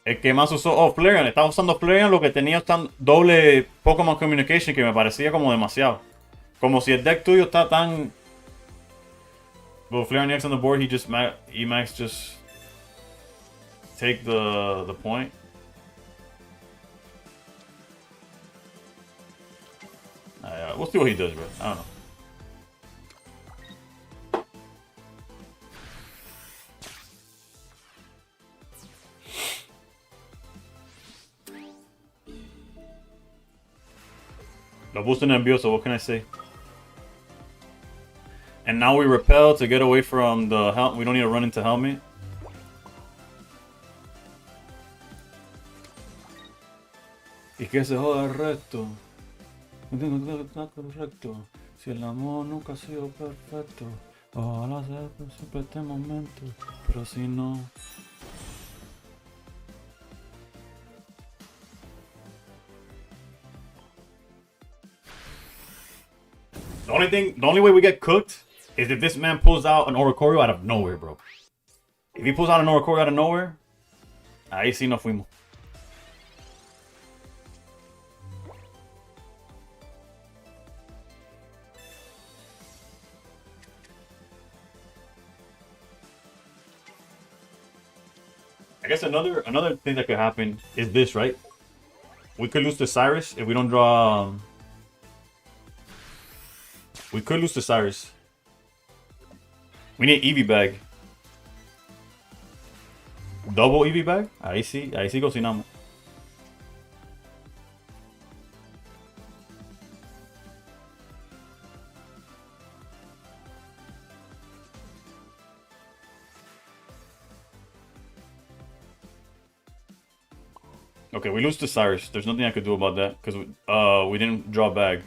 El que más usó... Oh, Flareon. Estaba usando Flareon. Lo que tenía tan doble Pokémon Communication que me parecía como demasiado. Como si el deck tuyo está tan... Well, Flare and X on the board, he just Emax just take the point. We'll see what he does, bro. I don't know. Lo puse nervioso, what can I say? And now we repel to get away from the helmet. We don't need to run into helmet. Y que se joda el resto. No tengo que estar correcto. Si el amor nunca ha sido perfecto. Ojalá sea siempre este momento. Pero si no. The only way we get cooked is if this man pulls out an Oricorio out of nowhere, bro. If he pulls out an Oricorio out of nowhere, ahí sí nos fuimos. I guess another thing that could happen is this, right? We could lose to Cyrus if we don't draw. We could lose to Cyrus. We need EV bag. Double EV bag? Ahí sí cocinamos. Okay, we lose to Cyrus. There's nothing I could do about that because we didn't draw a bag.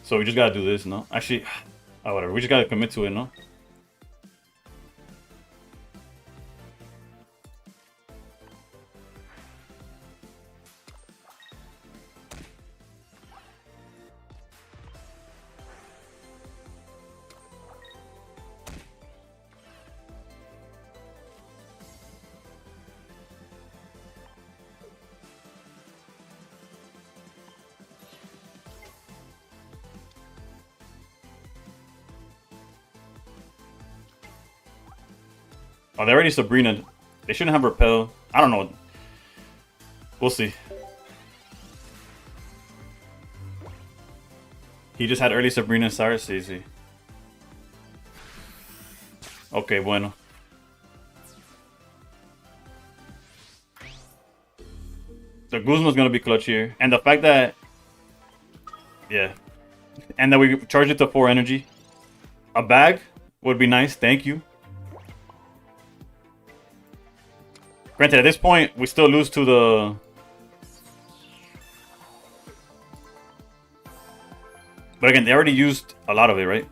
So we just gotta do this, no? Actually, whatever. We just gotta commit to it, no? Oh, they're already Sabrina. They shouldn't have Repel. I don't know. We'll see. He just had early Sabrina and Cyrus easy. Okay, bueno. The Guzma's gonna be clutch here. And the fact that... Yeah. And that we charge it to 4 energy. A bag would be nice, thank you. Granted, at this point, we still lose to the... But again, they already used a lot of it, right?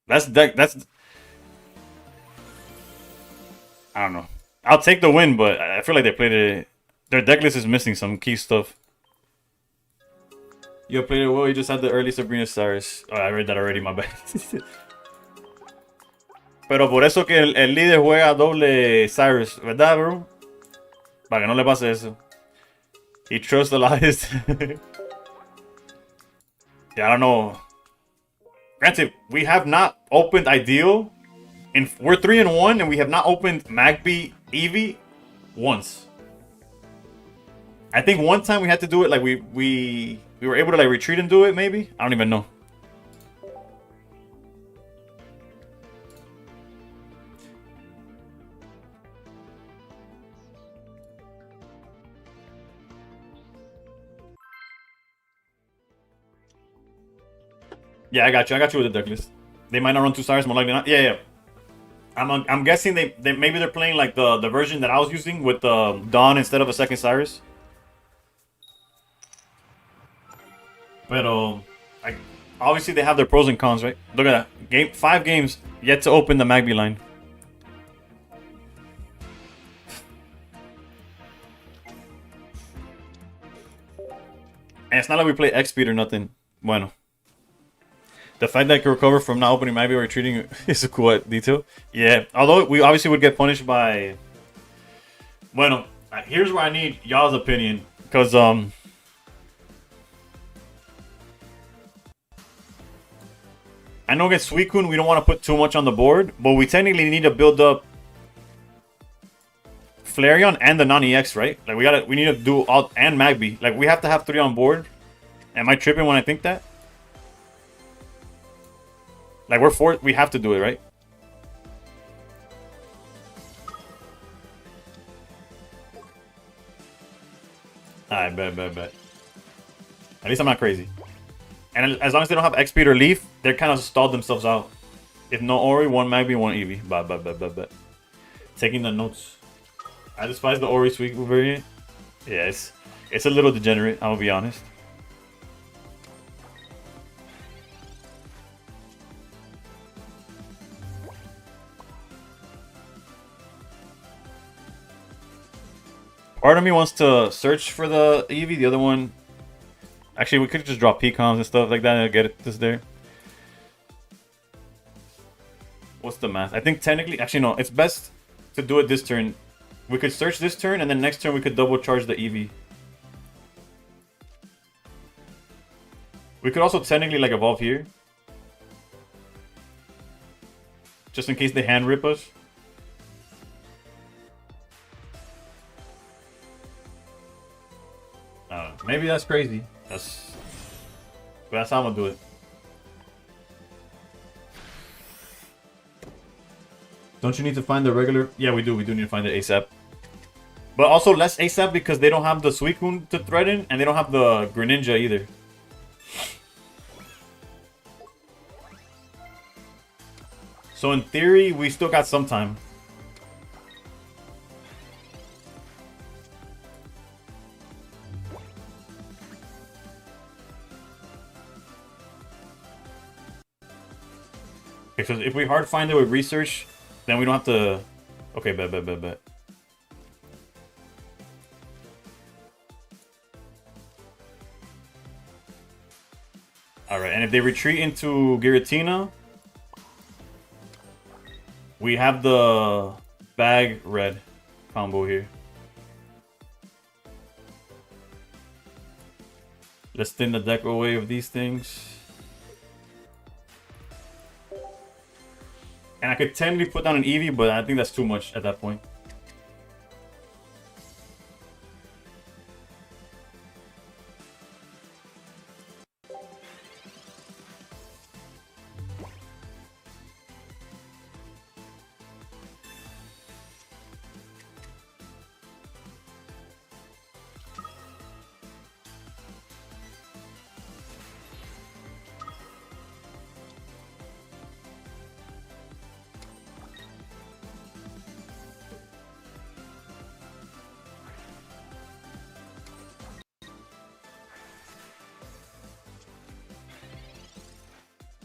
That's... I don't know. I'll take the win, but I feel like they played it... Their deck list is missing some key stuff. You played it well, you just had the early Sabrina Cyrus. Oh, I read that already, my bad. Pero por eso que el líder juega doble Cyrus, ¿verdad, bro? Para que no le pase eso. He trusts a lot his... Yeah, I don't know. Granted, we have not opened Ideal. We're 3-1 and we have not opened Magby Eevee once. I think one time we had to do it like we were able to like retreat and do it maybe? I don't even know. Yeah, I got you with the deck list. They might not run 2 Cyrus, more likely not. Yeah. I'm guessing they maybe they're playing like the version that I was using with Dawn instead of a second Cyrus. But like obviously they have their pros and cons, right? Look at that. 5 games yet to open the Magby line. And it's not like we play X speed or nothing. Bueno. The fact that I can recover from not opening maybe or retreating is a cool detail. Yeah, although we obviously would get punished by... Bueno, here's where I need y'all's opinion. Because, I know against Suicune we don't want to put too much on the board, but we technically need to build up Flareon and the non-EX, right? Like we need to do all, and Magby. Like we have to have 3 on board. Am I tripping when I think that? Like we have to do it, right? Alright, bet. At least I'm not crazy. And as long as they don't have X-Speed or Leaf, they're kind of stalled themselves out. If no Ori, 1 Magby, 1 Eevee. Bet. Taking the notes. I despise the Ori Suicune variant. Yeah, it's a little degenerate, I'll be honest. Part of me wants to search for the Eevee, the other one... Actually, we could just drop P-Coms and stuff like that and get it this there. What's the math? I think technically... Actually, no. It's best to do it this turn. We could search this turn, and then next turn we could double charge the Eevee. We could also technically, like, evolve here. Just in case they hand rip us. Maybe that's crazy. That's how I'm gonna do it. Don't you need to find the regular? Yeah, we do. We do need to find the ASAP. But also less ASAP because they don't have the Suicune to threaten, and they don't have the Greninja either. So in theory, we still got some time. Because if we hard find it with research, then we don't have to... Okay, bet. Alright, and if they retreat into Giratina, we have the bag red combo here. Let's thin the deck away of these things. And I could technically put down an Eevee, but I think that's too much at that point.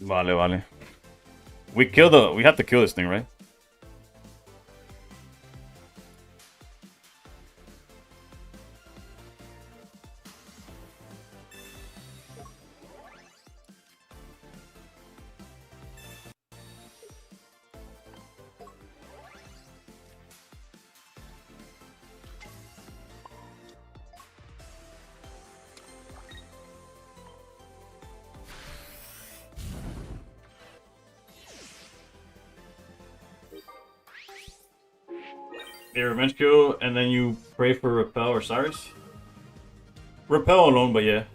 Vale. We have to kill this thing, right? Yeah, revenge kill, and then you pray for Repel or Cyrus. Repel alone, but yeah.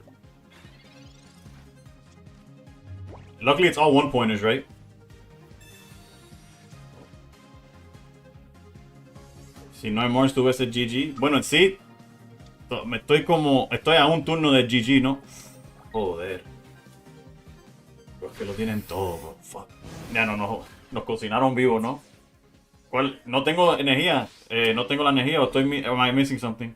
Luckily, it's all 1-pointers, right? Si no hay more, estuviese GG. Bueno, en sí, estoy a un turno de GG, ¿no? Joder. Pero es que lo tienen todo, bro. Fuck. Ya no, nos cocinaron vivo, ¿no? ¿Cuál? No tengo energía. No tengo la energía o am I missing something?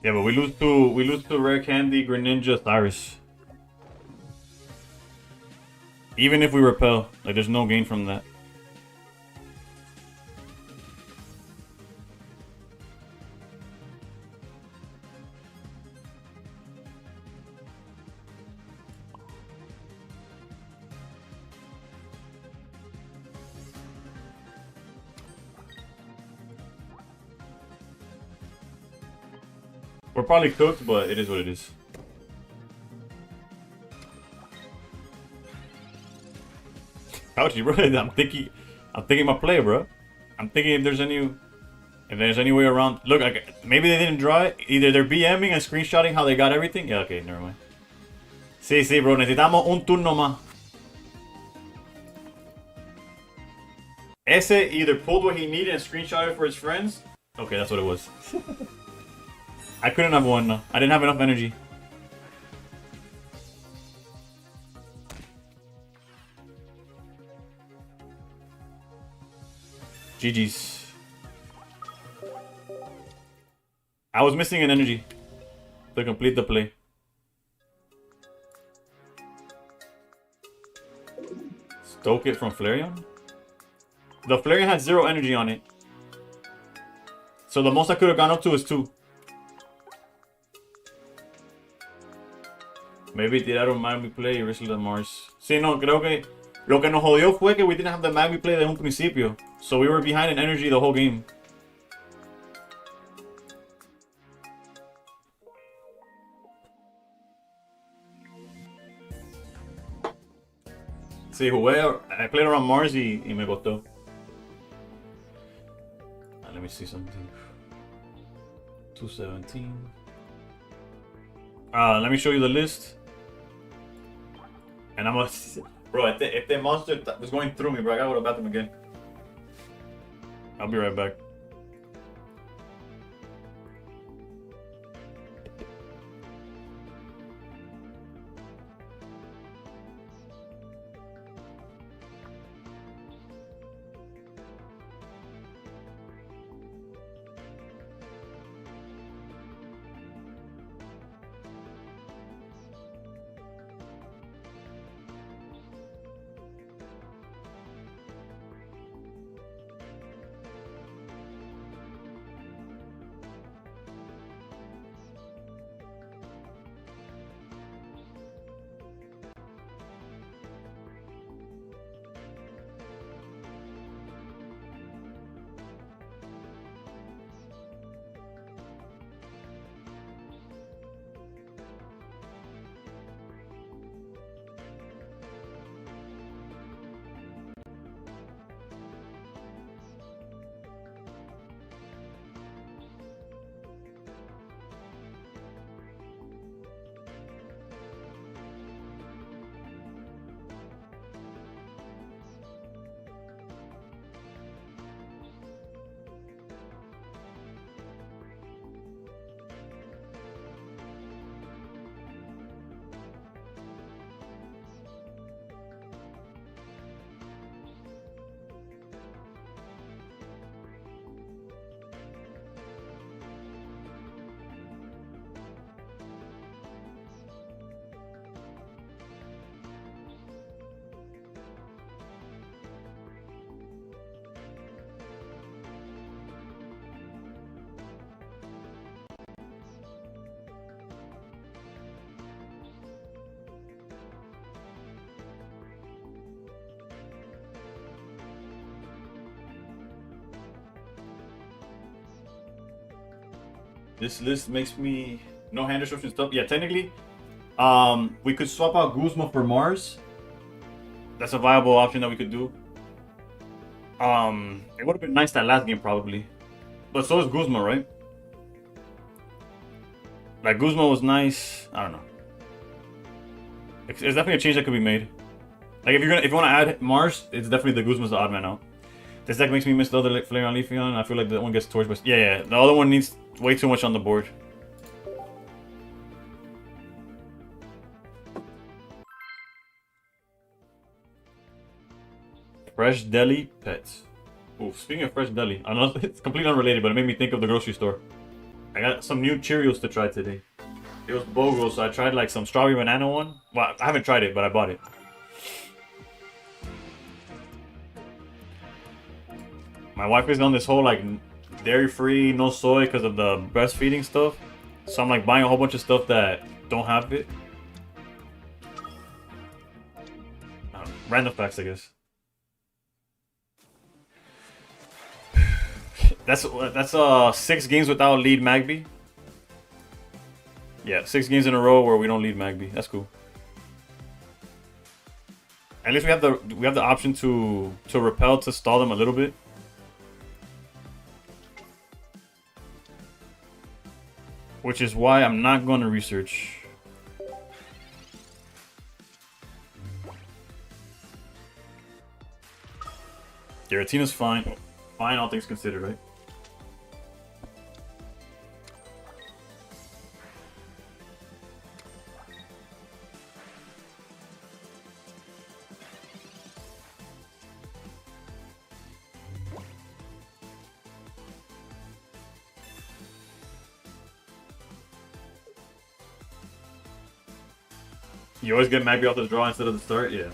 Yeah, but we lose to Rare Candy, Greninja, Cyrus. Even if we repel, like there's no gain from that. We're probably cooked, but it is what it is. Ouchie, bro. I'm thinking my play, bro. I'm thinking if there's any way around. Look, maybe they didn't draw it. Either they're BMing and screenshotting how they got everything. Yeah, okay, never mind. Sí, sí, bro. Necesitamos un turno más. Ese either pulled what he needed and screenshotted for his friends. Okay, that's what it was. I couldn't have won. No. I didn't have enough energy. GG's. I was missing an energy to complete the play. Stoke it from Flareon? The Flareon had 0 energy on it. So the most I could have gone up to is 2. Maybe tiraron Magmi Play y Wrestle the Mars. Sí, no, creo que lo que nos jodió fue que we didn't have the Magmi Play desde un principio. So we were behind in energy the whole game. Sí, I played around Mars y me costó. Let me see something. 217. Let me show you the list. And I'm a... Bro, if the monster was going through me, bro, I gotta go to the bathroom again. I'll be right back. This list makes me no hand disruption stuff. Yeah, technically, we could swap out Guzma for Mars. That's a viable option that we could do. It would have been nice that last game probably, but so is Guzma, right? Like Guzma was nice. I don't know. It's definitely a change that could be made. Like if you want to add Mars, it's definitely the Guzma's the odd man out. This deck makes me miss the other Flare on Leafeon. I feel like the one gets torched, but yeah, the other one needs way too much on the board. Fresh Deli Pets. Ooh, speaking of Fresh Deli, I know it's completely unrelated, but it made me think of the grocery store. I got some new Cheerios to try today. It was BOGO, so I tried like some strawberry banana one. Well, I haven't tried it, but I bought it. My wife is on this whole like dairy-free, no soy because of the breastfeeding stuff. So I'm like buying a whole bunch of stuff that don't have it. Random facts, I guess. That's 6 games without lead Magby. Yeah, 6 games in a row where we don't lead Magby. That's cool. At least we have the option to repel to stall them a little bit. Which is why I'm not going to research. Giratina's fine. Fine, all things considered, right? You always get Magby off the draw instead of the start? Yeah.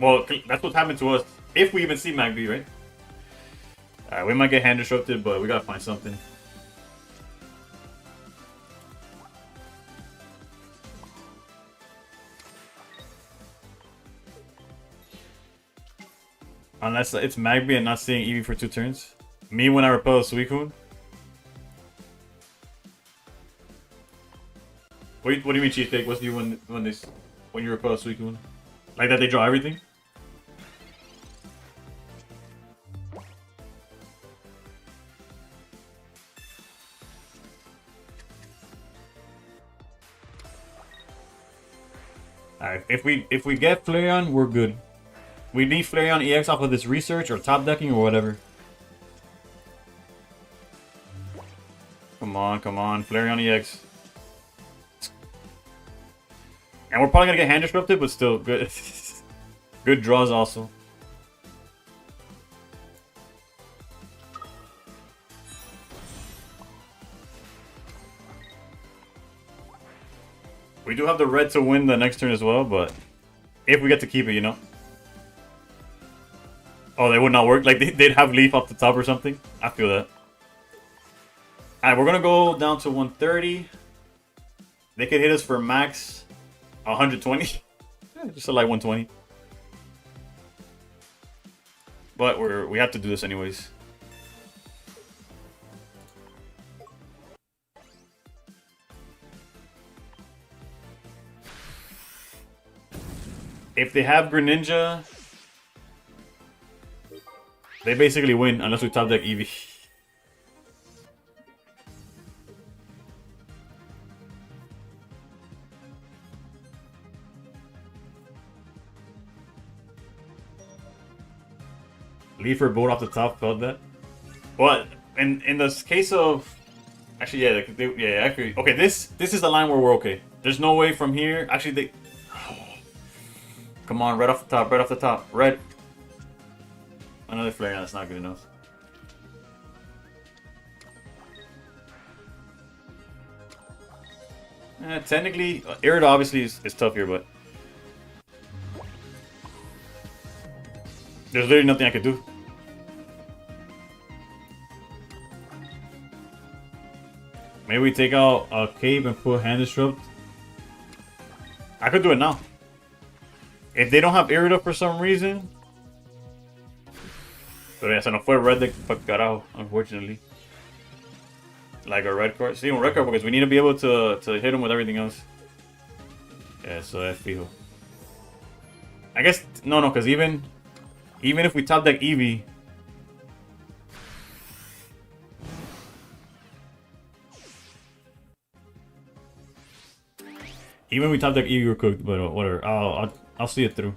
Well, that's what's happened to us. If we even see Magby, right? Alright, we might get hand disrupted, but we gotta find something. Unless it's Magby and not seeing Eevee for 2 turns. Me when I repel a Suicune. What do you mean cheesecake? What's new when you repel a Suicune? Like that they draw everything? Alright, if we get Flareon, we're good. We need Flareon EX off of this research or top decking or whatever. Come on, Flareon EX. And we're probably gonna get hand disrupted, but still good. Good draws also. We do have the red to win the next turn as well, but if we get to keep it, you know. Oh, they would not work? Like they'd have Leaf off the top or something? I feel that. Alright, we're gonna go down to 130. They could hit us for max 120. Just a light 120. But we have to do this anyways. If they have Greninja, they basically win unless we top deck Eevee. Leaf or Bolt off the top, felt that. But in this case of, actually yeah, actually okay. This is the line where we're okay. There's no way from here. Actually they. Come on, red off the top, red. Another flare, that's not good enough. Technically, Irida obviously is tough here, but there's literally nothing I could do. Maybe we take out a Cave and put Hand Disrupt. I could do it now. If they don't have Irida for some reason. Pero ya se nos fue red de carajo, unfortunately. Like a red card. See, un red card because we need to be able to hit him with everything else. Yeah, so that's fijo. I guess, no, because even if we top deck Eevee. Even if we top deck Eevee, we're cooked, but whatever. I'll see it through.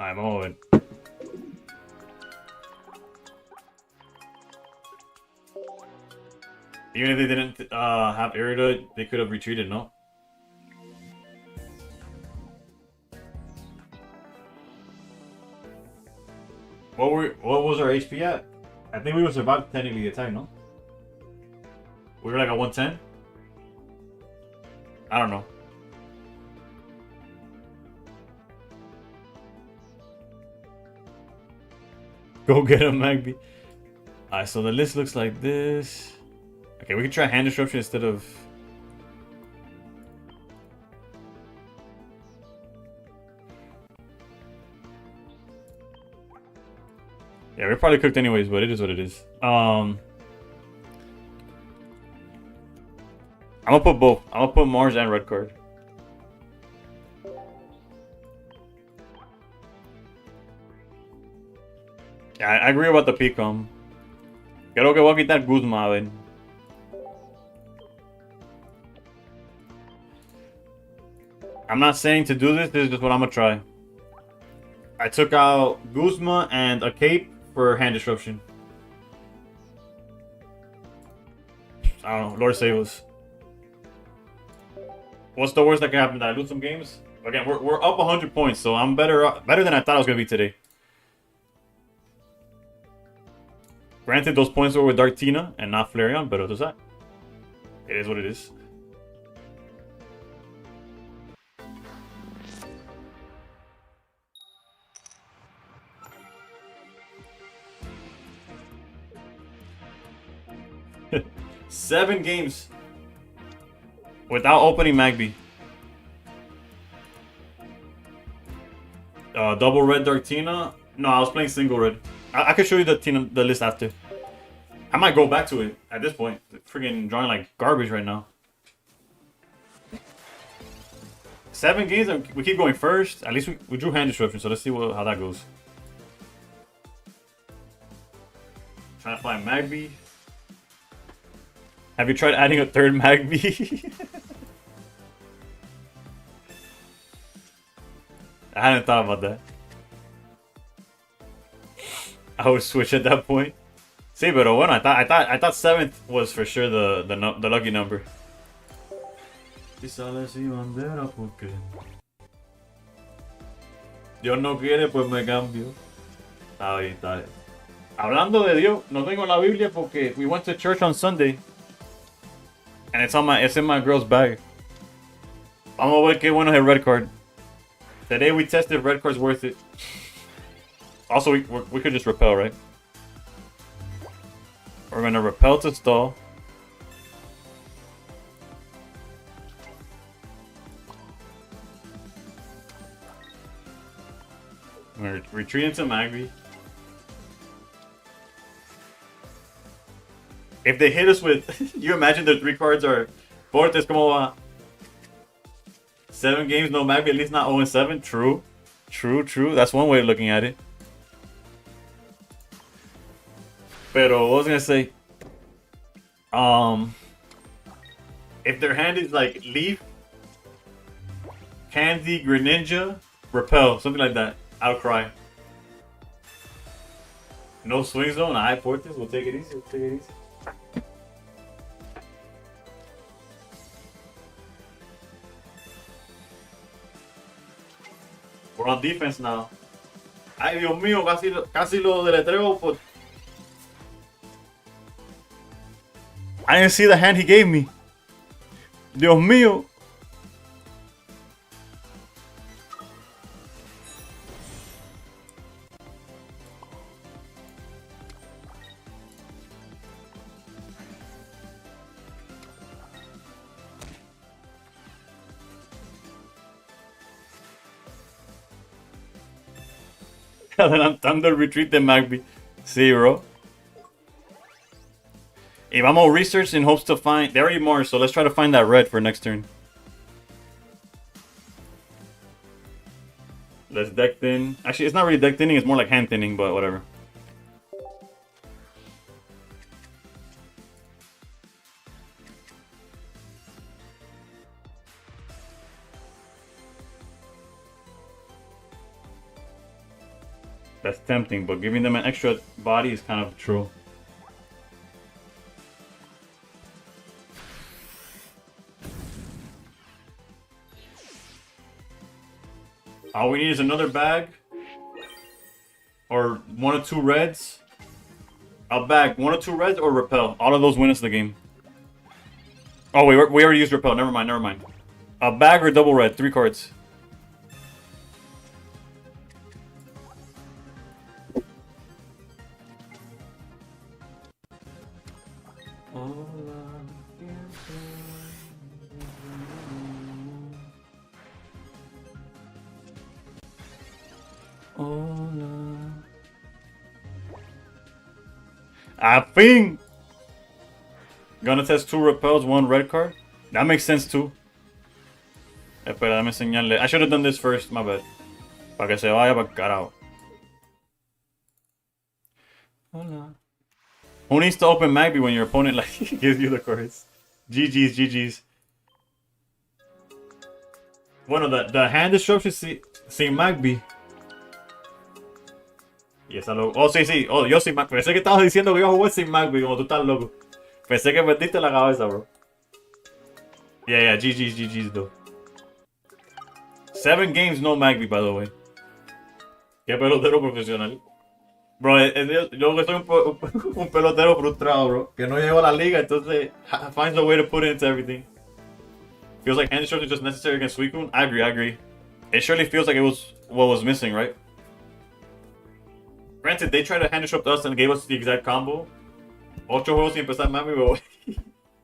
I'm on. Even if they didn't have Irida, they could have retreated, no? What was our HP at? I think we would survive technically the attack, no? We were like at 110? I don't know. Go get him, Magby. Alright, so the list looks like this. Okay, we can try hand disruption instead of... Yeah, we're probably cooked anyways, but it is what it is. I'm gonna put both. I'm gonna put Mars and red card. Yeah, I agree about the Picom. Creo que voy a quitar Guzma, a ver. I'm not saying to do this is just what I'm gonna try. I took out Guzma and a cape for hand disruption. I don't know, Lord save us. What's the worst that can happen? That I lose some games? Again, we're up 100 points, so I'm better than I thought I was gonna be today. Granted, those points were with Dark Tina and not Flareon, but other than that, it is what it is. Seven games without opening Magby. Double red Dark Tina. No, I was playing single red. I could show you the list after. I might go back to it at this point. Freaking drawing like garbage right now. 7 games and we keep going first. At least we drew hand disruption, so let's see how that goes. Trying to find Magby. Have you tried adding a third Magby? I hadn't thought about that. I would switch at that point. Sí, pero bueno, I thought 7th was for sure the lucky number. Dios no quiere, pues me cambio. Está bien, está bien. Hablando de Dios, no tengo la Biblia porque we went to church on Sunday. And it's in my girl's bag. Vamos a ver qué bueno es el red card. Today we tested if red card's worth it. Also, we could just repel, right? We're gonna repel to stall. We're retreating to Magby. If they hit us with, you imagine the 3 cards are Fortes como va. 7 games, no Magby, at least not 0-7. True. True. That's one way of looking at it. Pero what was I gonna say? If their hand is like Leaf, Candy, Greninja, Repel, something like that, I'll cry. No swing zone, I Fortis, we'll take it easy, We're on defense now. Ay, Dios mío, casi lo deletreo por... I didn't see the hand he gave me. Dios mío. Adelantando el retreat de Magby. Sí, bro. If I'm gonna research in hopes to find... They already marked, so let's try to find that red for next turn. Let's deck thin. Actually, it's not really deck thinning, it's more like hand thinning, but whatever. That's tempting, but giving them an extra body is kind of true. All we need is another bag. Or 1 or 2 reds. A bag, 1 or 2 reds, or repel. All of those win us the game. Oh, wait, we already used repel. Never mind, never mind. A bag or double red, 3 cards. I think. Gonna test 2 repels, 1 red card. That makes sense too. Espera, dame enseñarle. I should have done this first, my bad. Para que se vaya para carajo. Hola. Who needs to open Magby when your opponent like gives you the cards? GG's, GG's. Bueno, the hand disruption sin Magby. Y esa loco. Oh, sí, sí. Oh, yo sin Magby. Pensé que estabas diciendo que yo jugué sin Magby, como tú estás loco. Pensé que perdiste la cabeza, bro. Yeah, GG's, GG's, though. 7 games, no Magby, by the way. Qué pelotero profesional. Bro, yo que soy un pelotero frustrado, bro. Que no llegó a la liga, entonces finds a way to put it into everything. Feels like hand disruption is just necessary against Suicune. I agree. It surely feels like it was what was missing, right? Granted, they tried to hand disrupt us and gave us the exact combo. 8 juegos sin empezar Magby, but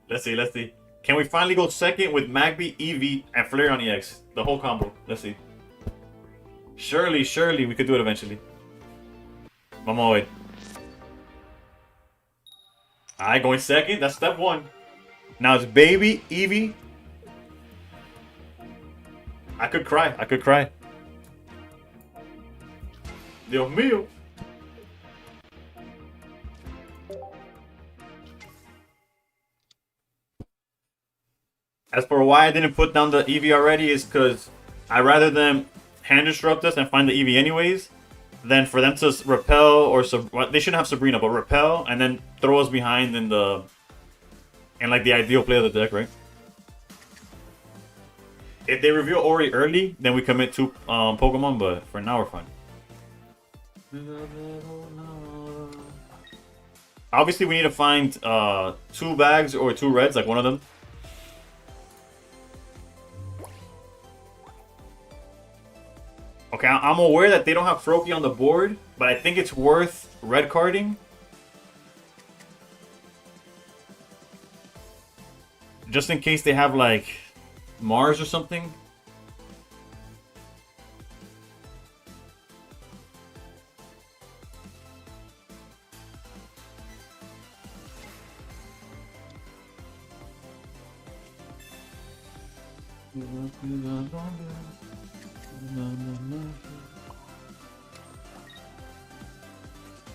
let's see. Can we finally go second with Magby, Eevee, and Flareon EX? The whole combo. Let's see. Surely we could do it eventually. Vamos a ver. Alright, going second. That's step 1. Now it's Baby, Eevee. I could cry. Dios mío. As for why I didn't put down the Eevee already is because I'd rather them hand disrupt us and find the Eevee anyways than for them to repel or they shouldn't have Sabrina, but repel and then throw us behind in like the ideal play of the deck, right? If they reveal Ori early, then we commit 2 Pokemon, but for now we're fine. Obviously, we need to find 2 bags or 2 reds, like one of them. Okay, I'm aware that they don't have Froakie on the board, but I think it's worth red carding. Just in case they have, like, Mars or something.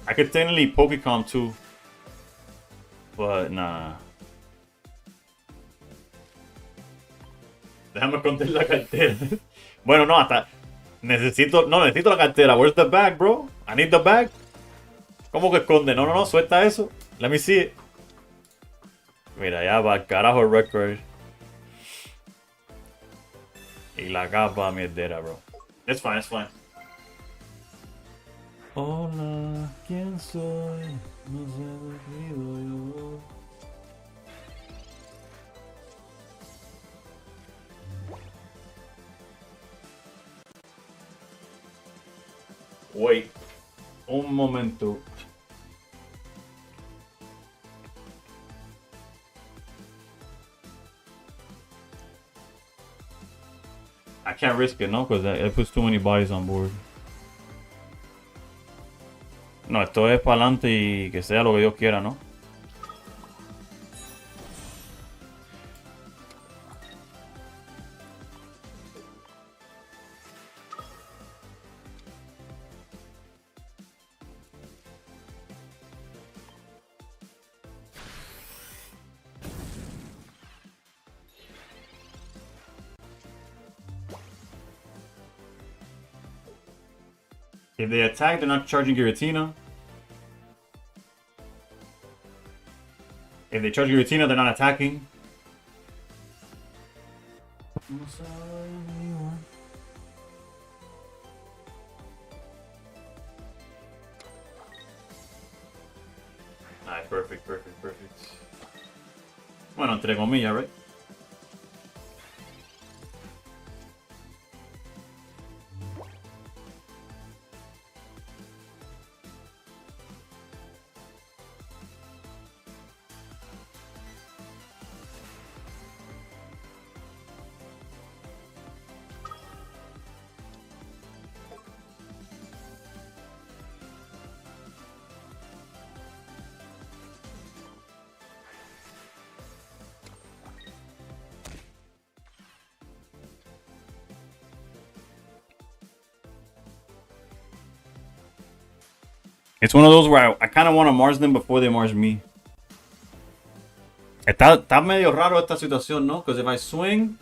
I could technically Pokecom too, but nah. Déjame esconder la cartera. Bueno, no, hasta necesito la cartera. Where's the bag, bro? I need the bag. ¿Cómo que esconde? No, suelta eso. Let me see it. Mira, ya va, carajo el record. Y la capa mierdera, bro. It's fine. Hola, ¿quién soy? No sé de yo. Wait, un momento. I can't risk it, no, because it puts too many bodies on board. No, esto es para adelante y que sea lo que Dios quiera, ¿no? If they attack, they're not charging Giratina. If they charge Giratina, they're not attacking. perfect, perfect, perfect. Bueno, entre comillas, right? It's one of those where I kind of want to Mars them before they Mars me. Está medio raro esta situación, ¿no? Because if I swing,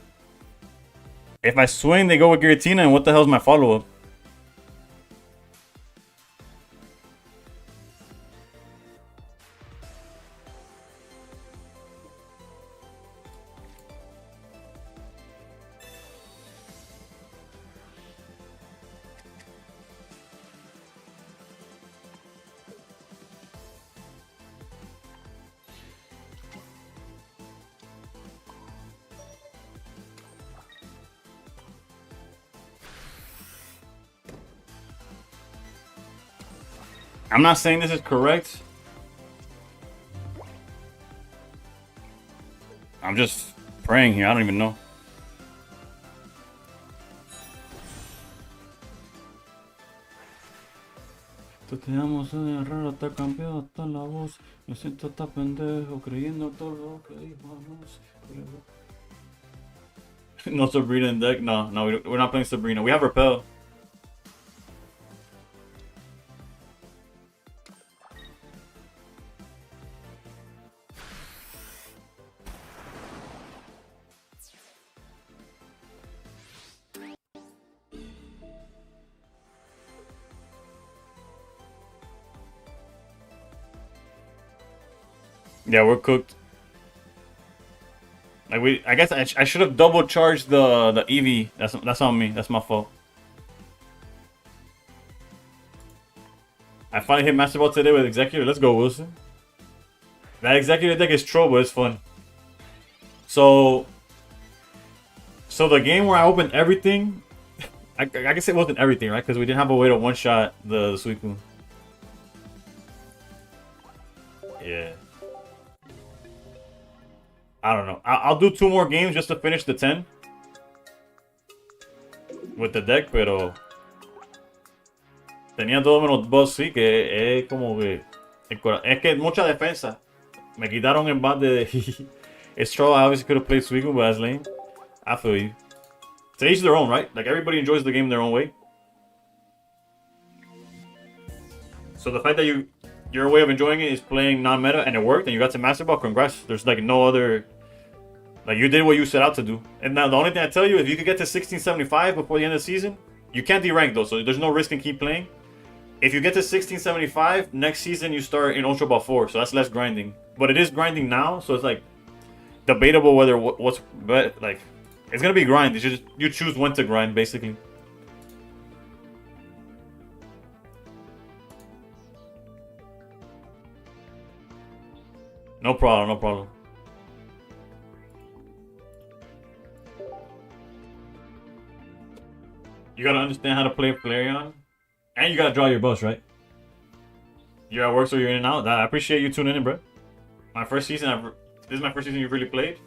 they go with Giratina, and what the hell's my follow-up? I'm not saying this is correct. I'm just praying here. I don't even know. Teníamos un error, está cambiado hasta la voz. Me siento tan pendejo creyendo todo lo que dijimos. No Sabrina in deck? No, we're not playing Sabrina. We have Repel. Yeah, we're cooked. Like I guess I should have double charged the Eevee. That's on me. That's my fault. I finally hit Master Ball today with Executor. Let's go, Wilson. That Executor deck is troll, but it's fun. So the game where I opened everything, I guess it wasn't everything, right? Because we didn't have a way to one-shot the Suicune. Yeah. I don't know. I'll do 2 more games just to finish the 10 with the deck, pero tenía todo menos boss, sí, que es como que es que mucha defensa. Me quitaron el bat de it's true. I obviously could have played Suicune, but as lane. I feel you. To each their own, right? Like everybody enjoys the game their own way. So the fact that your way of enjoying it is playing non-meta and it worked and you got to Master Ball, congrats. There's like no other... Like you did what you set out to do. And now the only thing I tell you, if you could get to 1675 before the end of the season, you can't derank though, so there's no risk in keep playing. If you get to 1675, next season you start in Ultra Ball 4, so that's less grinding. But it is grinding now, so it's like debatable whether what's like it's gonna be grind. It's just you choose when to grind, basically. No problem, no problem. You gotta understand how to play Flareon, and you gotta draw your boss, right? You're at work, so you're in and out. I appreciate you tuning in, bro. My first season, this is my first season you've really played.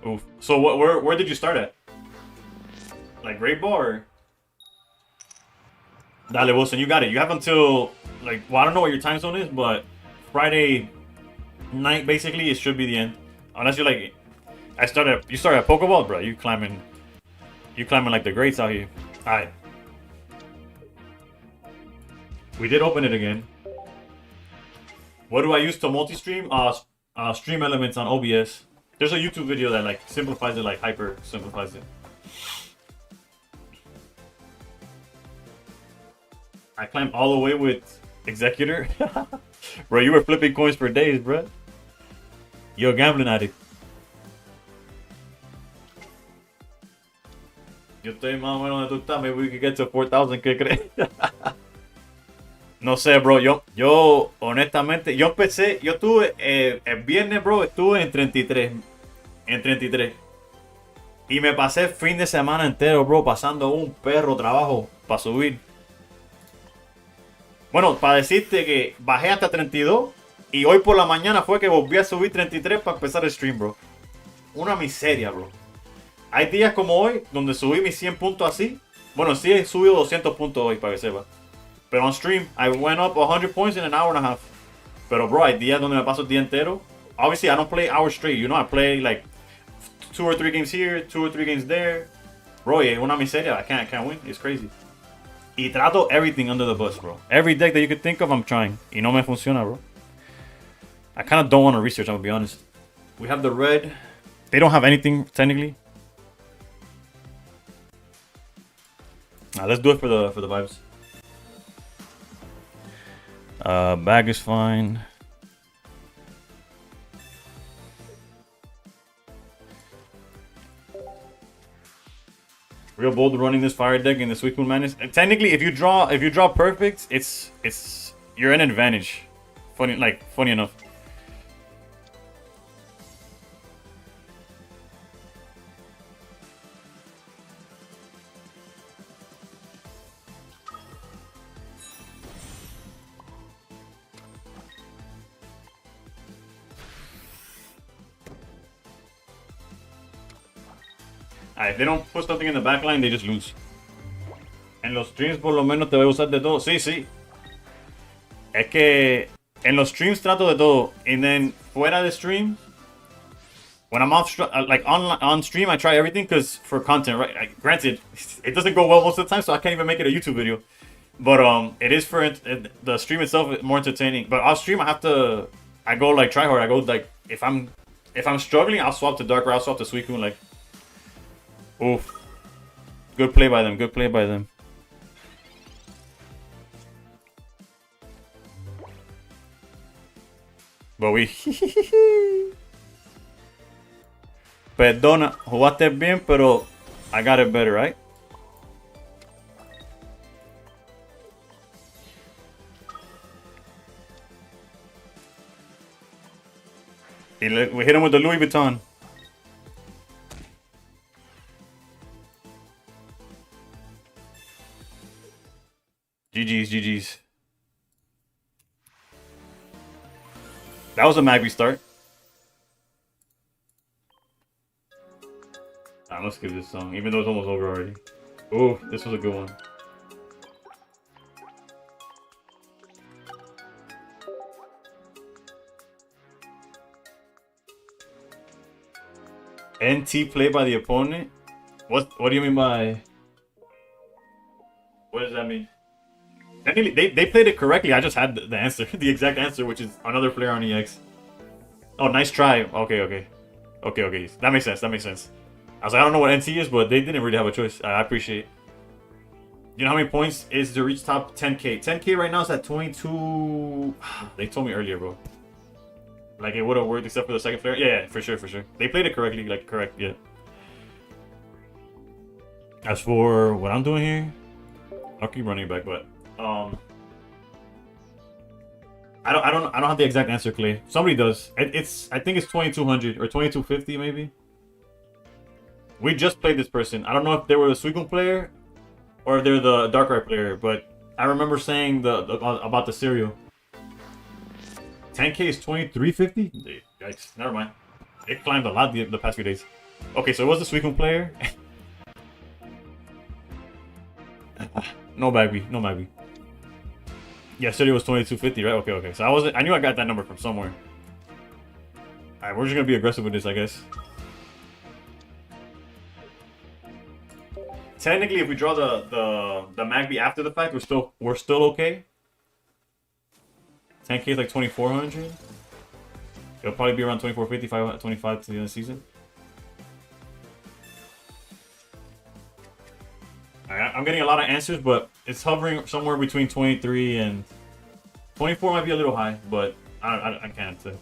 Oof. So where did you start at? Like Great Ball or? Dale, Wilson, you got it. You have until like, well, I don't know what your time zone is, but Friday night basically it should be the end. Unless you're like, you started at Pokeball, bro. You climbing like the greats out here. All right. We did open it again. What do I use to multi-stream? Stream elements on OBS. There's a YouTube video that like simplifies it, like hyper simplifies it. I climbed all the way with Executor. Bro, you were flipping coins for days, bro. You're a gambling addict. Yo estoy más o menos donde tú estás. Maybe we could get to 4,000, ¿qué crees? No sé, bro. Yo honestamente, yo estuve, el viernes, bro, estuve en 33. En 33. Y me pasé el fin de semana entero, bro, pasando un perro trabajo para subir. Bueno, para decirte que bajé hasta 32 y hoy por la mañana fue que volví a subir 33 para empezar el stream, bro. Una miseria, bro. Hay días como hoy donde subí mis 100 puntos así. Bueno, sí he subido 200 puntos hoy, para que sepa. Pero on stream, I went up 100 points in an hour and a half. Pero, bro, hay días donde me paso el día entero. Obviously, I don't play hours straight. You know, I play like 2 or 3 games here, 2 or 3 games there. Bro, es una miseria. I can't win. It's crazy. Y trato everything under the bus, bro. Every deck that you could think of, I'm trying. Y no me funciona, bro. I kind of don't want to research, I'm gonna be honest. We have the red. They don't have anything, technically. Let's do it for the vibes. Bag is fine. Real bold running this fire deck in the Sweet Moon Madness. And technically, if you draw perfect, it's you're an advantage. Funny enough. If they don't put something in the backline, they just lose. En los streams por lo menos te voy a usar de todo. Sí, sí. Es que en los streams trato de todo. And then fuera de stream, when I'm off, like on stream, I try everything because for content, right? Like, granted, it doesn't go well most of the time, so I can't even make it a YouTube video. But it is for the stream itself more entertaining. But off stream, I go like try hard. I go like if I'm struggling, I'll swap to Dark or I'll swap to Suicune. Like, oof, good play by them. Good play by them. But we Perdona, jugaste bien, pero I got it better, right? We hit him with the Louis Vuitton. GG's, GG's. That was a Magby start. I'm gonna skip this song, even though it's almost over already. Ooh, this was a good one. NT play by the opponent? What do you mean by... What does that mean? They played it correctly. I just had the answer, the exact answer, which is another player on EX. Oh, nice try. Okay. That makes sense. I was like, I don't know what NT is, but they didn't really have a choice. I appreciate it. You know how many points is to reach top 10k? 10k right now is at 22... They told me earlier, bro. Like, it would have worked except for the second player. Yeah, for sure. They played it correctly, like, correct, yeah. As for what I'm doing here, I'll keep running back, but... I don't have the exact answer, Clay. Somebody does. I think it's 2200 or 2250 maybe. We just played this person. I don't know if they were the Suicune player or if they're the Darkrai player, but I remember saying about the cereal. 10k is 2350? Yikes, never mind. It climbed a lot the past few days. Okay, so it was the Suicune player. No Magby. Yeah, cereal was 2250, right? Okay. So I knew I got that number from somewhere. Alright, we're just gonna be aggressive with this, I guess. Technically, if we draw the Magby after the fact, we're still okay. 10k is like 2400. It'll probably be around 2450, 25 to the end of the season. I'm getting a lot of answers, but it's hovering somewhere between 23 and 24 might be a little high, but I can't say.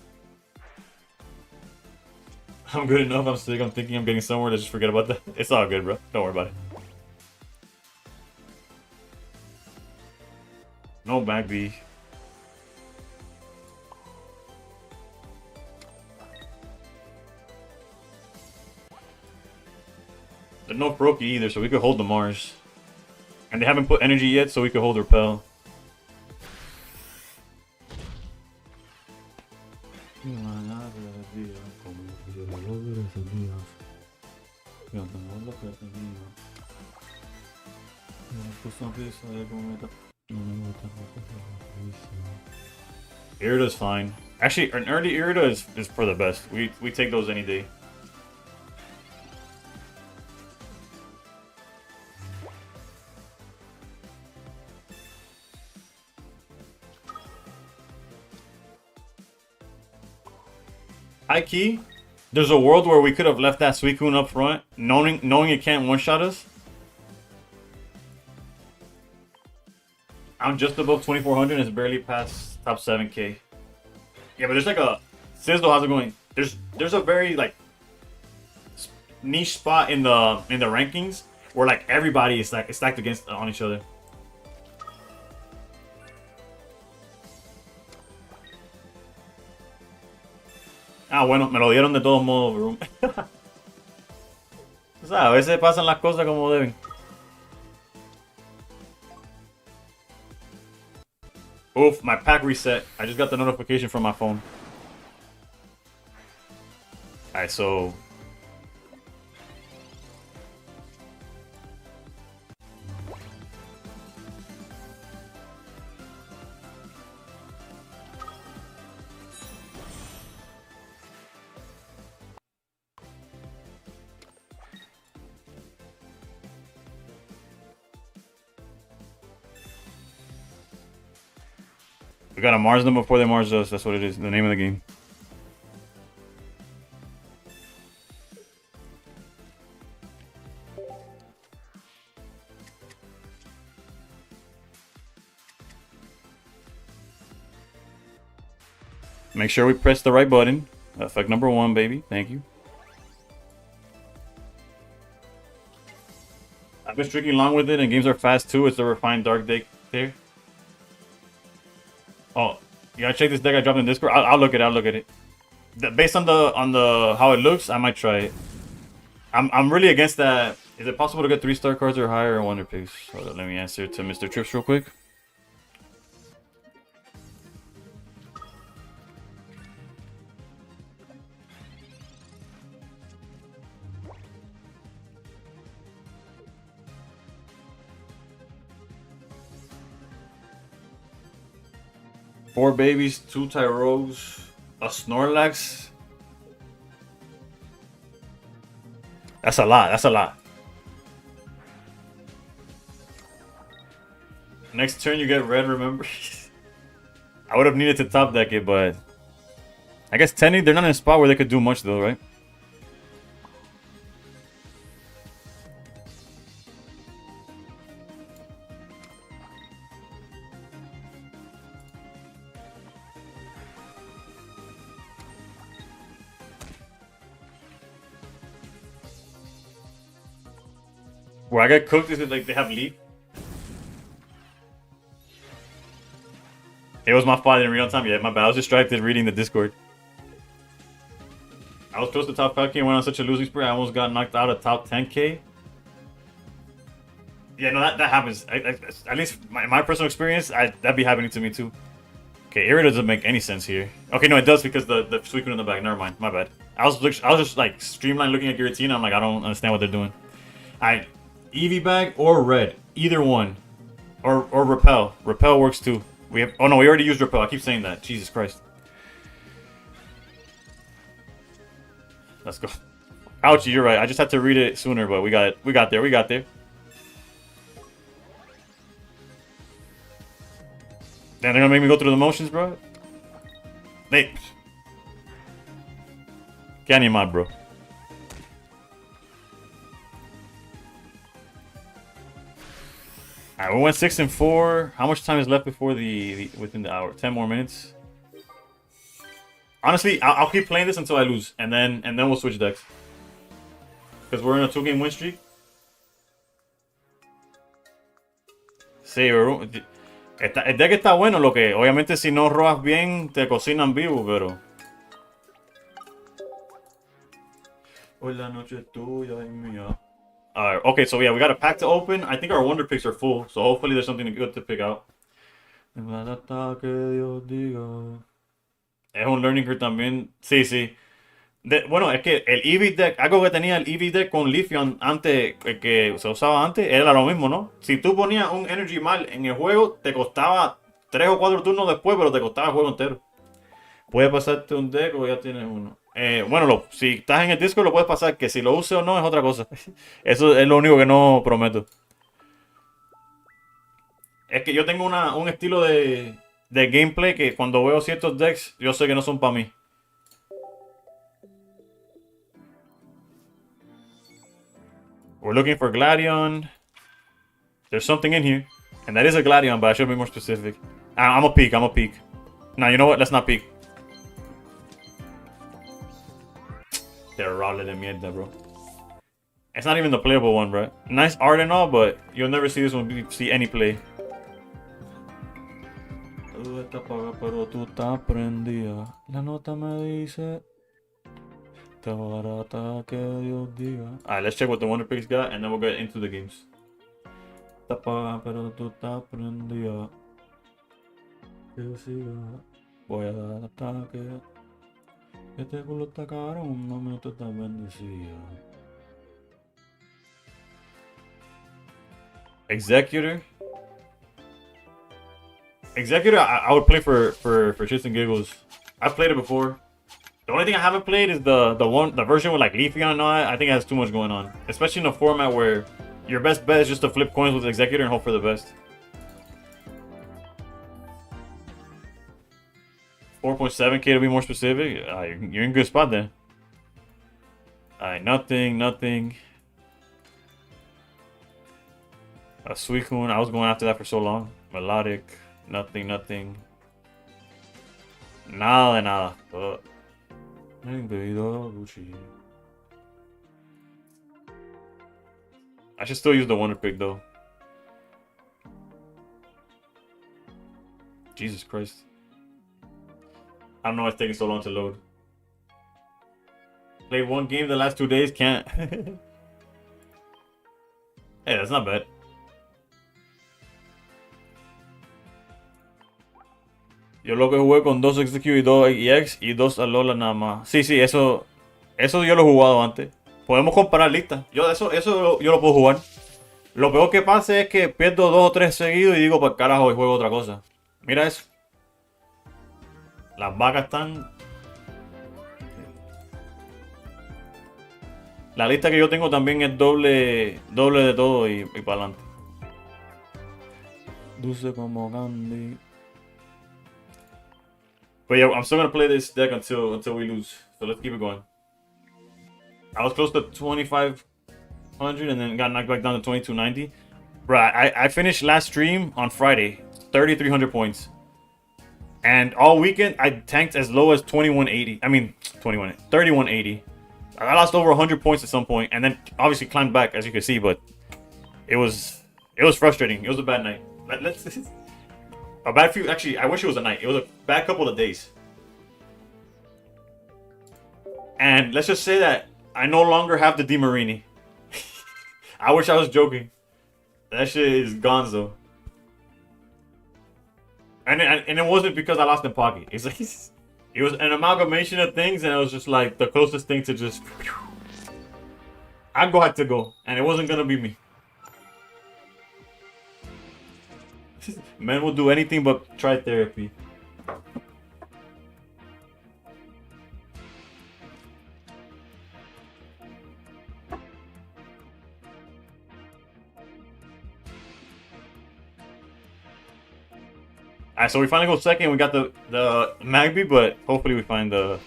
I'm good enough. I'm sick. I'm thinking I'm getting somewhere. Let's just forget about that. It's all good, bro. Don't worry about it. No back B. There's no Froakie either, so we could hold the Mars. And they haven't put energy yet, so we could hold Repel. Irida's fine. Actually, an early Irida is for the best. We take those any day. High key, there's a world where we could have left that Suicune up front, knowing it can't one-shot us. I'm just above 2400 and it's barely past top 7k. Yeah, but there's like a Sizzle. How's it going? There's a very like niche spot in the rankings where like everybody is like stacked against on each other. Ah, bueno, me lo dieron de todos modos, bro. O sea, a veces pasan las cosas como deben. Oof, my pack reset. I just got the notification from my phone. Alright, so... we gotta Mars them before they Mars us. That's what it is. The name of the game. Make sure we press the right button. Effect number 1, baby. Thank you. I've been streaking long with it, and games are fast too. It's the refined dark deck there. Oh, you gotta check this deck I dropped in Discord. I'll look at it. I'll look at it. Based on the how it looks, I might try it. I'm really against that. Is it possible to get 3-star cards or higher in Wonder Pigs? Hold on, let me answer to Mr. Trips real quick. Four babies, 2 Tyros, a Snorlax. That's a lot. That's a lot. Next turn you get red, remember? I would have needed to top deck it, but... I guess Tenny, they're not in a spot where they could do much though, right? Where I get cooked is it like they have lead? It was my fault in real time. Yeah, my bad. I was distracted reading the Discord. I was close to top 5k and went on such a losing spree. I almost got knocked out of top 10k. Yeah, no, that happens. At least my personal experience, that'd be happening to me too. Okay, Area doesn't make any sense here. Okay, no, it does because the Suicune in the back. Never mind, my bad. I was just like streamline looking at Giratina. I'm like, I don't understand what they're doing. Alright, Eevee bag or red, either one, or repel. Repel works too. We have. Oh no, we already used repel. I keep saying that. Jesus Christ. Let's go. Ouchie, you're right. I just had to read it sooner, but we got it. We got there. We got there. Damn, they're gonna make me go through the motions, bro. Nate. Can't even mod, bro. Alright, we went 6 and 4. How much time is left before within the hour? 10 more minutes. Honestly, I'll keep playing this until I lose, and then we'll switch decks. Because we're in a 2-game win streak. Say, El deck está bueno, lo que obviamente si no robas bien te cocinan vivo, pero... Hoy la noche es tuya y mía. Okay, so yeah, we got a pack to open. I think our wonder picks are full, so hopefully there's something good to pick out. Que Dios diga. Es un learning curve también. Sí, sí. Bueno, es que el EV deck, algo que tenía el EV deck con Lithium antes, que se usaba antes, era lo mismo, ¿no? Si tú ponías un Energy mal en el juego, te costaba 3 o 4 turnos después, pero te costaba el juego entero. Puedes pasarte un deck o ya tienes uno. Bueno, si estás en el disco lo puedes pasar, que si lo uses o no es otra cosa. Eso es lo único que no prometo. Es que yo tengo un estilo de gameplay que cuando veo ciertos decks, yo sé que no son para mí. We're looking for Gladion. There's something in here. And that is a Gladion, but I should be more specific. I'm a peek. Nah, you know what? Let's not peek. They're rale de mierda, bro. It's not even the playable one, bro. Nice art and all, but you'll never see this one see any play. Todo está apagado, pero tú estás prendida. La nota me dice... Alright, let's check what the Wonder Pigs got, and then we'll get into the games. Está apagada, pero tú estás prendida. Que siga. Voy a dar ataque. Este culo está cabrón, mami, tú estás bendecida. Executor. Executor, I would play for shits and giggles. I've played it before. The only thing I haven't played is the version with like Leafy on and all that. I think it has too much going on, especially in a format where your best bet is just to flip coins with Executor and hope for the best. 4.7k to be more specific. You're in a good spot then. Alright, nothing. A Suicune, I was going after that for so long. Melodic, nothing. Nada. I should still use the Wonder Pig though. Jesus Christ. I don't know why it's taking so long to load. Played one game the last 2 days, can't. Hey, that's not bad. Yo lo que jugué con 2 Execute y 2 EX y 2 Alola nada más. Sí, eso yo lo he jugado antes. Podemos comparar listas. Eso yo lo puedo jugar. Lo peor que pasa es que pierdo 2 o 3 seguidos y digo, para carajo, y juego otra cosa. Mira eso. Las vacas están... La lista que yo tengo también es doble de todo y para adelante. Dulce como Gandhi. But yeah, I'm still gonna play this deck until we lose. So let's keep it going. I was close to 2,500 and then got knocked back down to 2,290. Bro, I finished last stream on Friday, 3,300 points. And all weekend, I tanked as low as 2,180. I mean, 3,180. I lost over 100 points at some point, and then obviously climbed back, as you can see. But it was frustrating. It was a bad night. A bad few. Actually, I wish it was a night. It was a bad couple of days. And let's just say that I no longer have the DiMarini. I wish I was joking. That shit is gonzo. And it wasn't because I lost in pocket. It's like it was an amalgamation of things, and it was just like the closest thing to just. I had to go, and it wasn't gonna be me. Men will do anything but try therapy. Alright, so we finally go second. We got the Magby, but hopefully we find the.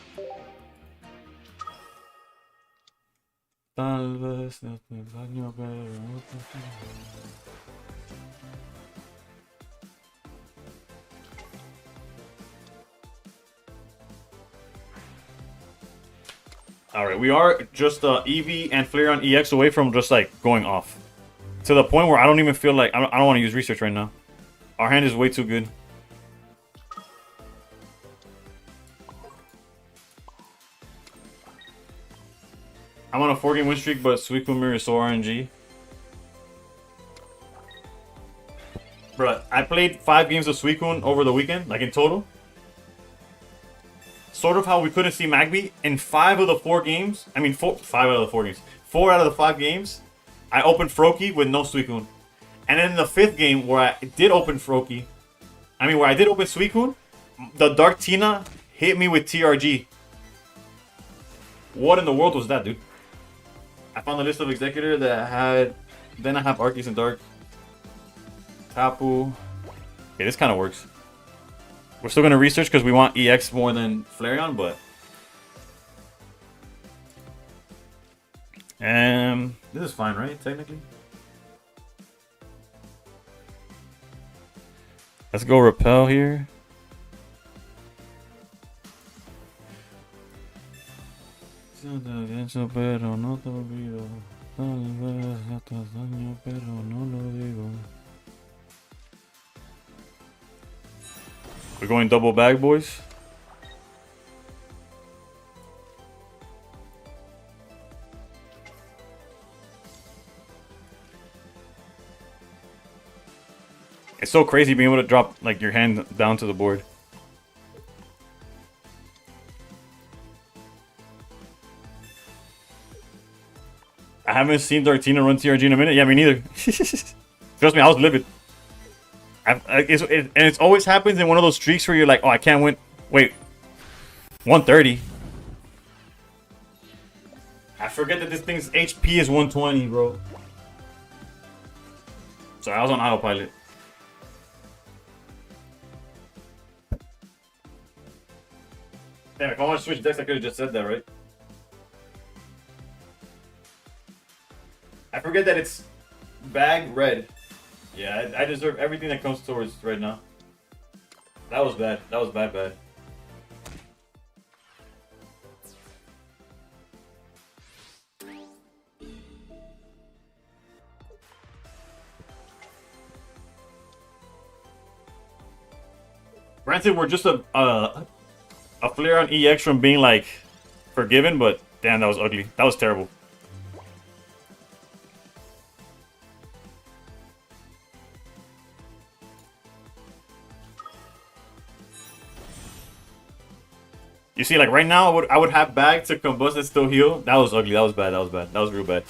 Alright, we are just EV and Flareon EX away from just like going off. To the point where I don't even feel like I don't want to use research right now. Our hand is way too good. I'm on a 4-game win streak, but Suicune Mirror is so RNG. Bruh, I played 5 games of Suicune over the weekend, like in total. Sort of how we couldn't see Magby. In 5 of the 4 games, I mean 5 out of the 4 games. 4 out of the 5 games, I opened Froakie with no Suicune. And then in the 5th game where I did open Froakie, where I did open Suicune, the Dark Tina hit me with TRG. What in the world was that, dude? I found a list of Executor that had... Then I have Arceus and Dark. Tapu. Okay, this kind of works. We're still going to research because we want EX more than Flareon, but... this is fine, right? Technically. Let's go Repel here. Pero no te olvido. Pero no lo digo. We're going double bag, boys. It's so crazy being able to drop like your hand down to the board. I haven't seen Dartina run TRG in a minute. Yeah, me neither. Trust me, I was livid. And it always happens in one of those streaks where you're like, oh, I can't win. Wait, 130. I forget that this thing's HP is 120, bro. Sorry, I was on autopilot. Damn, if I want to switch decks, I could have just said that, right? I forget that it's bag red. Yeah, I deserve everything that comes towards right now. That was bad. That was bad. Granted, we're just a Flareon EX from being like forgiven, but damn, that was ugly. That was terrible. You see, like right now, I would have bag to combust and still heal. That was ugly. That was bad. That was bad. That was real bad.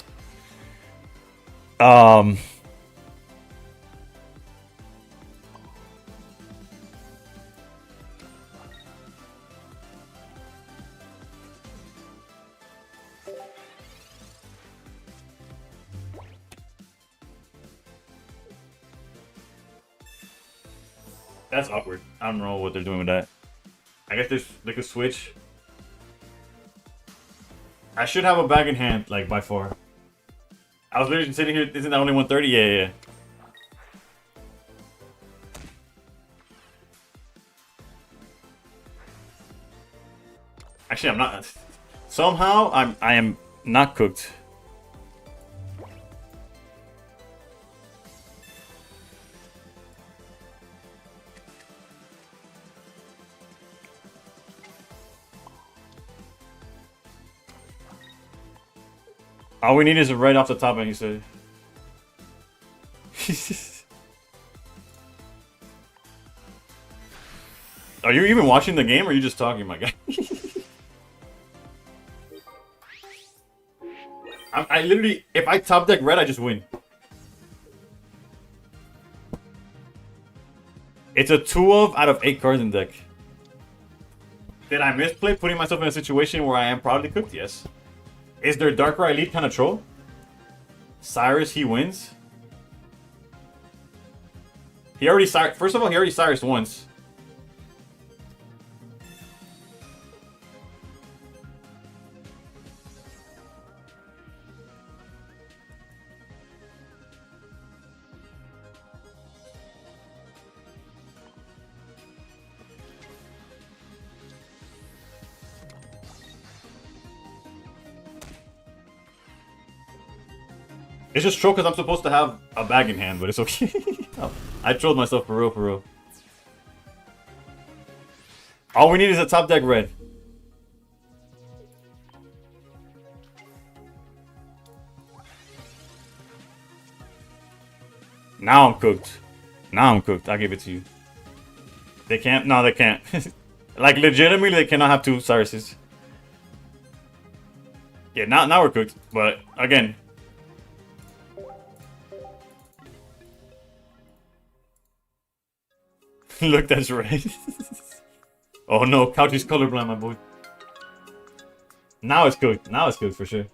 That's awkward. I don't know what they're doing with that. I guess they could switch. I should have a bag in hand, like, by far. I was literally sitting here, isn't that only 130? Yeah. Actually, I'm not. Somehow, I am not cooked. All we need is right off the top, and he said. Are you even watching the game, or are you just talking, my guy? I literally, if I top deck red, I just win. It's a 2 of out of 8 cards in deck. Did I misplay putting myself in a situation where I am probably cooked? Yes. Is their Darkrai Elite kind of troll? Cyrus, he wins. He already first of all, he already Cyrus once. It's just troll because I'm supposed to have a bag in hand, but it's okay. I trolled myself for real, for real. All we need is a top deck red. Now I'm cooked. Now I'm cooked. I'll give it to you. They can't? No, they can't. Like, legitimately, they cannot have two Cyruses. Yeah, now we're cooked. But, again. Look, that's right. Oh no, Couchy's colorblind, my boy. Now it's cooked. Now it's cooked for sure.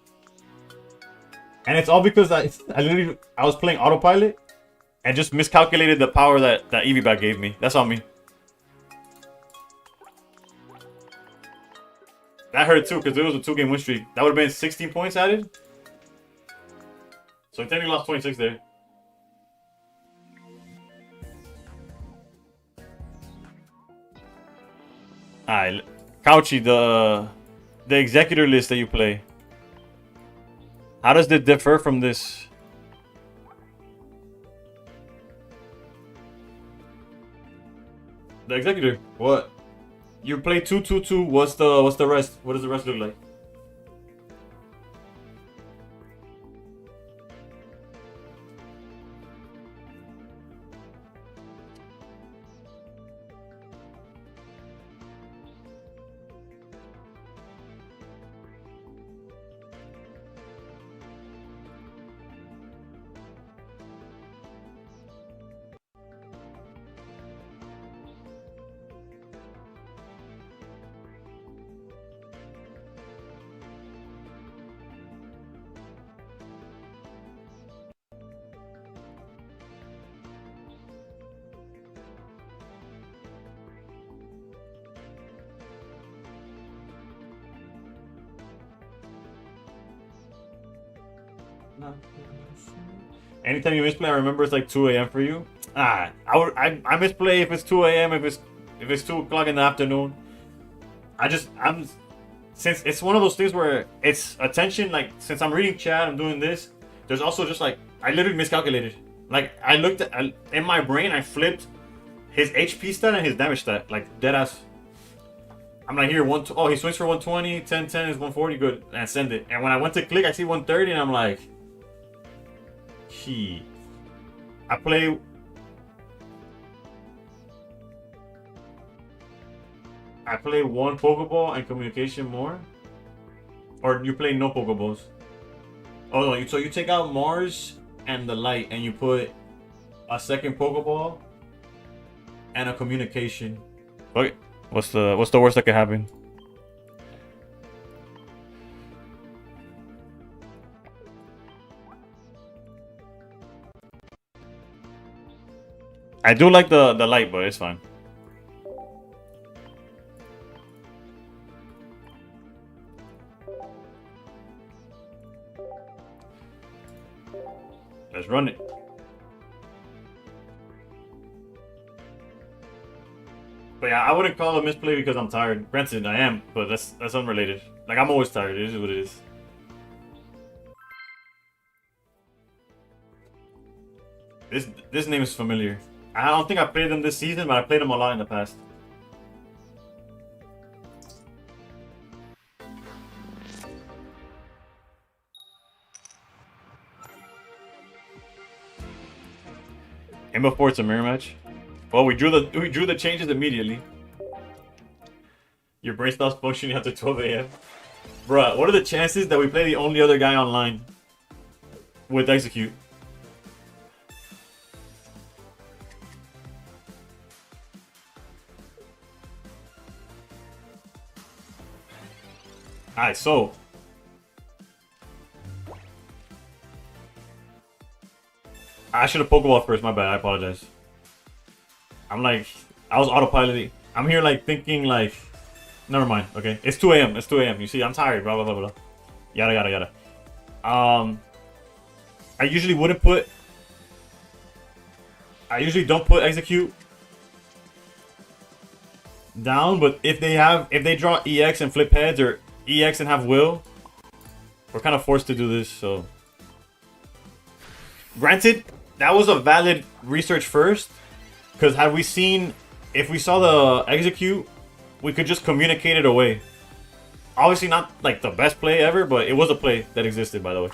And it's all because I was playing autopilot and just miscalculated the power that Eevee Bat gave me. That's on me. That hurt too, because it was a 2-game win streak. That would have been 16 points added. So I technically lost 26 there. Alright, Couchy, the executor list that you play. How does it differ from this? The executor. What? You play 2-2-2. What's the rest? What does the rest look like? Anytime you misplay, I remember it's like 2 a.m. for you. I misplay if it's 2 a.m. if it's 2 o'clock in the afternoon. Since it's one of those things where it's attention. Like, since I'm reading chat, I'm doing this. There's also just like I literally miscalculated. Like, I looked at in my brain, I flipped his HP stat and his damage stat, like dead ass. I'm like, here, oh, he swings for 120, 10 is 140, good, and send it. And when I went to click, I see 130, and I'm like, I play one Pokeball and communication more, or you play no Pokeballs. Oh no, so you take out Mars and the light, and you put a second Pokeball and a communication. Okay, what's the worst that could happen? I do like the light, but it's fine. Let's run it. But yeah, I wouldn't call it a misplay because I'm tired. Granted, I am, but that's unrelated. Like, I'm always tired. It is what it is. This name is familiar. I don't think I played them this season, but I played them a lot in the past. And before it's a mirror match. Well, we drew the changes immediately. Your brain stops functioning after 12 a.m. Bruh, what are the chances that we play the only other guy online with execute? Alright, so I should have Pokeball first, my bad, I apologize. I'm like, I was autopiloting. I'm here like thinking like, never mind, okay. It's 2 a.m. It's 2 a.m. You see, I'm tired, blah, blah, blah, blah. Yada, yada, yada. I usually don't put execute down, but if they draw EX and flip heads or EX and have will, we're kind of forced to do this, so. Granted, that was a valid research first, because had we seen, if we saw the execute, we could just communicate it away. Obviously not like the best play ever, but it was a play that existed, by the way.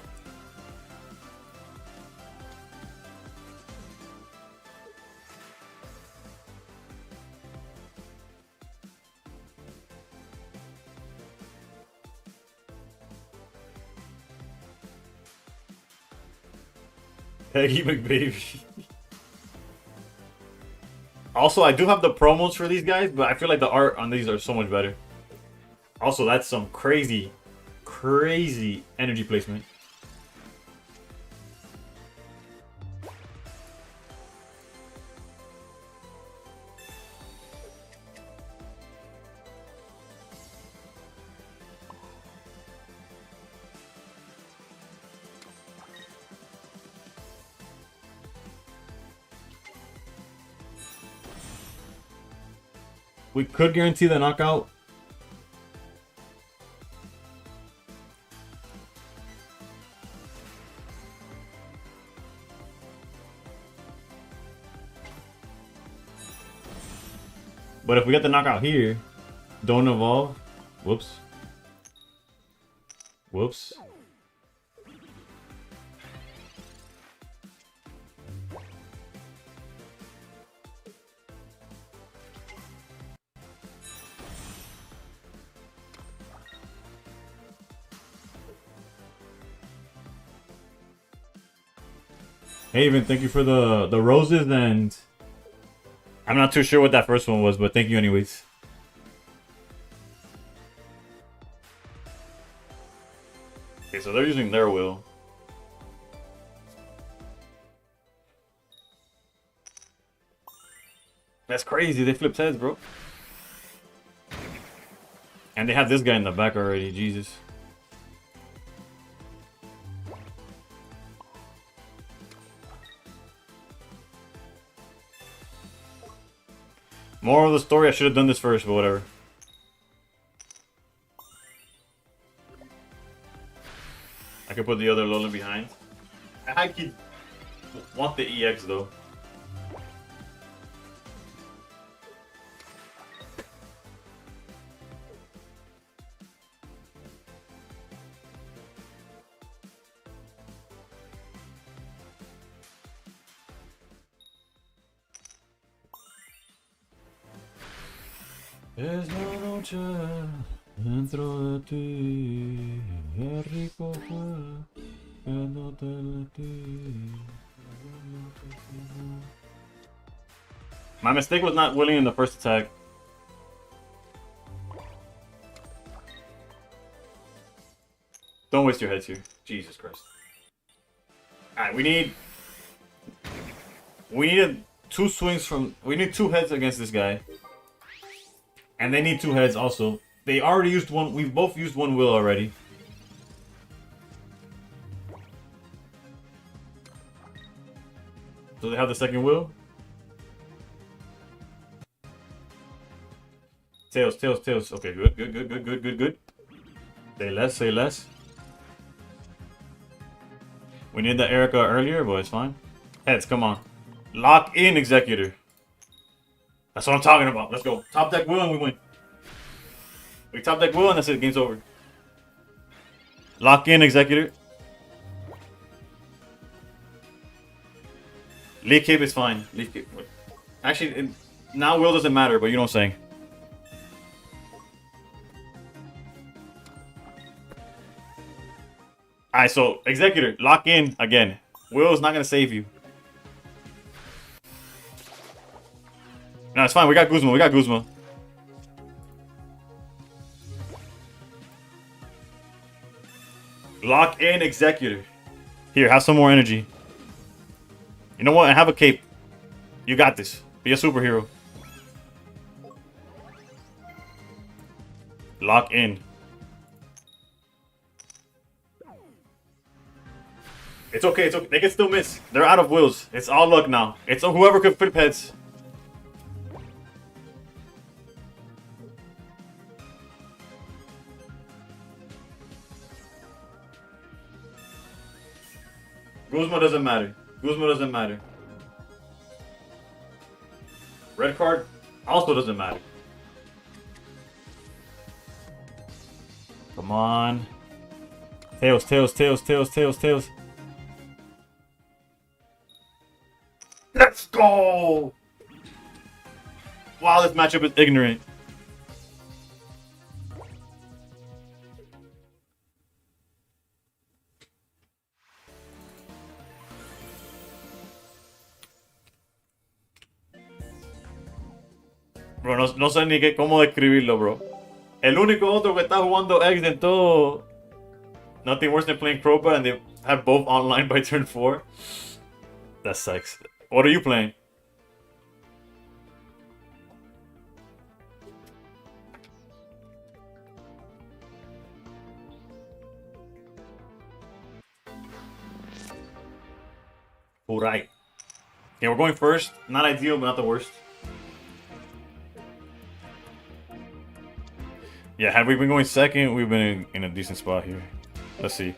Peggy McBaby. Also, I do have the promos for these guys, but I feel like the art on these are so much better. Also, that's some crazy, crazy energy placement. We could guarantee the knockout. But if we get the knockout here, don't evolve. Whoops. Whoops. Haven, thank you for the roses, and I'm not too sure what that first one was, but thank you anyways. Okay, so they're using their will. That's crazy, they flipped heads, bro. And they have this guy in the back already, Jesus. Moral of the story, I should have done this first, but whatever. I could put the other Lola behind. I could want the EX though. Es la noche dentro de ti, qué rico fue que no te metí. My mistake was not willing in the first attack. Don't waste your heads here. Jesus Christ. Alright, we need two swings from... We need two heads against this guy. And they need two heads also. They already used one. We've both used one will already. Do they have the second will? Tails, tails, tails. Okay, good, good, good, good, good, good, good. Say less, say less. We needed the Erica earlier, but it's fine. Heads, come on. Lock in Executor. That's what I'm talking about. Let's go. Top deck will and we win. We top deck will and that's it. Game's over. Lock in Executor. Leaf Cape is fine. Leaf Cape. Actually, now will doesn't matter, but you know what I'm saying. Alright, so Executor, lock in again. Will is not going to save you. No, it's fine. We got Guzma. We got Guzma. Lock in Executor. Here, have some more energy. You know what? I have a cape. You got this. Be a superhero. Lock in. It's okay. It's okay. They can still miss. They're out of wills. It's all luck now. It's whoever could flip heads. Guzma doesn't matter. Guzma doesn't matter. Red card also doesn't matter. Come on. Tails, tails, tails, tails, tails, tails. Let's go! Wow, this matchup is ignorant. Bro, no sé ni cómo describirlo, bro. El único otro que está jugando X en todo. Nothing worse than playing Cropa and they have both online by turn 4. That sucks. What are you playing? Alright. Okay, we're going first. Not ideal, but not the worst. Yeah, had we been going second, we've been in a decent spot here. Let's see.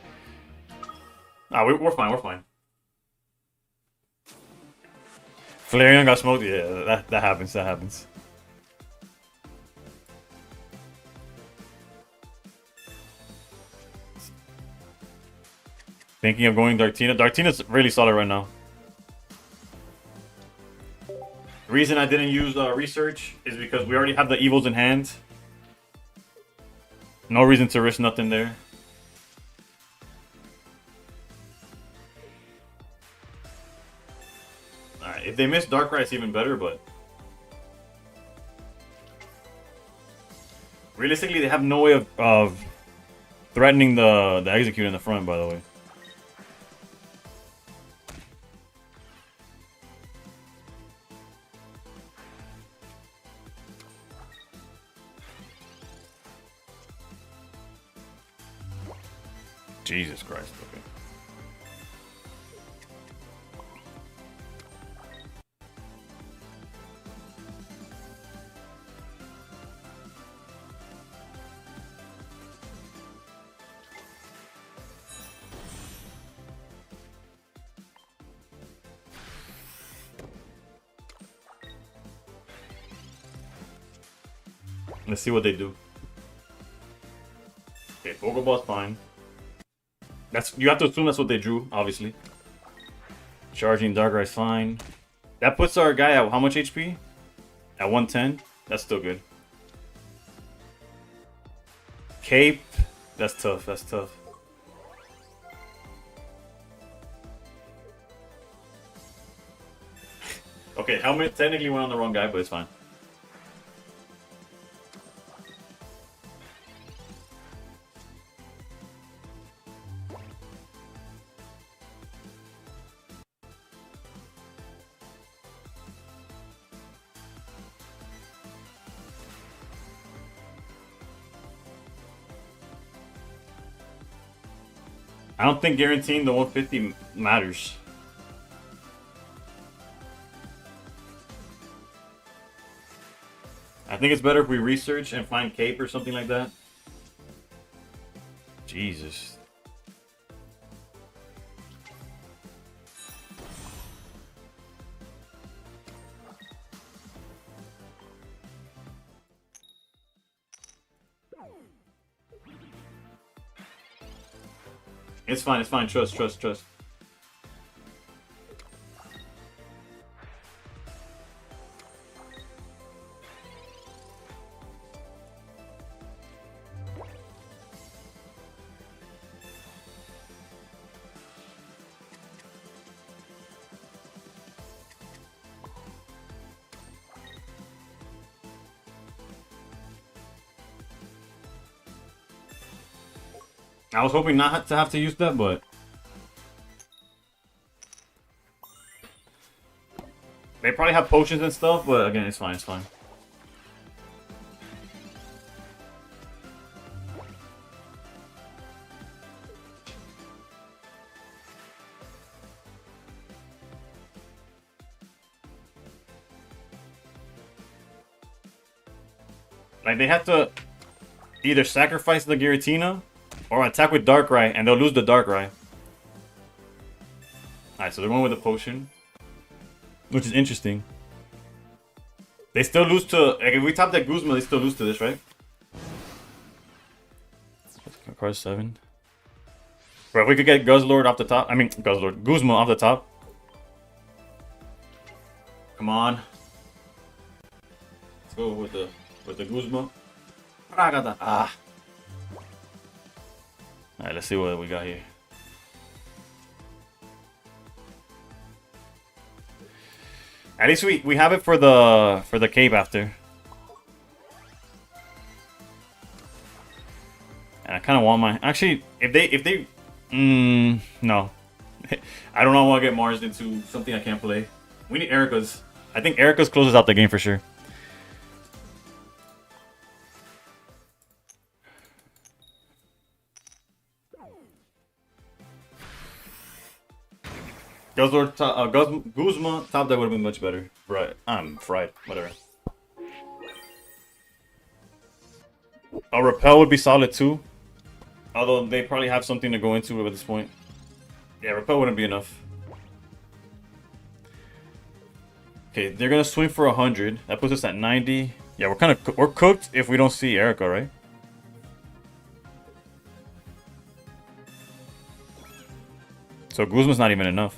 Ah, we're fine, we're fine. Flareon got smoked? Yeah, that happens, that happens. Thinking of going Dartina. Dartina's really solid right now. The reason I didn't use research is because we already have the evils in hand. No reason to risk nothing there. Alright, if they miss Darkrai, it's even better, but... realistically, they have no way of threatening the Execute in the front, by the way. Jesus Christ, okay. Let's see what they do. Okay, Pokeball's fine. You have to assume that's what they drew, obviously. Charging Darkrai's fine. That puts our guy at how much HP? At 110? That's still good. Cape. That's tough, that's tough. Okay, helmet technically went on the wrong guy, but it's fine. I don't think guaranteeing the 150 matters. I think it's better if we research and find Cape or something like that. Jesus. It's fine, it's fine. Trust, trust, trust. I was hoping not to have to use that, but... they probably have potions and stuff, but again, it's fine, it's fine. Like, they have to either sacrifice the Giratina or attack with Darkrai, and they'll lose the Darkrai. Alright, so they're going with the potion, which is interesting. They still lose to... Like, if we top that Guzma, they still lose to this, right? Card 7. Bro, if we could get Guzzlord off the top... I mean, Guzzlord. Guzma off the top. Come on. Let's go with the Guzma. Ah. Alright, let's see what we got here. At least we have it for the cape after. And I kind of want my... Actually, if they... no. I don't want to get Mars into something I can't play. We need Erica's. I think Erica's closes out the game for sure. Guzma, top deck would have been much better. Right. I'm fried. Whatever. A Repel would be solid too. Although they probably have something to go into at this point. Yeah, Repel wouldn't be enough. Okay, they're gonna swing for 100. That puts us at 90. Yeah, we're cooked if we don't see Erica, right? So Guzma's not even enough.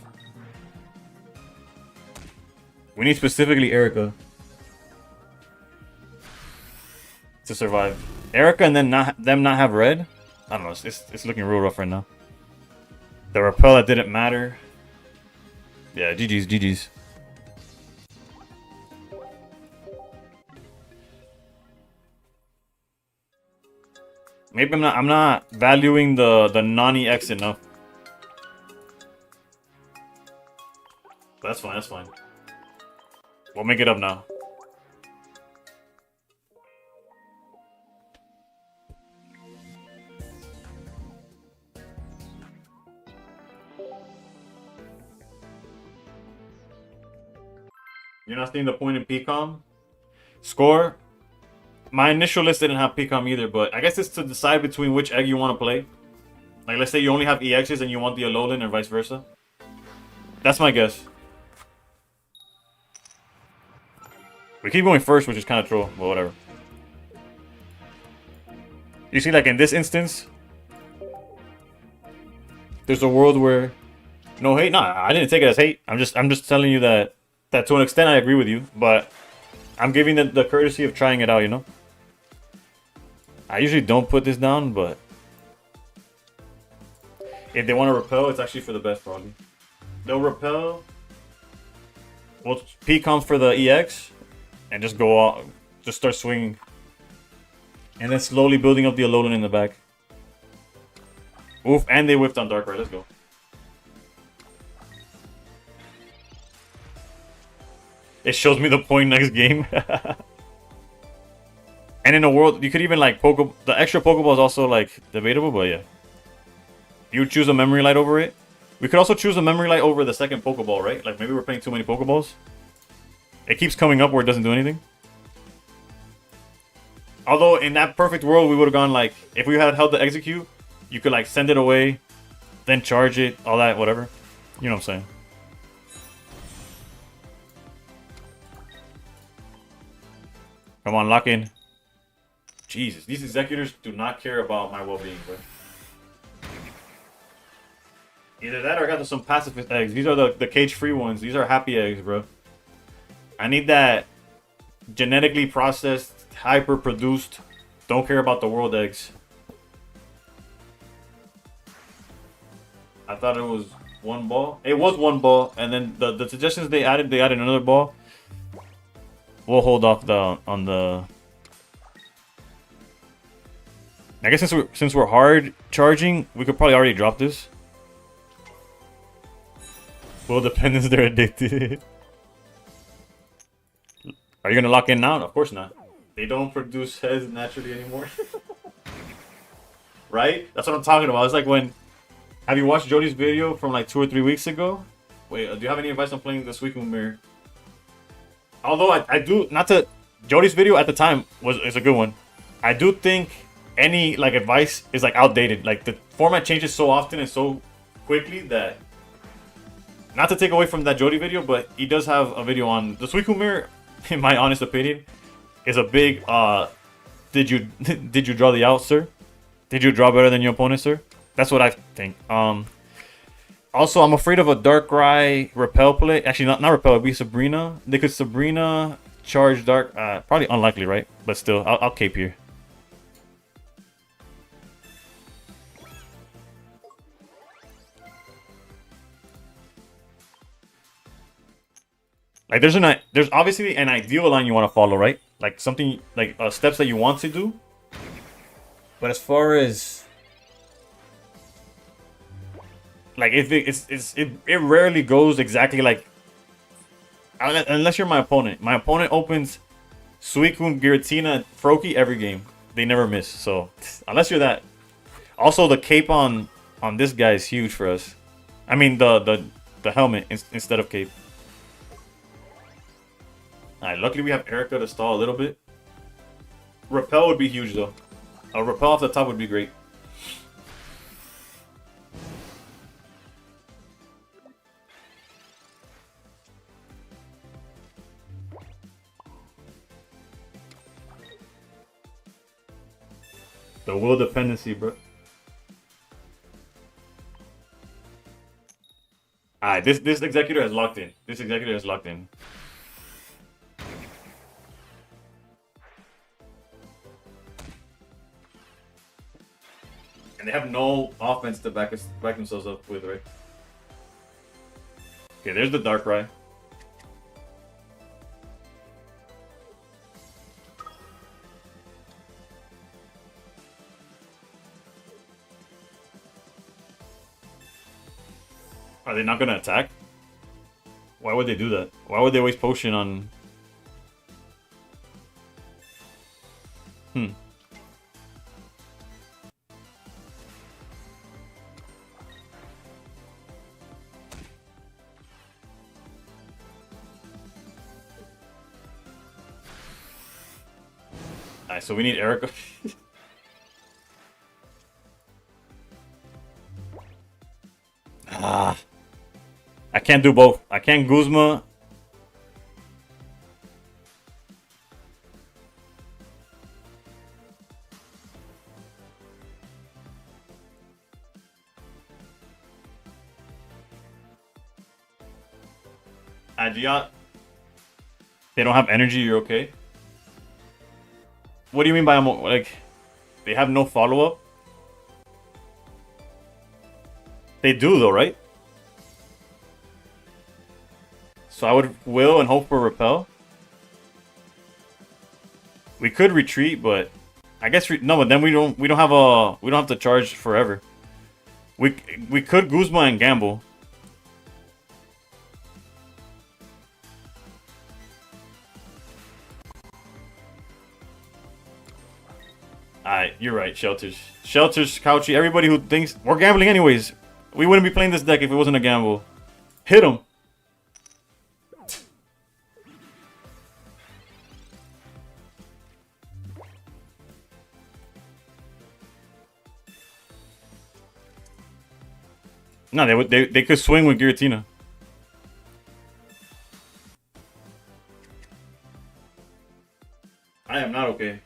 We need specifically Erica to survive. Erica and then them not have red. I don't know. It's looking real rough right now. The Repel that didn't matter. Yeah, GG's. Maybe I'm not valuing the non-EX enough. But that's fine. That's fine. We'll make it up now. You're not seeing the point in PCOM? Score? My initial list didn't have PCOM either, but I guess it's to decide between which egg you want to play. Like, let's say you only have EXs and you want the Alolan or vice versa. That's my guess. We keep going first, which is kind of troll, but whatever. You see, like in this instance, there's a world where no hate. Nah, I didn't take it as hate. I'm just telling you that to an extent I agree with you, but I'm giving the courtesy of trying it out. You know, I usually don't put this down, but if they want to repel, it's actually for the best probably. They'll repel. Well, P comes for the EX. And just go out, just start swinging. And then slowly building up the Alolan in the back. Oof, and they whiffed on Darkrai, let's go. It shows me the point next game. And in a world, you could even like, the extra Pokeball is also like debatable, but yeah. You would choose a Memory Light over it. We could also choose a Memory Light over the second Pokeball, right? Like maybe we're playing too many Pokeballs. It keeps coming up where it doesn't do anything. Although in that perfect world, we would have gone like, if we had held the execute, you could like send it away, then charge it, all that, whatever. You know what I'm saying? Come on, lock in. Jesus, these executors do not care about my well-being, bro. Either that or I got some pacifist eggs. These are the cage-free ones. These are happy eggs, bro. I need that genetically processed, hyper-produced, don't care about the world eggs. I thought it was one ball. It was one ball, and then the suggestions they added another ball. We'll hold off on the. I guess since we're hard charging, we could probably already drop this. Full dependence, they're addicted. Are you gonna lock in now? Of course not. They don't produce heads naturally anymore. Right? That's what I'm talking about. It's like when... Have you watched Jody's video from like 2 or 3 weeks ago? Wait, do you have any advice on playing the Suicune Mirror? Although I do... Not to... Jody's video at the time is a good one. I do think any like advice is like outdated. Like the format changes so often and so quickly that not to take away from that Jody video, but he does have a video on the Suicune mirror. In my honest opinion, is a big did you did you draw the out, sir? Did you draw better than your opponent, sir? That's what I think. Also, I'm afraid of a Darkrai Repel play. Actually, not Repel. It'd be Sabrina. They could Sabrina charge Dark. Probably unlikely, right? But still, I'll cape here. Like there's obviously an ideal line you want to follow, right? Like something like steps that you want to do. But as far as like if it rarely goes exactly like unless you're my opponent. My opponent opens Suicune, Giratina, Froakie every game. They never miss. So unless you're that. Also the cape on this guy is huge for us. I mean the helmet instead of cape. Alright, luckily we have Erica to stall a little bit. Repel would be huge though. A Repel off the top would be great. The will dependency, bro. Alright, this executor has locked in. This executor has locked in. And they have no offense to back themselves up with, right? Okay, there's the Darkrai. Are they not gonna attack? Why would they do that? Why would they waste potion on... Alright, so we need Erica. I can't do both. I can't Guzma. Agiot. They don't have energy, you're okay? What do you mean by like they have no follow-up? They do though, right? So I would will and hope for repel. We could retreat, but I guess no. But then we don't have to charge forever. We could Guzma and gamble. Alright, you're right, Shelters, Couchy, everybody who thinks we're gambling anyways. We wouldn't be playing this deck if it wasn't a gamble. Hit him. No, they could swing with Giratina. I am not okay.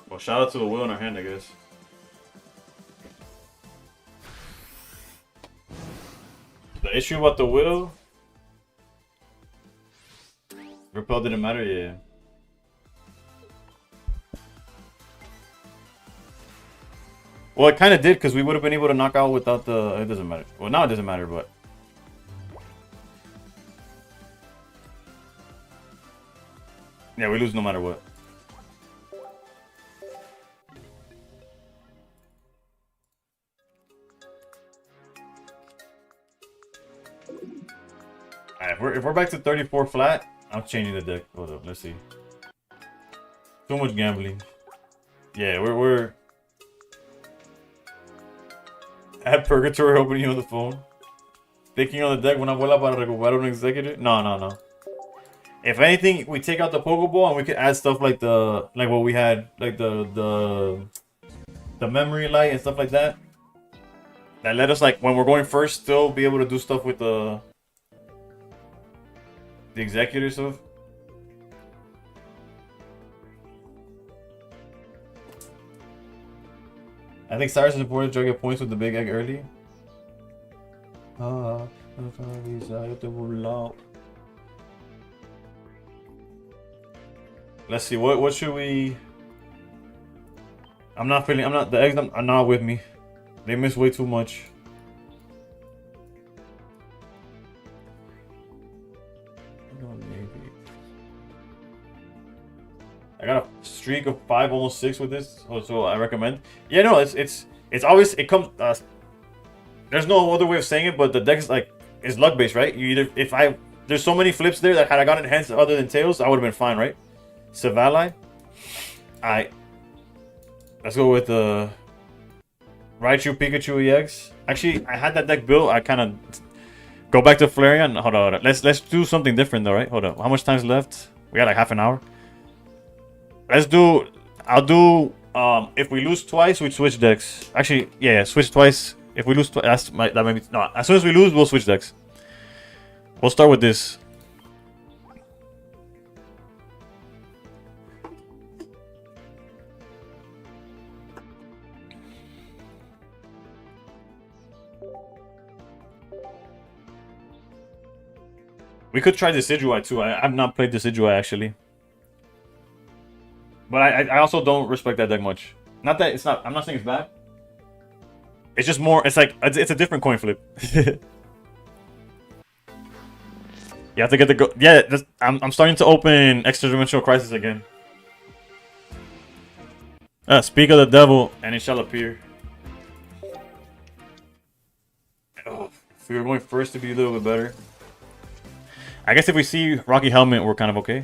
Well, shout out to the will in our hand, I guess. The issue about the will... Repel didn't matter, yeah. Well, it kind of did, because we would have been able to knock out without the... It doesn't matter. Well, now it doesn't matter, but... Yeah, we lose no matter what. Alright, if we're back to 34 flat, I'm changing the deck. Hold up, let's see. Too much gambling. Yeah, we're... At Purgatory opening on the phone. Thinking on the deck when I vuela para recuperar un executive. No, no, no. If anything, we take out the Pokeball and we could add stuff like what we had, like the memory light and stuff like that. That let us, like, when we're going first, still be able to do stuff with the executive stuff. I think Cyrus is important to try to get points with the big egg early. Let's see, what should we... the eggs are not with me. They miss way too much. I got a streak of 5, almost 6 with this, so I recommend. Yeah, no, it's always, it comes. There's no other way of saying it, but the deck is luck based, right? You either there's so many flips there that had I gotten hands other than tails, I would have been fine, right? Savali. Alright. Let's go with the Raichu Pikachu EX. Actually, I had that deck built. I kind of go back to Flareon. Hold on. Let's do something different though, right? Hold on. How much time's left? We got like half an hour. I'll do if we lose twice, we switch decks. Actually, yeah, switch twice. If we lose twice, that might be no. As soon as we lose, we'll switch decks. We'll start with this. We could try Decidueye too. I've not played Decidueye actually. But I also don't respect that deck much. Not that it's not. I'm not saying it's bad. It's just more. It's like it's a different coin flip. You have to get the go. Yeah, I'm starting to open Extra Dimensional Crisis again. Speak of the devil, and it shall appear. Oh, if we were going first, to be a little bit better. I guess if we see Rocky Helmet, we're kind of okay.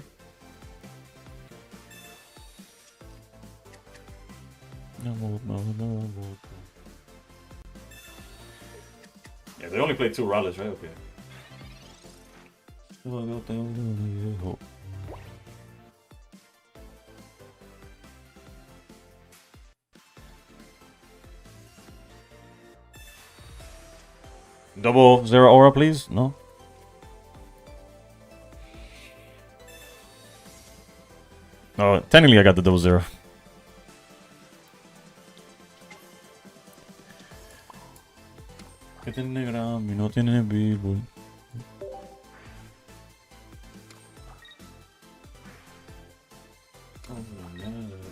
Yeah, they only played 2 Raleigh, right? Okay. Double 0 aura, please? No? Oh, technically I got the double 0.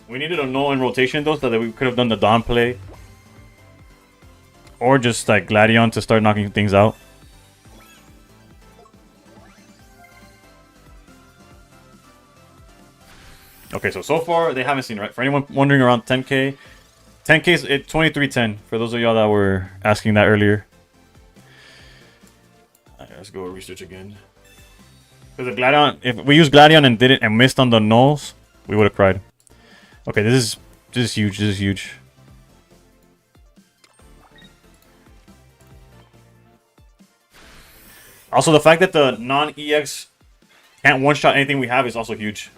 We needed a null in rotation though, so that we could have done the Dawn play. Or just like Gladion to start knocking things out. Okay, so far they haven't seen, right? For anyone wondering, around 10k. 10k is 2310, for those of y'all that were asking that earlier. Alright, let's go research again. Because the Gladion, if we used Gladion and missed on the nulls, we would have cried. Okay, this is huge. This is huge. Also, the fact that the non-EX can't one-shot anything we have is also huge.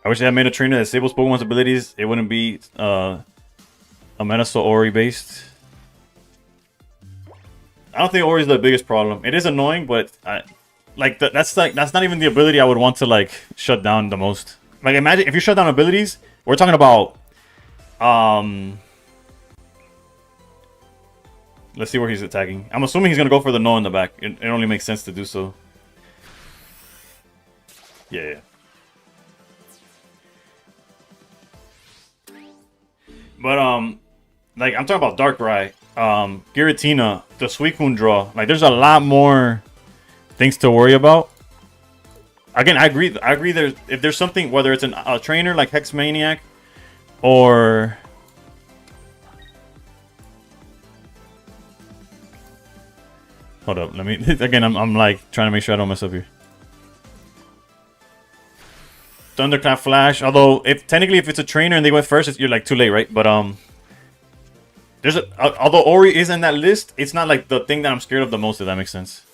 I wish I had made a trainer that disables Pokemon's abilities. It wouldn't be a Metasaur Ori based. I don't think Ori is the biggest problem. It is annoying, but that's not even the ability I would want to like shut down the most. Like imagine if you shut down abilities, we're talking about let's see where he's attacking. I'm assuming he's gonna go for the no in the back. It only makes sense to do so. Yeah. But like I'm talking about Darkrai, Giratina, the Suicune draw. Like there's a lot more things to worry about. Again, I agree. If there's something, whether it's a trainer like Hex Maniac, or hold up, let me again. I'm like trying to make sure I don't mess up here. Thunderclap Flash. Although if technically if it's a trainer and they went first, you're like too late, right? But there's although Ori is in that list, it's not like the thing that I'm scared of the most. If that makes sense.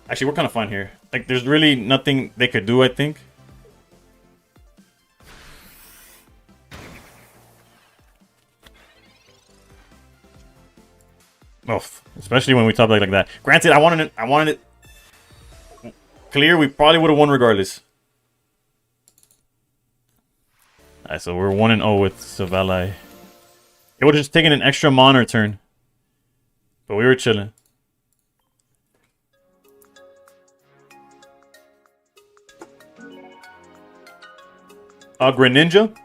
Actually, we're kind of fine here. Like, there's really nothing they could do, I think. Oh, especially when we top like that. Granted, I wanted it clear. We probably would have won regardless. Alright, so we're 1-0 with Savalai. It would have just taken an extra Monor turn. But we were chilling. Greninja.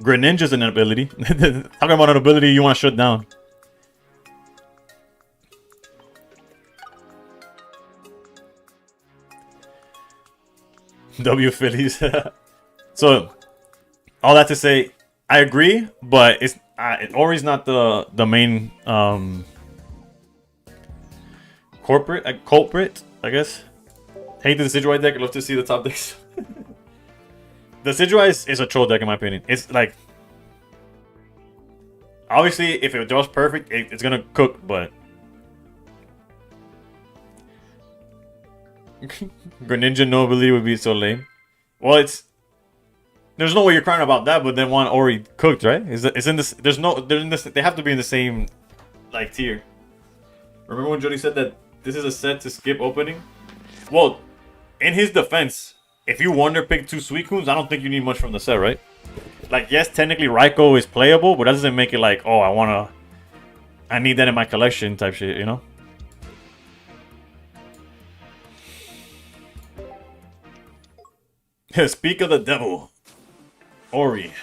Greninja's an ability. Talking about an ability you want to shut down. W Phillies. So, all that to say, I agree, but it's Ori's not the main culprit, I guess. Hate the Decidueye deck. I'd love to see the top decks. The Decidueye is a troll deck in my opinion. It's like, obviously, if it draws perfect, it's gonna cook, but Greninja no ability would be so lame. Well, there's no way you're crying about that, but then one Ori cooked, right? It's in this. They're in this. They have to be in the same like tier. Remember when Jody said that this is a set to skip opening? Well, in his defense, if you Wonder pick 2 Suicunes, I don't think you need much from the set, right? Like, yes, technically Raikou is playable, but that doesn't make it like, oh, I need that in my collection type shit, you know? Speak of the devil. Ori.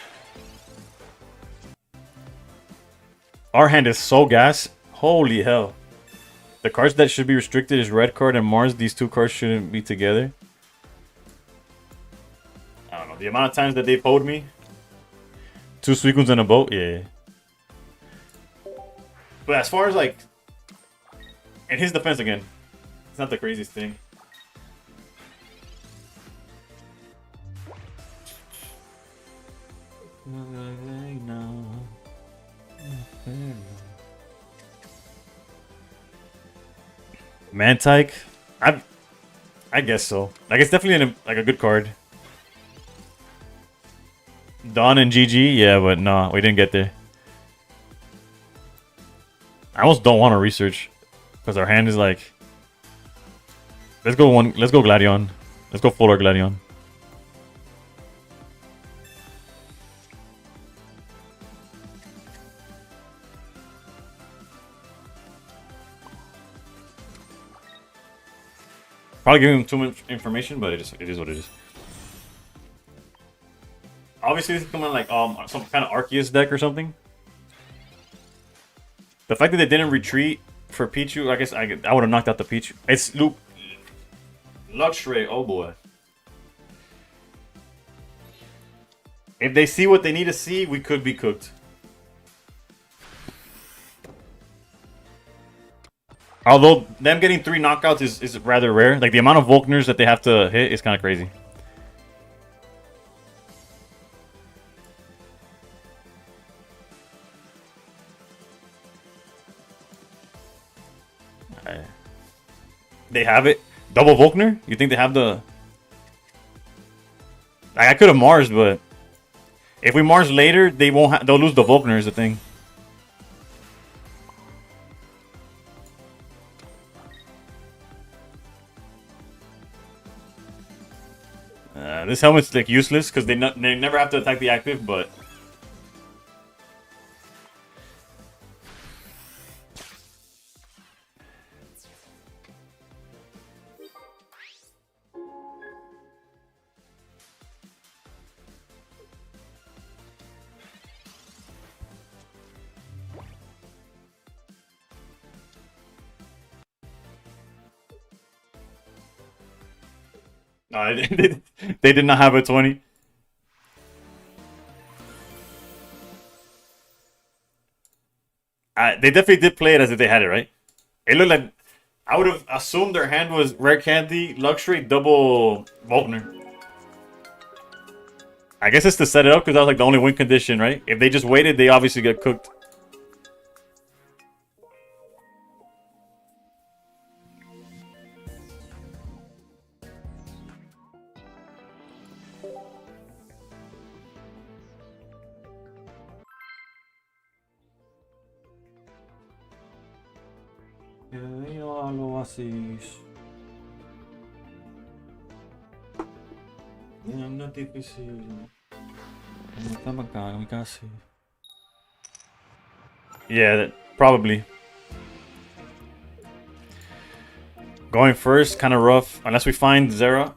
Our hand is so gas. Holy hell. The cards that should be restricted is Red Card and Mars. These 2 cards shouldn't be together. I don't know. The amount of times that they've owed me. 2 Suicunes in a boat? Yeah. But as far as like... in his defense again. It's not the craziest thing. Mantike? I guess so. Like, it's definitely a good card. Dawn and GG? Yeah, but no, we didn't get there. I almost don't want to research. Because our hand is like... Let's go Gladion. Let's go full art Gladion. Probably giving him too much information, but it is what it is. Obviously, this is coming like some kind of Arceus deck or something. The fact that they didn't retreat for Pichu, I guess I would have knocked out the Pichu. It's Luxray, oh boy. If they see what they need to see, we could be cooked. Although them getting 3 knockouts is rather rare. Like the amount of Volkners that they have to hit is kind of crazy. They have it. Double Volkner? You think they have the... Like, I could have Marsed, but... If we Mars later, they won't. They'll lose the Volkner is the thing. this helmet's like useless because they never have to attack the active, but no, they did not have a 20. They definitely did play it as if they had it, right? It looked like I would have assumed their hand was Rare Candy, Luxury, double Volkner. I guess it's to set it up because that was like the only win condition, right? If they just waited, they obviously get cooked. Yeah, probably. Going first, kind of rough. Unless we find Zera.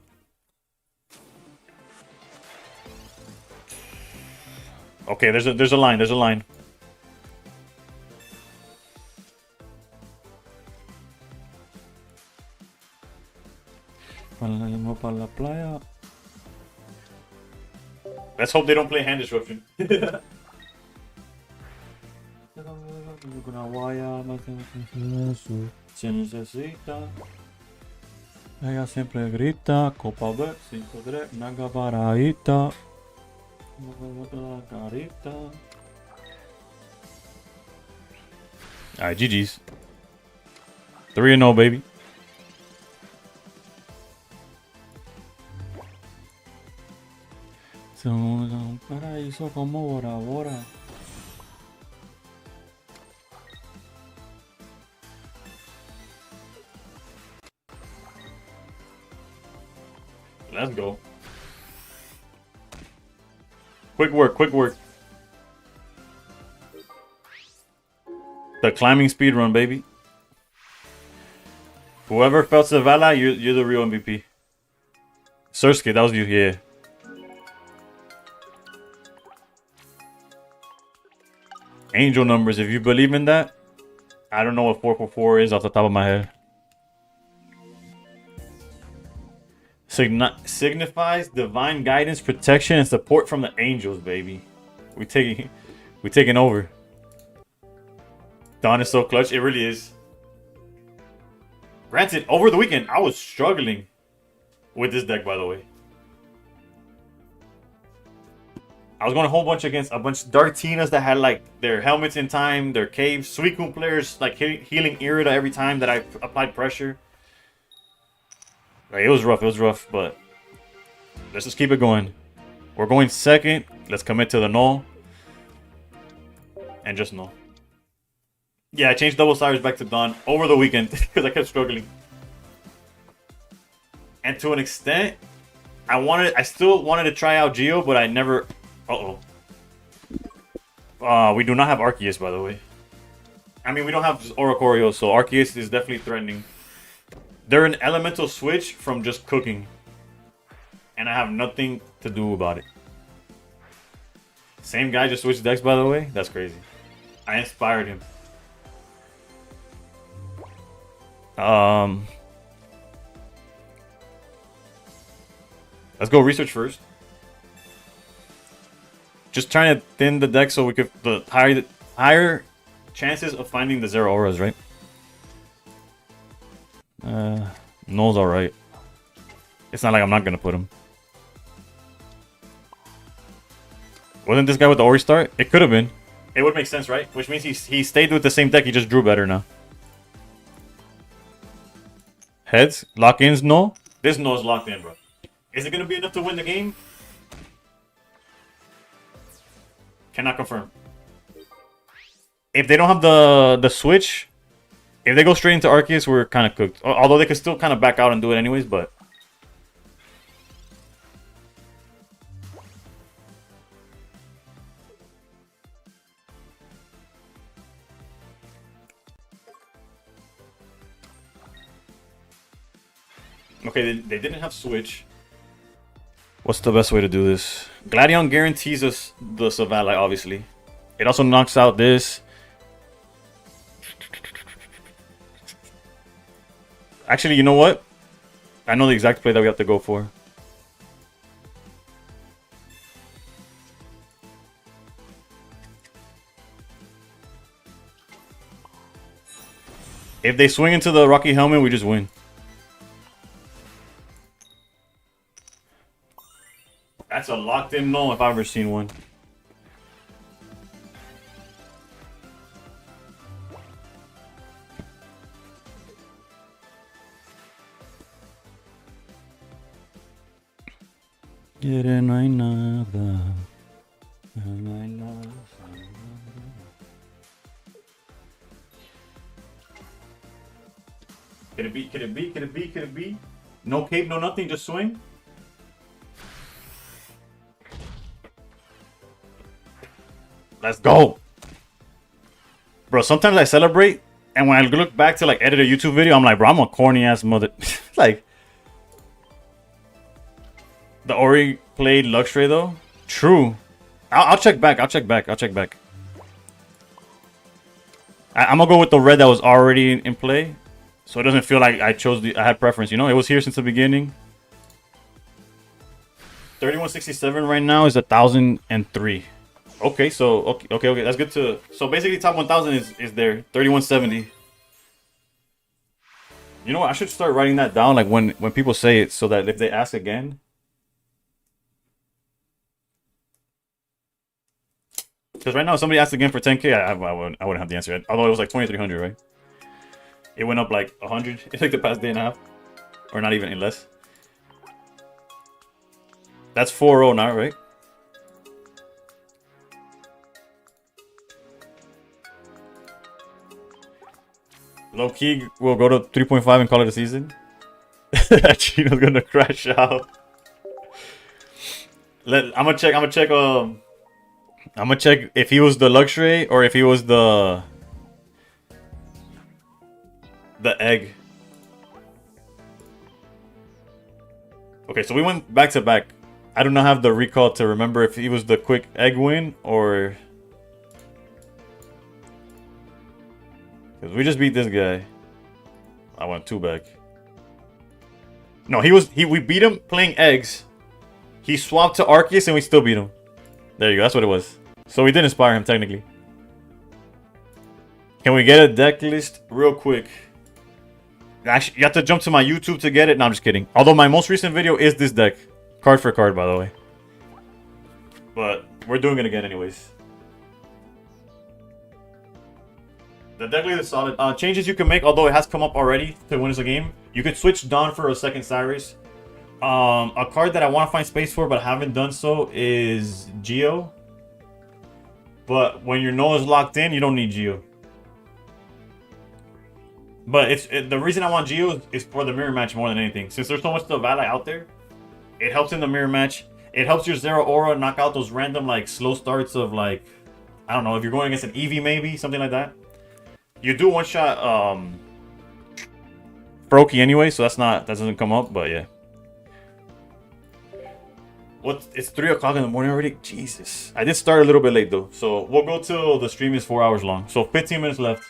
Okay, there's a line. There's a line. Let's hope they don't play hand disruption. Ella siempre grita, copa ver, 5-3, naga paradita. Alright, GG's. 3-0, baby. Son un paraíso como Bora Bora. Let's go. Quick work, quick work. The climbing speed run, baby. Whoever felt Zavala, you're the real MVP. Sursuke, that was you, yeah. Angel numbers, if you believe in that. I don't know what 444 is off the top of my head. Signifies divine guidance, protection, and support from the angels, baby. We taking over. Dawn is so clutch, it really is. Granted, over the weekend, I was struggling with this deck, by the way. I was going a whole bunch against a bunch of Dartinas that had like their helmets in time, their caves, Suicune players like healing Irida every time that I applied pressure. Like, it was rough, but let's just keep it going. We're going second. Let's commit to the null. And just null. Yeah, I changed Double Cyrus back to Dawn over the weekend because I kept struggling. And to an extent, I still wanted to try out Geo, but I never. We do not have Arceus, by the way. I mean, we don't have Oricorio, so Arceus is definitely threatening. They're an elemental switch from just cooking. And I have nothing to do about it. Same guy just switched decks, by the way. That's crazy. I inspired him. Let's go research first. Just trying to thin the deck so we could the higher chances of finding the Zero Auras, right? Null's alright. It's not like I'm not gonna put him. Wasn't this guy with the Ori start? It could have been. It would make sense, right? Which means he stayed with the same deck, he just drew better now. Heads? Lock-ins? No? This no is locked in, bro. Is it gonna be enough to win the game? Cannot confirm. If they don't have the switch, if they go straight into Arceus, we're kind of cooked. Although they could still kind of back out and do it anyways, but... Okay, they didn't have switch. What's the best way to do this? Gladion guarantees us the Savannah, obviously. It also knocks out this. Actually, you know what? I know the exact play that we have to go for. If they swing into the Rocky Helmet, we just win. That's a locked in no if I've ever seen one. No hay nada. No hay nada. Could it be? Could it be? Could it be? Could it be? No cape, no nothing, just swing. Let's go. Bro, sometimes I celebrate, and when I look back to like edit a YouTube video, I'm like, bro, I'm a corny ass mother. Like, the Ori played Luxray though. True. I'll check back. I'll check back. I'll check back. I'm gonna go with the red that was already in play, so it doesn't feel like I had preference. You know, it was here since the beginning. 3167 right now is 1003. Okay, so okay, that's good to. So basically, top 1000 is there. 3170. You know what? I should start writing that down, like when people say it, so that if they ask again. Because right now, if somebody asked again for 10K, I wouldn't have the answer. Although it was like 2300, right? It went up like 100 in like the past day and a half, or not even less. That's 4-0 now, right? Low key, we'll go to 3.5 and call it a season. Chino's gonna crash out. I'm gonna check if he was the Luxray or if he was the egg. Okay, so we went back to back. I do not have the recall to remember if he was the quick egg win or. Because we just beat this guy. I went 2 back. No, we beat him playing eggs. He swapped to Arceus and we still beat him. There you go, that's what it was. So we did inspire him technically. Can we get a deck list real quick? Actually, you have to jump to my YouTube to get it. No, I'm just kidding. Although my most recent video is this deck. Card for card, by the way. But we're doing it again anyways. The deck list is solid. Changes you can make, although it has come up already to win us a game. You could switch Dawn for a second Cyrus. A card that I want to find space for, but haven't done so, is Geo. But when your no is locked in, you don't need Geo. But the reason I want Geo is for the mirror match more than anything. Since there's so much to Valley out there, it helps in the mirror match. It helps your Zero Aura knock out those random like slow starts of like, I don't know, if you're going against an Eevee maybe, something like that. You do one shot Froakie anyway, so that doesn't come up, but yeah. It's 3 o'clock in the morning already? Jesus. I did start a little bit late though. So we'll go till the stream is 4 hours long. So 15 minutes left.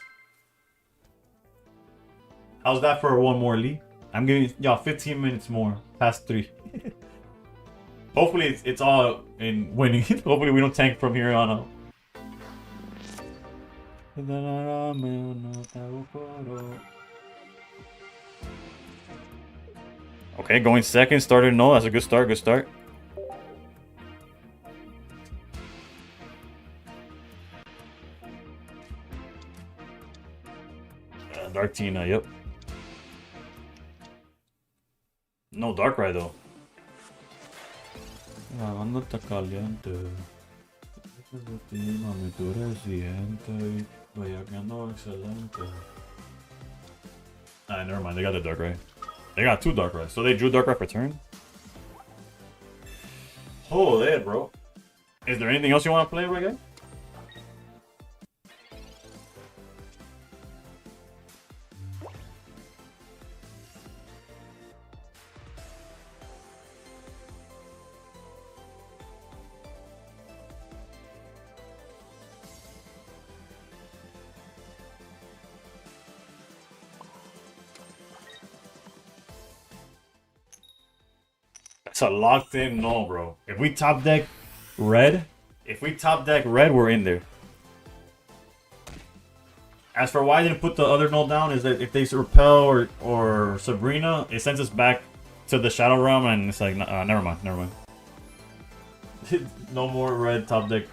How's that for one more, Lee? I'm giving y'all 15 minutes more. Past 3. Hopefully it's all in winning. Hopefully we don't tank from here on out. Okay, going second, started no. That's a good start, good start. Dark Tina, yep. No Darkrai though. Never mind, they got the Darkrai. They got 2 Darkrai's, so they drew Darkrai for turn? Holy, bro. Is there anything else you want to play, right guy? a locked in no, bro. If we top deck red, we're in there. As for why I didn't put the other null down, is that if they repel or Sabrina, it sends us back to the Shadow Realm, and it's like, never mind. No more red top deck.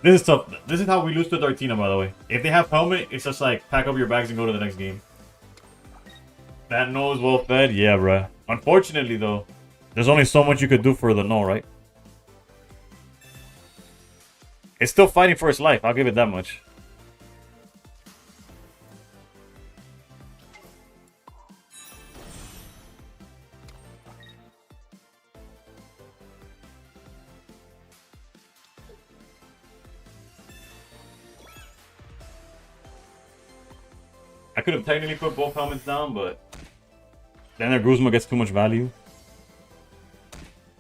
This is tough. This is how we lose to Dartina, by the way. If they have helmet, it's just like pack up your bags and go to the next game. That null is well fed, yeah, bruh. Unfortunately, though, there's only so much you could do for the null, right? It's still fighting for its life. I'll give it that much. I could have technically put both helmets down, but then their Guzma gets too much value.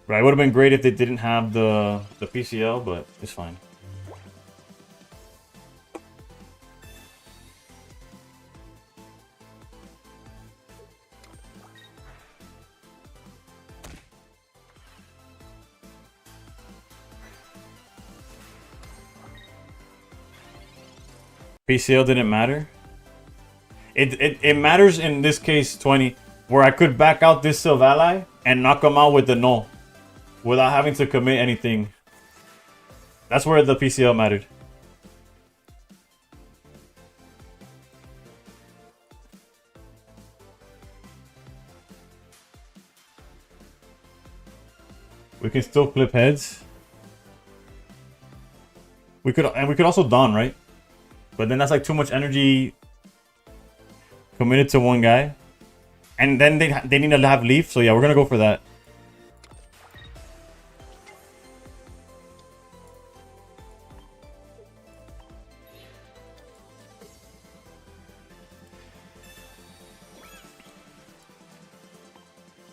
Right, it would have been great if they didn't have the PCL, but it's fine. PCL didn't matter. It matters in this case, 20, where I could back out this Sylve ally and knock him out with the null without having to commit anything. That's where the PCL mattered. We can still flip heads. We could also Dawn, right? But then that's like too much energy committed to one guy. And then they need to have Leaf, so yeah, we're gonna go for that.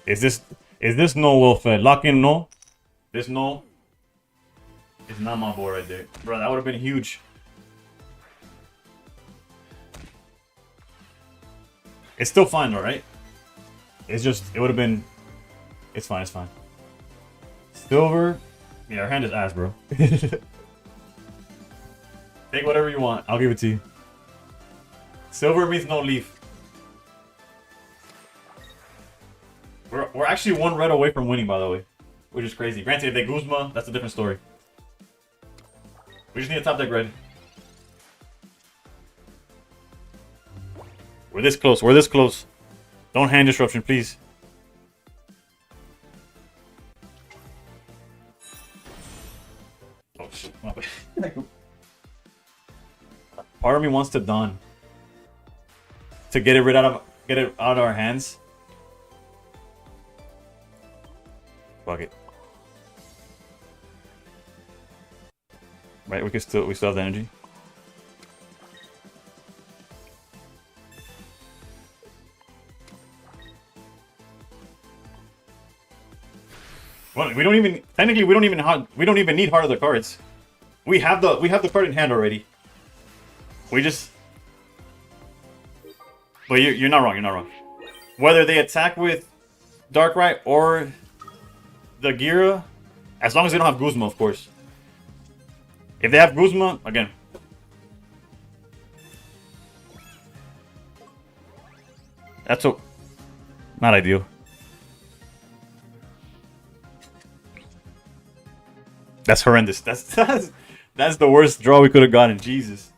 Is this no well fed? Lock in no? This no is not my boy right there. Bro, that would have been huge. It's still fine though, right? It's just, it would have been... It's fine, it's fine. Silver... Yeah, our hand is ass, bro. Take whatever you want. I'll give it to you. Silver means no Leaf. We're actually one red away from winning, by the way. Which is crazy. Granted, if they Guzma, that's a different story. We just need a top deck red. We're this close. We're this close. Don't hand disruption, please. Oh shit. Part of me wants to Dawn. To get it out of our hands. Fuck it. Right, we still have the energy. Well, we don't even need Heart of the Cards. We have the card in hand already. We just... But you're not wrong, you're not wrong. Whether they attack with Darkrai or the Gira, as long as they don't have Guzma, of course. If they have Guzma, again. That's not ideal. That's horrendous. That's the worst draw we could have gotten. Jesus.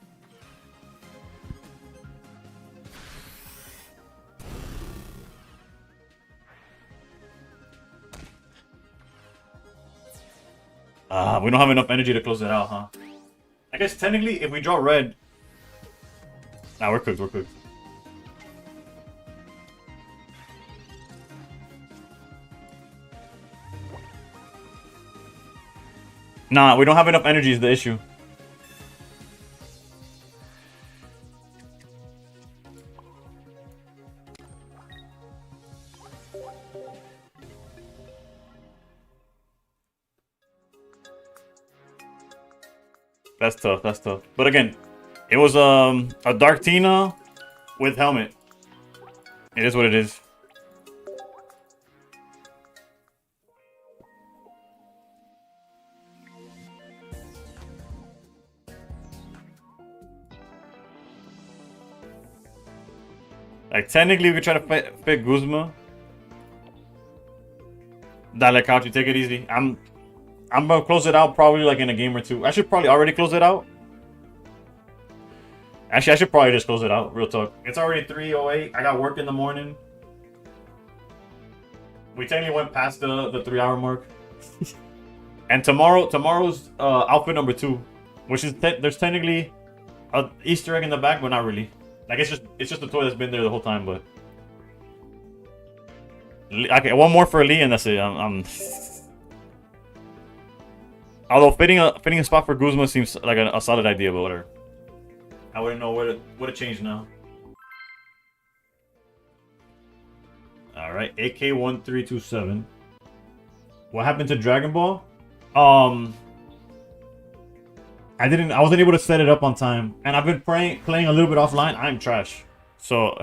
We don't have enough energy to close it out, huh? I guess technically, if we draw red... Nah, we're cooked, we're cooked. Nah, we don't have enough energy is the issue. That's tough, that's tough. But again, it was a Darktina with helmet. It is what it is. Like, technically, we could try to fit Guzma. Dale Couch, you take it easy. I'm gonna close it out probably like in a game or two. I should probably already close it out. Actually, I should probably just close it out. Real talk. It's already 3:08. I got work in the morning. We technically went past the 3 hour mark. And tomorrow's outfit number 2, which is there's technically a Easter egg in the back, but not really. Like it's just a toy that's been there the whole time. But okay, one more for Lee, and that's it. Although fitting a spot for Guzma seems like a solid idea, but whatever. I wouldn't know what to change now. All right, AK-1327. What happened to Dragon Ball? I wasn't able to set it up on time, and I've been playing a little bit offline. I'm trash. So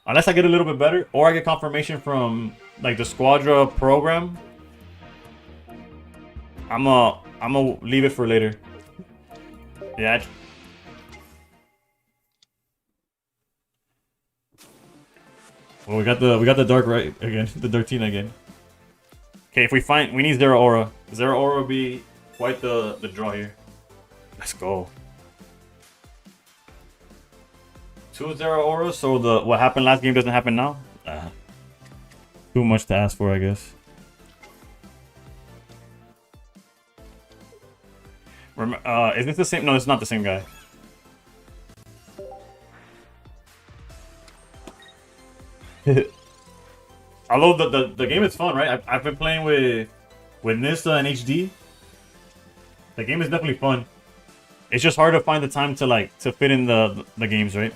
unless I get a little bit better, or I get confirmation from like the Squadra program, I'm gonna leave it for later. Yeah. Well, we got the dark right again, the Dartina again. Okay, if we need Zero Aura. Zero Aura will be quite the draw here. Let's go. 2 Zero Auras, so what happened last game doesn't happen now. Too much to ask for, I guess. Is this the same? No, it's not the same guy. Although the game is fun, right? I've been playing with Nissa and HD. The game is definitely fun. It's just hard to find the time to fit in the games, right?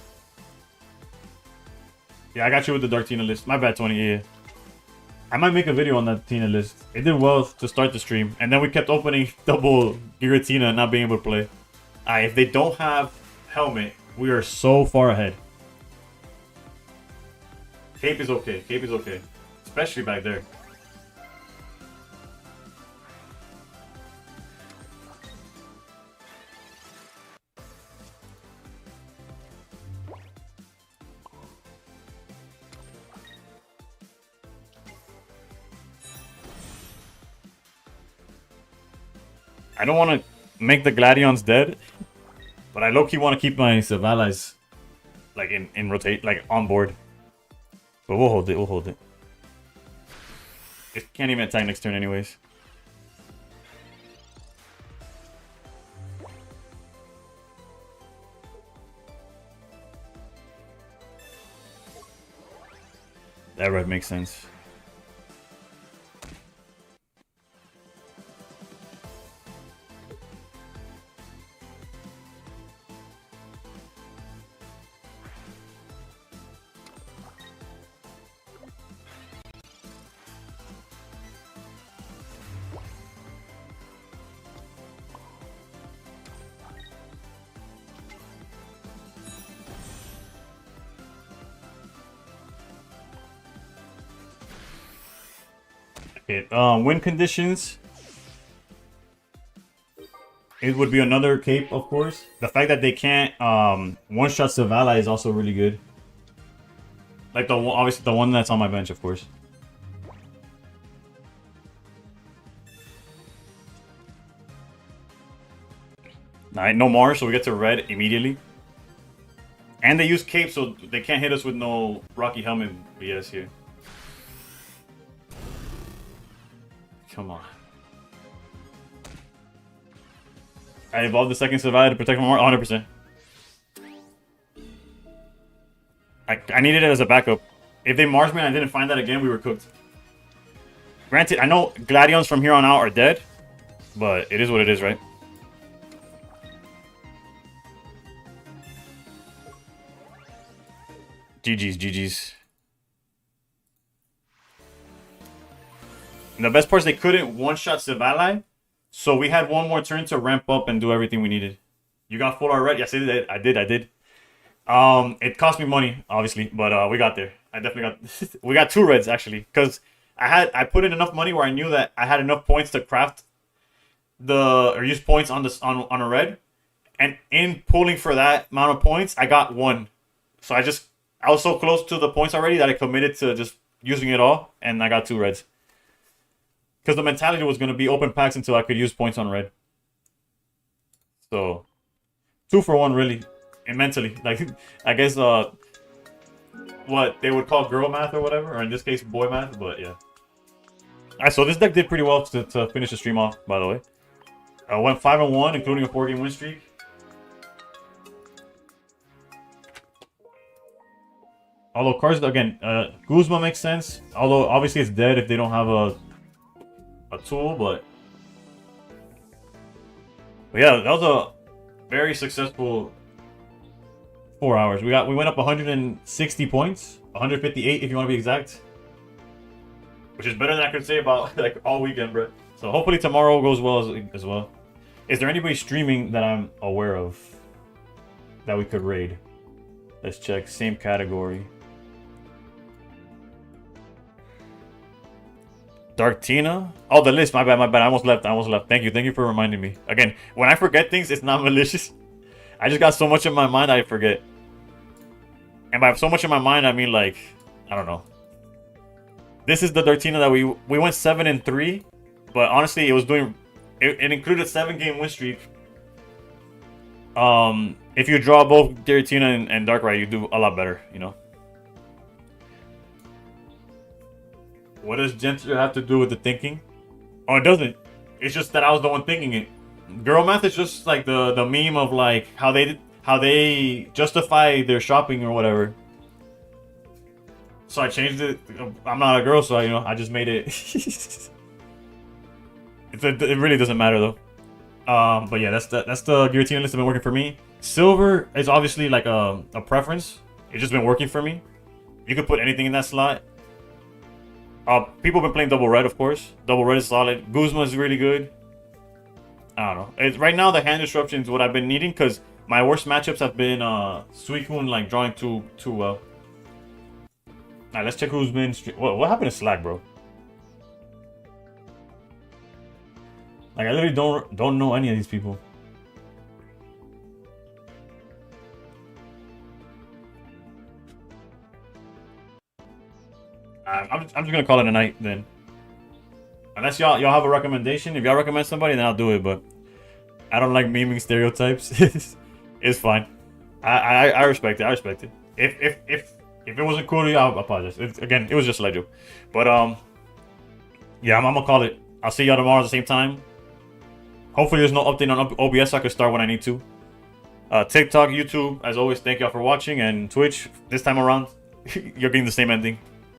Yeah, I got you with the Dark Tina list. My bad, 20. Yeah. I might make a video on that Tina list. It did well to start the stream, and then we kept opening double Giratina and not being able to play. If they don't have helmet, we are so far ahead. Cape is okay. Cape is okay. Especially back there. I don't want to make the Gladions dead, but I low-key want to keep my Savalas like in rotate, like on board. But we'll hold it. We'll hold it. It can't even attack next turn, anyways. That red makes sense. Win conditions. It would be another cape, of course. The fact that they can't one-shot Zavala is also really good. Like obviously the one that's on my bench, of course. Alright, no Mars, so we get to red immediately. And they use cape, so they can't hit us with no Rocky Helmet BS here. Come on. I evolved the second Survivor to protect my more 100%. I needed it as a backup. If they Mars me and I didn't find that again, we were cooked. Granted, I know Gladions from here on out are dead, but it is what it is, right? GG's, GG's. And the best part is they couldn't one-shot Zavala, so we had one more turn to ramp up and do everything we needed. You got full art red? Yes, I did. I did. It cost me money, obviously, but we got there. I definitely got. We got 2 reds actually, because I put in enough money where I knew that I had enough points to craft or use points on a red, and in pulling for that amount of points, I got 1. So I just I was so close to the points already that I committed to just using it all, and I got 2 reds. Because the mentality was going to be open packs until I could use points on red. So, 2 for 1 really, and mentally. Like, I guess what they would call girl math or whatever, or in this case boy math, but yeah. Alright, so this deck did pretty well to finish the stream off, by the way. I went 5-1, including a 4-game win streak. Although cards, again, Guzma makes sense. Although, obviously it's dead if they don't have a tool, but yeah, that was a very successful 4 hours. We went up 160 points, 158 if you want to be exact, which is better than I could say about like all weekend, bro. So hopefully tomorrow goes well as well. Is there anybody streaming that I'm aware of that we could raid? Let's check. Same category. Dark Tina? Oh, the list. My bad. I almost left. Thank you for reminding me. Again, when I forget things, it's not malicious. I just got so much in my mind I forget. And by so much in my mind, I mean like, I don't know. This is the Dark Tina that we went 7-3, but honestly, it was doing. It included 7-game win streak. If you draw both Giratina and Darkrai, you do a lot better, you know. What does Gentler have to do with the thinking? Oh, it doesn't. It's just that I was the one thinking it. Girl math is just like the meme of like how they justify their shopping or whatever. So I changed it. I'm not a girl, so I just made it. It really doesn't matter though. But yeah, that's the Giratina list that's been working for me. Silver is obviously like a preference. It's just been working for me. You could put anything in that slot. People have been playing double red, of course. Double red is solid. Guzma is really good. I don't know. Right now, the hand disruption is what I've been needing because my worst matchups have been Suicune like drawing too well. Alright, let's check who's been. What happened to Slack, bro? Like I literally don't know any of these people. I'm just gonna call it a night then. Unless y'all have a recommendation. If y'all recommend somebody, then I'll do it. But I don't like memeing stereotypes. It's fine. I respect it. I respect it. If it wasn't cool to you, I'll apologize. Again, it was just a light joke. But yeah, I'm gonna call it. I'll see y'all tomorrow at the same time. Hopefully there's no update on OBS so I can start when I need to. TikTok, YouTube, as always, thank y'all for watching. And Twitch, this time around, you're getting the same ending.